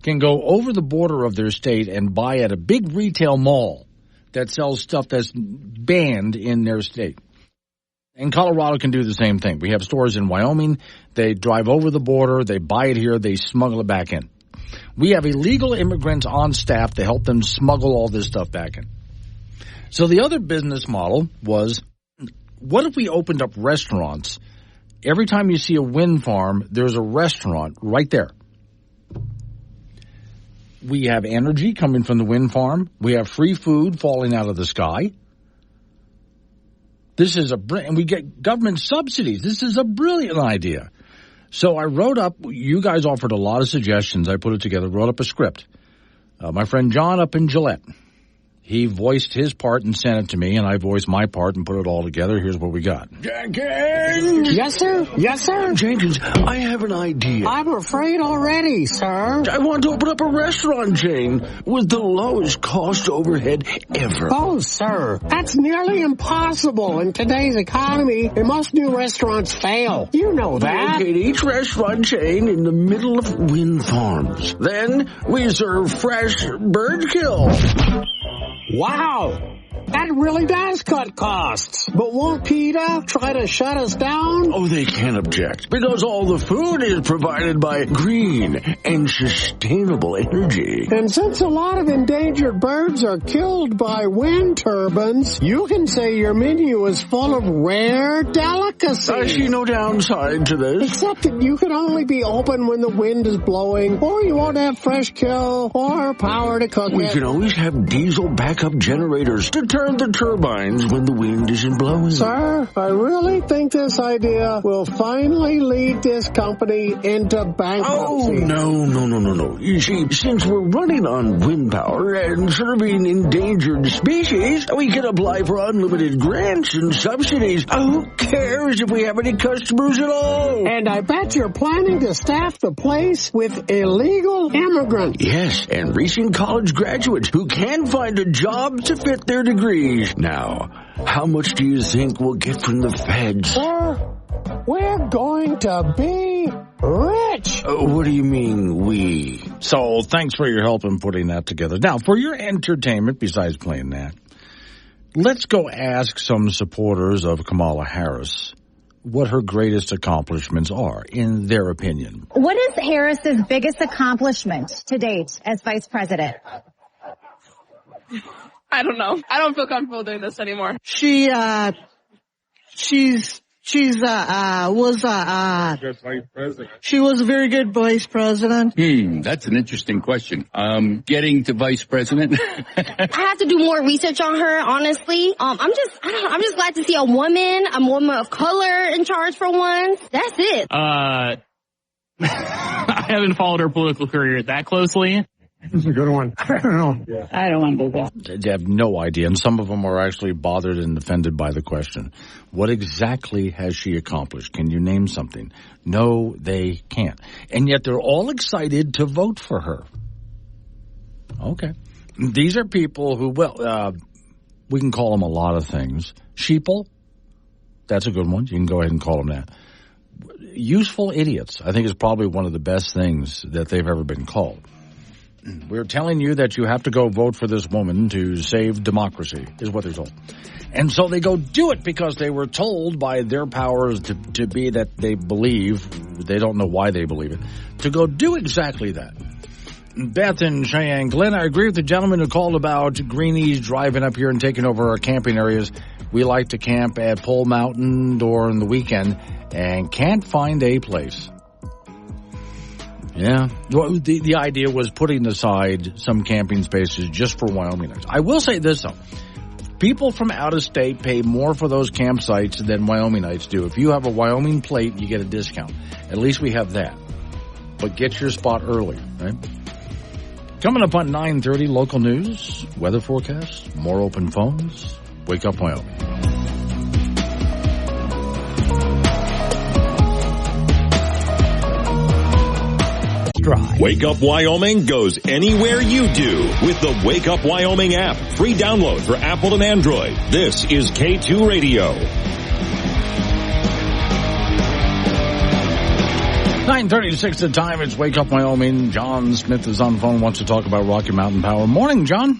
can go over the border of their state and buy at a big retail mall that sells stuff that's banned in their state. And Colorado can do the same thing. We have stores in Wyoming. They drive over the border. They buy it here. They smuggle it back in. We have illegal immigrants on staff to help them smuggle all this stuff back in. So the other business model was, what if we opened up restaurants? Every time you see a wind farm, there's a restaurant right there. We have energy coming from the wind farm. We have free food falling out of the sky. And we get government subsidies. This is a brilliant idea. So I wrote up, you guys offered a lot of suggestions. I put it together, wrote up a script. My friend John up in Gillette, he voiced his part and sent it to me, and I voiced my part and put it all together. Here's what we got. Jenkins! Yes, sir? Yes, sir? Jenkins, I have an idea. I'm afraid already, sir. I want to open up a restaurant chain with the lowest cost overhead ever. Oh, sir, that's nearly impossible in today's economy, and most new restaurants fail. You know that. We locate each restaurant chain in the middle of wind farms. Then we serve fresh bird kill. Wow! That really does cut costs. But won't PETA try to shut us down? Oh, they can't object, because all the food is provided by green and sustainable energy. And since a lot of endangered birds are killed by wind turbines, you can say your menu is full of rare delicacies. I see no downside to this. Except that you can only be open when the wind is blowing, or you won't have fresh kill or power to cook We can always have diesel backup generators to turn the turbines when the wind isn't blowing. Sir, I really think this idea will finally lead this company into bankruptcy. Oh, no. You see, since we're running on wind power and serving endangered species, we can apply for unlimited grants and subsidies. Who cares if we have any customers at all? And I bet you're planning to staff the place with illegal immigrants. Yes, and recent college graduates who can find a job to fit their degrees. Now, how much do you think we'll get from the feds? Sir, we're going to be rich. What do you mean, we? So, thanks for your help in putting that together. Now, for your entertainment, besides playing that, let's go ask some supporters of Kamala Harris what her greatest accomplishments are, in their opinion. What is Harris's biggest accomplishment to date as vice president? I don't know. I don't feel comfortable doing this anymore. She was a very good vice president. That's an interesting question. Getting to vice president. I have to do more research on her, honestly. I'm just glad to see a woman of color in charge for once. That's it. I haven't followed her political career that closely. This is a good one. I don't know. Yeah. I don't want to do that. They have no idea, and some of them are actually bothered and offended by the question. What exactly has she accomplished? Can you name something? No, they can't. And yet they're all excited to vote for her. Okay. These are people who, we can call them a lot of things. Sheeple, that's a good one. You can go ahead and call them that. Useful idiots, I think, is probably one of the best things that they've ever been called. We're telling you that you have to go vote for this woman to save democracy, is what they're told. And so they go do it because they were told by their powers to be that they believe, they don't know why they believe it, to go do exactly that. Beth and Cheyenne. Glenn, I agree with the gentleman who called about greenies driving up here and taking over our camping areas. We like to camp at Pole Mountain during the weekend and can't find a place. Yeah. Well, the idea was putting aside some camping spaces just for Wyomingites. I will say this, though. People from out of state pay more for those campsites than Wyomingites do. If you have a Wyoming plate, you get a discount. At least we have that. But get your spot early, right? Coming up on 9:30, local news, weather forecast, more open phones. Wake Up Wyoming. Wake Up Wyoming goes anywhere you do with the Wake Up Wyoming app. Free download for Apple and Android. This is K2 Radio. 9:36 the time. It's Wake Up Wyoming. John Smith is on the phone, wants to talk about Rocky Mountain Power. Morning, John.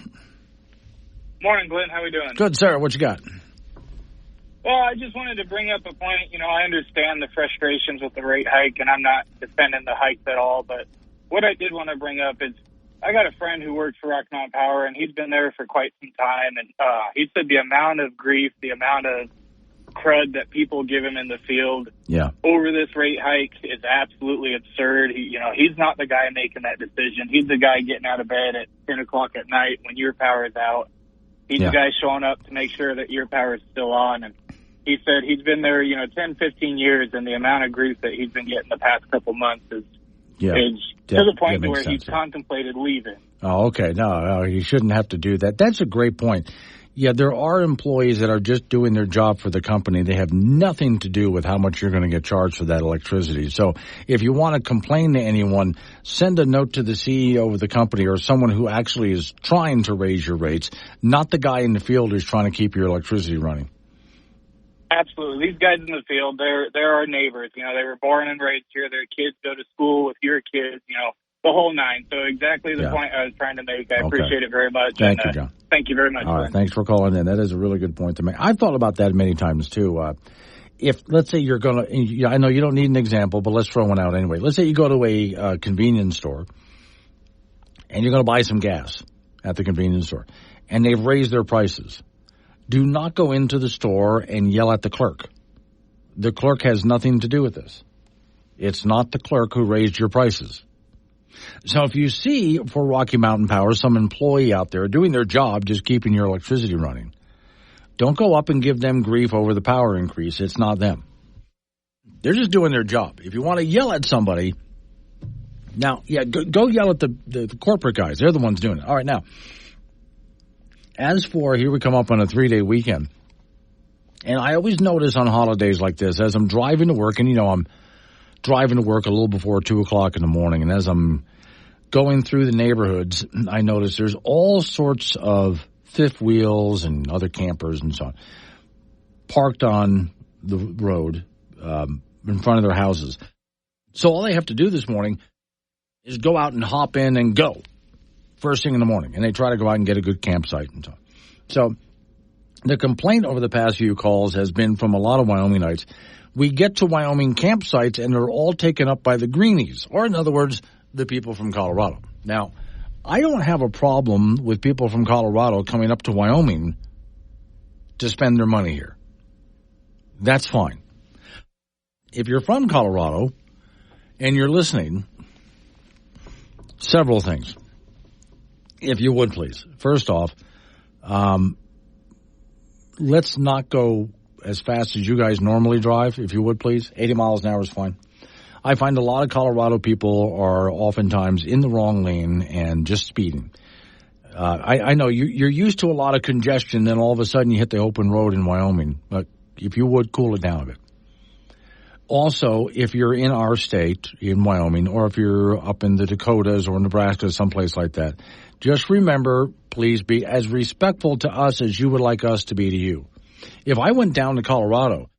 Morning, Glenn. How we doing? Good, sir. What you got? Well, I just wanted to bring up a point. You know, I understand the frustrations with the rate hike, and I'm not defending the hike at all. But what I did want to bring up is I got a friend who works for Rocky Mountain Power, and he's been there for quite some time. And he said the amount of grief, the amount of crud that people give him in the field over this rate hike is absolutely absurd. He's not the guy making that decision. He's the guy getting out of bed at 10 o'clock at night when your power is out. He's the guy showing up to make sure that your power is still on. And he said he's been there, 10, 15 years, and the amount of grief that he's been getting the past couple months is to the point where he's contemplated leaving. Oh, okay. No, you shouldn't have to do that. That's a great point. Yeah, there are employees that are just doing their job for the company. They have nothing to do with how much you're going to get charged for that electricity. So if you want to complain to anyone, send a note to the CEO of the company or someone who actually is trying to raise your rates, not the guy in the field who's trying to keep your electricity running. Absolutely. These guys in the field, they're our neighbors. They were born and raised here. Their kids go to school with your kids, the whole nine. So exactly the point I was trying to make. I appreciate it very much. Thank you, John. Thank you very much. All right, thanks for calling in. That is a really good point to make. I've thought about that many times, too. If, let's say you're going to, I know you don't need an example, but let's throw one out anyway. Let's say you go to a convenience store and you're going to buy some gas at the convenience store, and they've raised their prices. Do not go into the store and yell at the clerk. The clerk has nothing to do with this. It's not the clerk who raised your prices. So if you see for Rocky Mountain Power some employee out there doing their job, just keeping your electricity running, don't go up and give them grief over the power increase. It's not them. They're just doing their job. If you want to yell at somebody, now, go yell at the corporate guys. They're the ones doing it. All right, now, as for, here we come up on a 3-day weekend, and I always notice on holidays like this, as I'm driving to work, and I'm driving to work a little before 2 o'clock in the morning, and as I'm going through the neighborhoods, I notice there's all sorts of fifth wheels and other campers and so on parked on the road in front of their houses. So all they have to do this morning is go out and hop in and go first thing in the morning, and they try to go out and get a good campsite and so on. So the complaint over the past few calls has been from a lot of Wyomingites. We get to Wyoming campsites, and they're all taken up by the greenies, or in other words, the people from Colorado. Now, I don't have a problem with people from Colorado coming up to Wyoming to spend their money here. That's fine. If you're from Colorado and you're listening, several things, if you would please. First off, let's not go as fast as you guys normally drive, if you would please. 80 miles an hour is fine. I find a lot of Colorado people are oftentimes in the wrong lane and just speeding. I know you're used to a lot of congestion, then all of a sudden you hit the open road in Wyoming. But if you would, cool it down a bit. Also, if you're in our state, in Wyoming, or if you're up in the Dakotas or Nebraska, someplace like that, just remember, please be as respectful to us as you would like us to be to you. If I went down to Colorado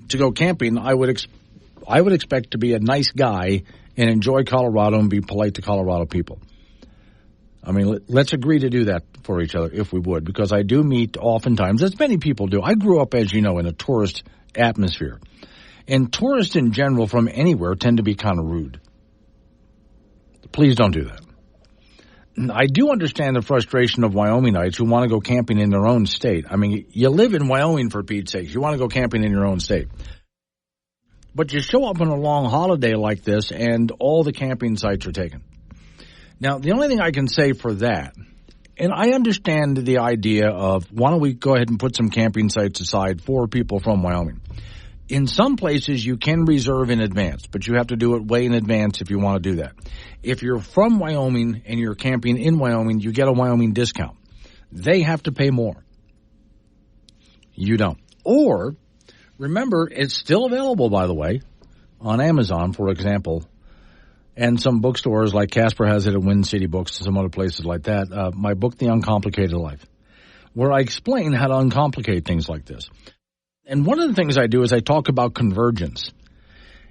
to go camping, I would expect to be a nice guy and enjoy Colorado and be polite to Colorado people. I mean, let's agree to do that for each other if we would, because I do meet oftentimes, as many people do. I grew up, as you know, in a tourist atmosphere. And tourists in general from anywhere tend to be kind of rude. Please don't do that. I do understand the frustration of Wyomingites who want to go camping in their own state. I mean, you live in Wyoming, for Pete's sake. You want to go camping in your own state. But you show up on a long holiday like this, and all the camping sites are taken. Now, the only thing I can say for that, and I understand the idea of why don't we go ahead and put some camping sites aside for people from Wyoming. In some places, you can reserve in advance, but you have to do it way in advance if you want to do that. If you're from Wyoming and you're camping in Wyoming, you get a Wyoming discount. They have to pay more. You don't. Or, remember, it's still available, by the way, on Amazon, for example, and some bookstores like Casper has it at Wind City Books and some other places like that. My book, The Uncomplicated Life, where I explain how to uncomplicate things like this. And one of the things I do is I talk about convergence.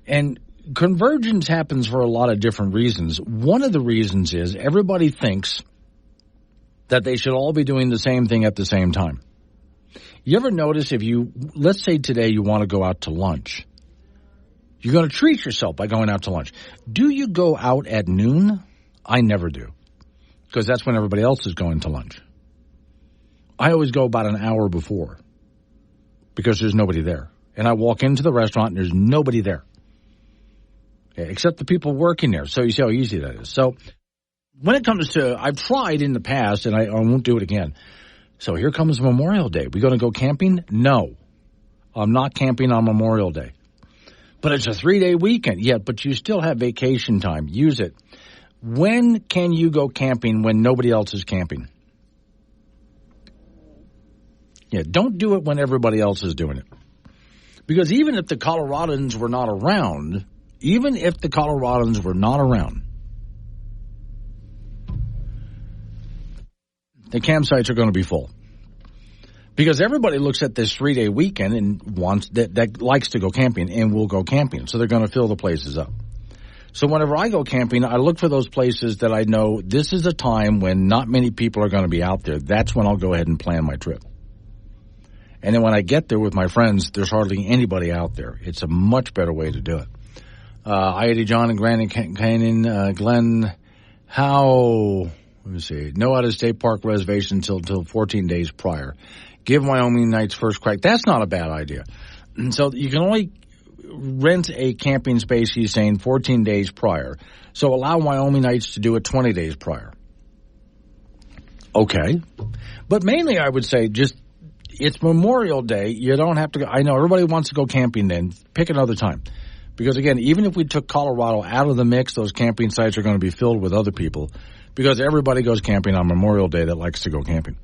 And convergence happens for a lot of different reasons. One of the reasons is everybody thinks that they should all be doing the same thing at the same time. You ever notice let's say today you want to go out to lunch. You're going to treat yourself by going out to lunch. Do you go out at noon? I never do, because that's when everybody else is going to lunch. I always go about an hour before, because there's nobody there. And I walk into the restaurant and there's nobody there, okay, except the people working there. So you see how easy that is. So when it comes to, I've tried in the past, and I won't do it again. So here comes Memorial Day. We going to go camping? No. I'm not camping on Memorial Day. But it's a 3-day weekend. Yeah, but you still have vacation time. Use it. When can you go camping when nobody else is camping? Yeah, don't do it when everybody else is doing it. Because even if the Coloradans were not around, the campsites are going to be full. Because everybody looks at this 3-day weekend and wants that likes to go camping and will go camping. So they're going to fill the places up. So whenever I go camping, I look for those places that I know this is a time when not many people are going to be out there. That's when I'll go ahead and plan my trip. And then when I get there with my friends, there's hardly anybody out there. It's a much better way to do it. I-80 John and Grand Canyon, Glenn, let me see, no out-of-state park reservation until 14 days prior. Give Wyomingites first crack. That's not a bad idea. So you can only rent a camping space, he's saying, 14 days prior. So allow Wyomingites to do it 20 days prior. Okay. But mainly I would say it's Memorial Day. You don't have to go. I know everybody wants to go camping then. Pick another time. Because, again, even if we took Colorado out of the mix, those camping sites are going to be filled with other people. Because everybody goes camping on Memorial Day that likes to go camping.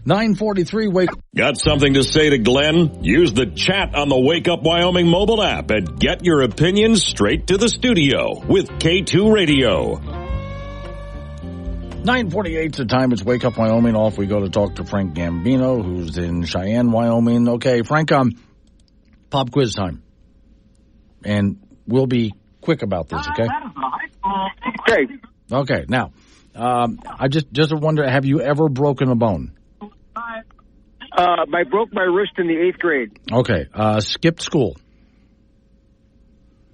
9:43, wake. Got something to say to Glenn? Use the chat on the Wake Up Wyoming mobile app and get your opinions straight to the studio with K2 Radio. 9:48 the time. It's Wake Up Wyoming. Off we go to talk to Frank Gambino, who's in Cheyenne, Wyoming. Okay, Frank, pop quiz time. And we'll be quick about this, okay? Okay. Okay, now, I just wonder, have you ever broken a bone? I broke my wrist in the 8th grade. Okay, skipped school?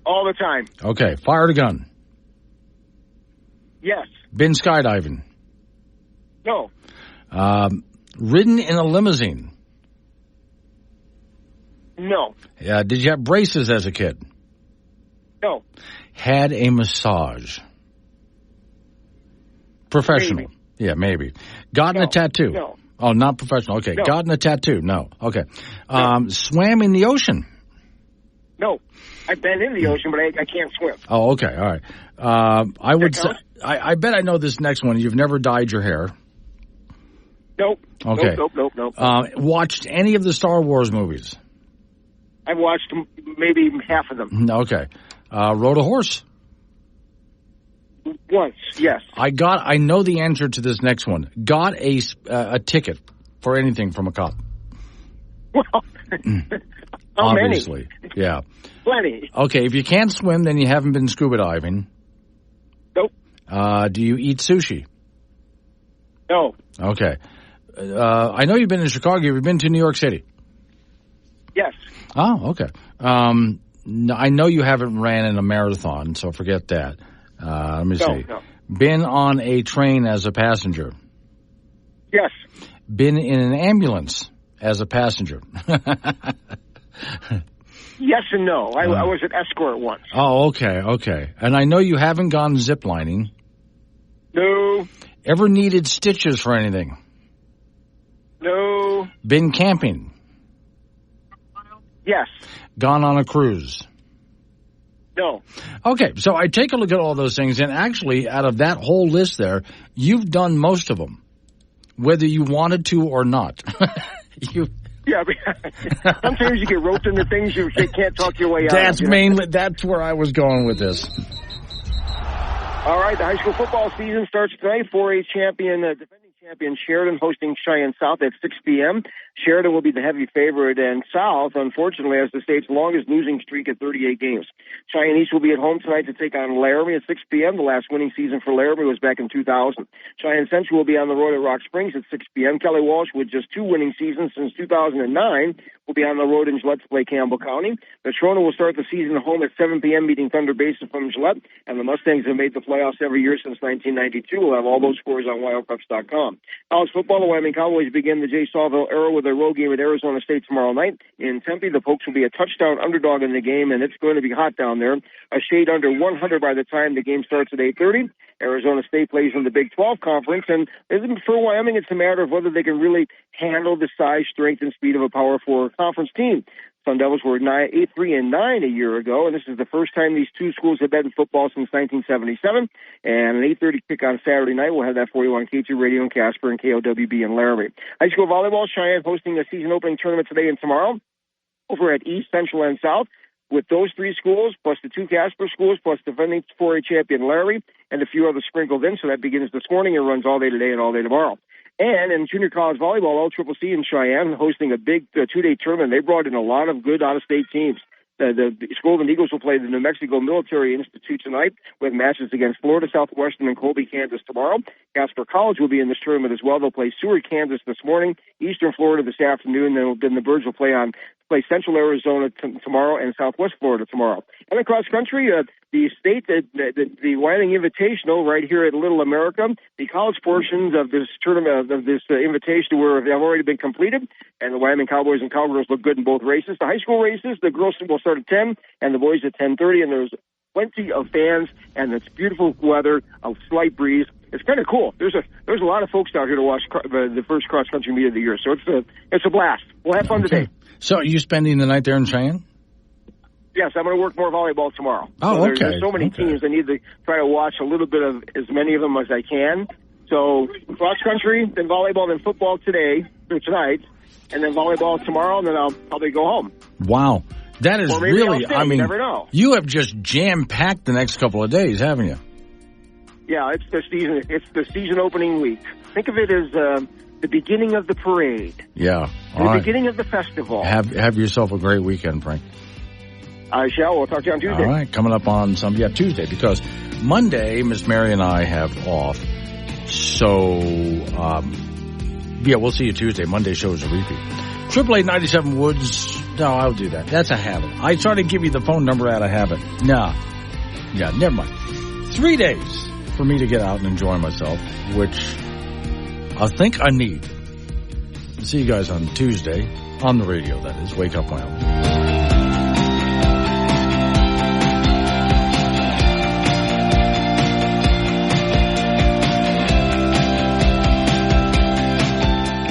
All the time. Okay, fired a gun? Yes. Been skydiving? No. Ridden in a limousine? No. Did you have braces as a kid? No. Had a massage? Professional? Maybe. Yeah, maybe. Gotten a tattoo? No. Oh, not professional. Okay. No. Gotten a tattoo? No. Okay. Swam in the ocean? No. I've been in the ocean, but I can't swim. Oh, okay. All right. I would say, I bet I know this next one. You've never dyed your hair? Nope. Okay. Nope. Watched any of the Star Wars movies? I've watched maybe half of them. Okay. Rode a horse? Once, yes. I know the answer to this next one. Got a ticket for anything from a cop. Well, how obviously. Many? Yeah. Plenty. Okay, if you can't swim, then you haven't been scuba diving. Nope. Do you eat sushi? No. Okay. I know you've been in Chicago. Have you been to New York City? Yes. Oh, okay. No, I know you haven't ran in a marathon, so forget that. Let me see. No. Been on a train as a passenger? Yes. Been in an ambulance as a passenger? Yes and no. I was an escort once. Oh, okay. And I know you haven't gone ziplining. No. Ever needed stitches for anything? No. Been camping? Yes. Gone on a cruise? No. Okay, so I take a look at all those things, and actually, out of that whole list there, you've done most of them, whether you wanted to or not. Yeah, sometimes you get roped into things you can't talk your way out. That's where I was going with this. All right, the high school football season starts tonight. 4A champion, defending champion Sheridan hosting Cheyenne South at 6 p.m. Sheridan will be the heavy favorite, and South, unfortunately, has the state's longest losing streak at 38 games. Cheyenne East will be at home tonight to take on Laramie at 6 p.m. The last winning season for Laramie was back in 2000. Cheyenne Central will be on the road at Rock Springs at 6 p.m. Kelly Walsh, with just 2 winning seasons since 2009, will be on the road in Gillette to play Campbell County. Natrona will start the season at home at 7 p.m. meeting Thunder Basin from Gillette, and the Mustangs have made the playoffs every year since 1992. We'll have all those scores on wildcups.com. College football, the Wyoming Cowboys begin the Jay Sawville era with their road game at Arizona State tomorrow night. In Tempe, the Pokes will be a touchdown underdog in the game, and it's going to be hot down there. A shade under 100 by the time the game starts at 8:30. Arizona State plays in the Big 12 Conference, and for Wyoming, it's a matter of whether they can really handle the size, strength, and speed of a Power 4 conference team. Sun Devils were 8-3-9 a year ago, and this is the first time these two schools have been in football since 1977. And an 8:30 kick on Saturday night. We'll have that for you on K2 Radio in Casper and KOWB in Laramie. High school volleyball, Cheyenne hosting a season opening tournament today and tomorrow over at East, Central, and South. With those 3 schools, plus the 2 Casper schools, plus defending 4A champion Larry, and a few others sprinkled in. So that begins this morning and runs all day today and all day tomorrow. And in junior college volleyball, LCCC in Cheyenne hosting a big 2-day tournament. They brought in a lot of good out-of-state teams. The Golden Eagles will play the New Mexico Military Institute tonight with matches against Florida Southwestern and Colby, Kansas tomorrow. Casper College will be in this tournament as well. They'll play Seward, Kansas this morning, Eastern Florida this afternoon. Then the Birds will play Central Arizona tomorrow and Southwest Florida tomorrow. And across country, the state, the Wyoming Invitational right here at Little America, the college portions of this tournament, of this invitation have already been completed, and the Wyoming Cowboys and Cowgirls look good in both races. The high school races, the girls will start at 10 and the boys at 10:30, and there's plenty of fans, and it's beautiful weather, a slight breeze. It's kind of cool. There's a lot of folks out here to watch the first cross-country meet of the year, so it's a blast. We'll have fun today. So are you spending the night there in Cheyenne? Yes, I'm going to work more volleyball tomorrow. Oh, so okay. There's so many teams. I need to try to watch a little bit of as many of them as I can. So cross-country, then volleyball, then football tonight, and then volleyball tomorrow, and then I'll probably go home. Wow. That is really, I mean, you never know. You have just jam-packed the next couple of days, haven't you? Yeah, it's the season opening week. Think of it as the beginning of the parade. Yeah. The beginning of the festival. Have yourself a great weekend, Frank. I shall. We'll talk to you on Tuesday. All right. Coming up on Tuesday, because Monday, Miss Mary and I have off. So, we'll see you Tuesday. Monday show is a repeat. 888-97 Woods. No, I'll do that. That's a habit. I try to give you the phone number out of habit. Nah. Yeah, never mind. 3 days for me to get out and enjoy myself, which I think I need. See you guys on Tuesday on the radio, that is. Wake Up Wyoming.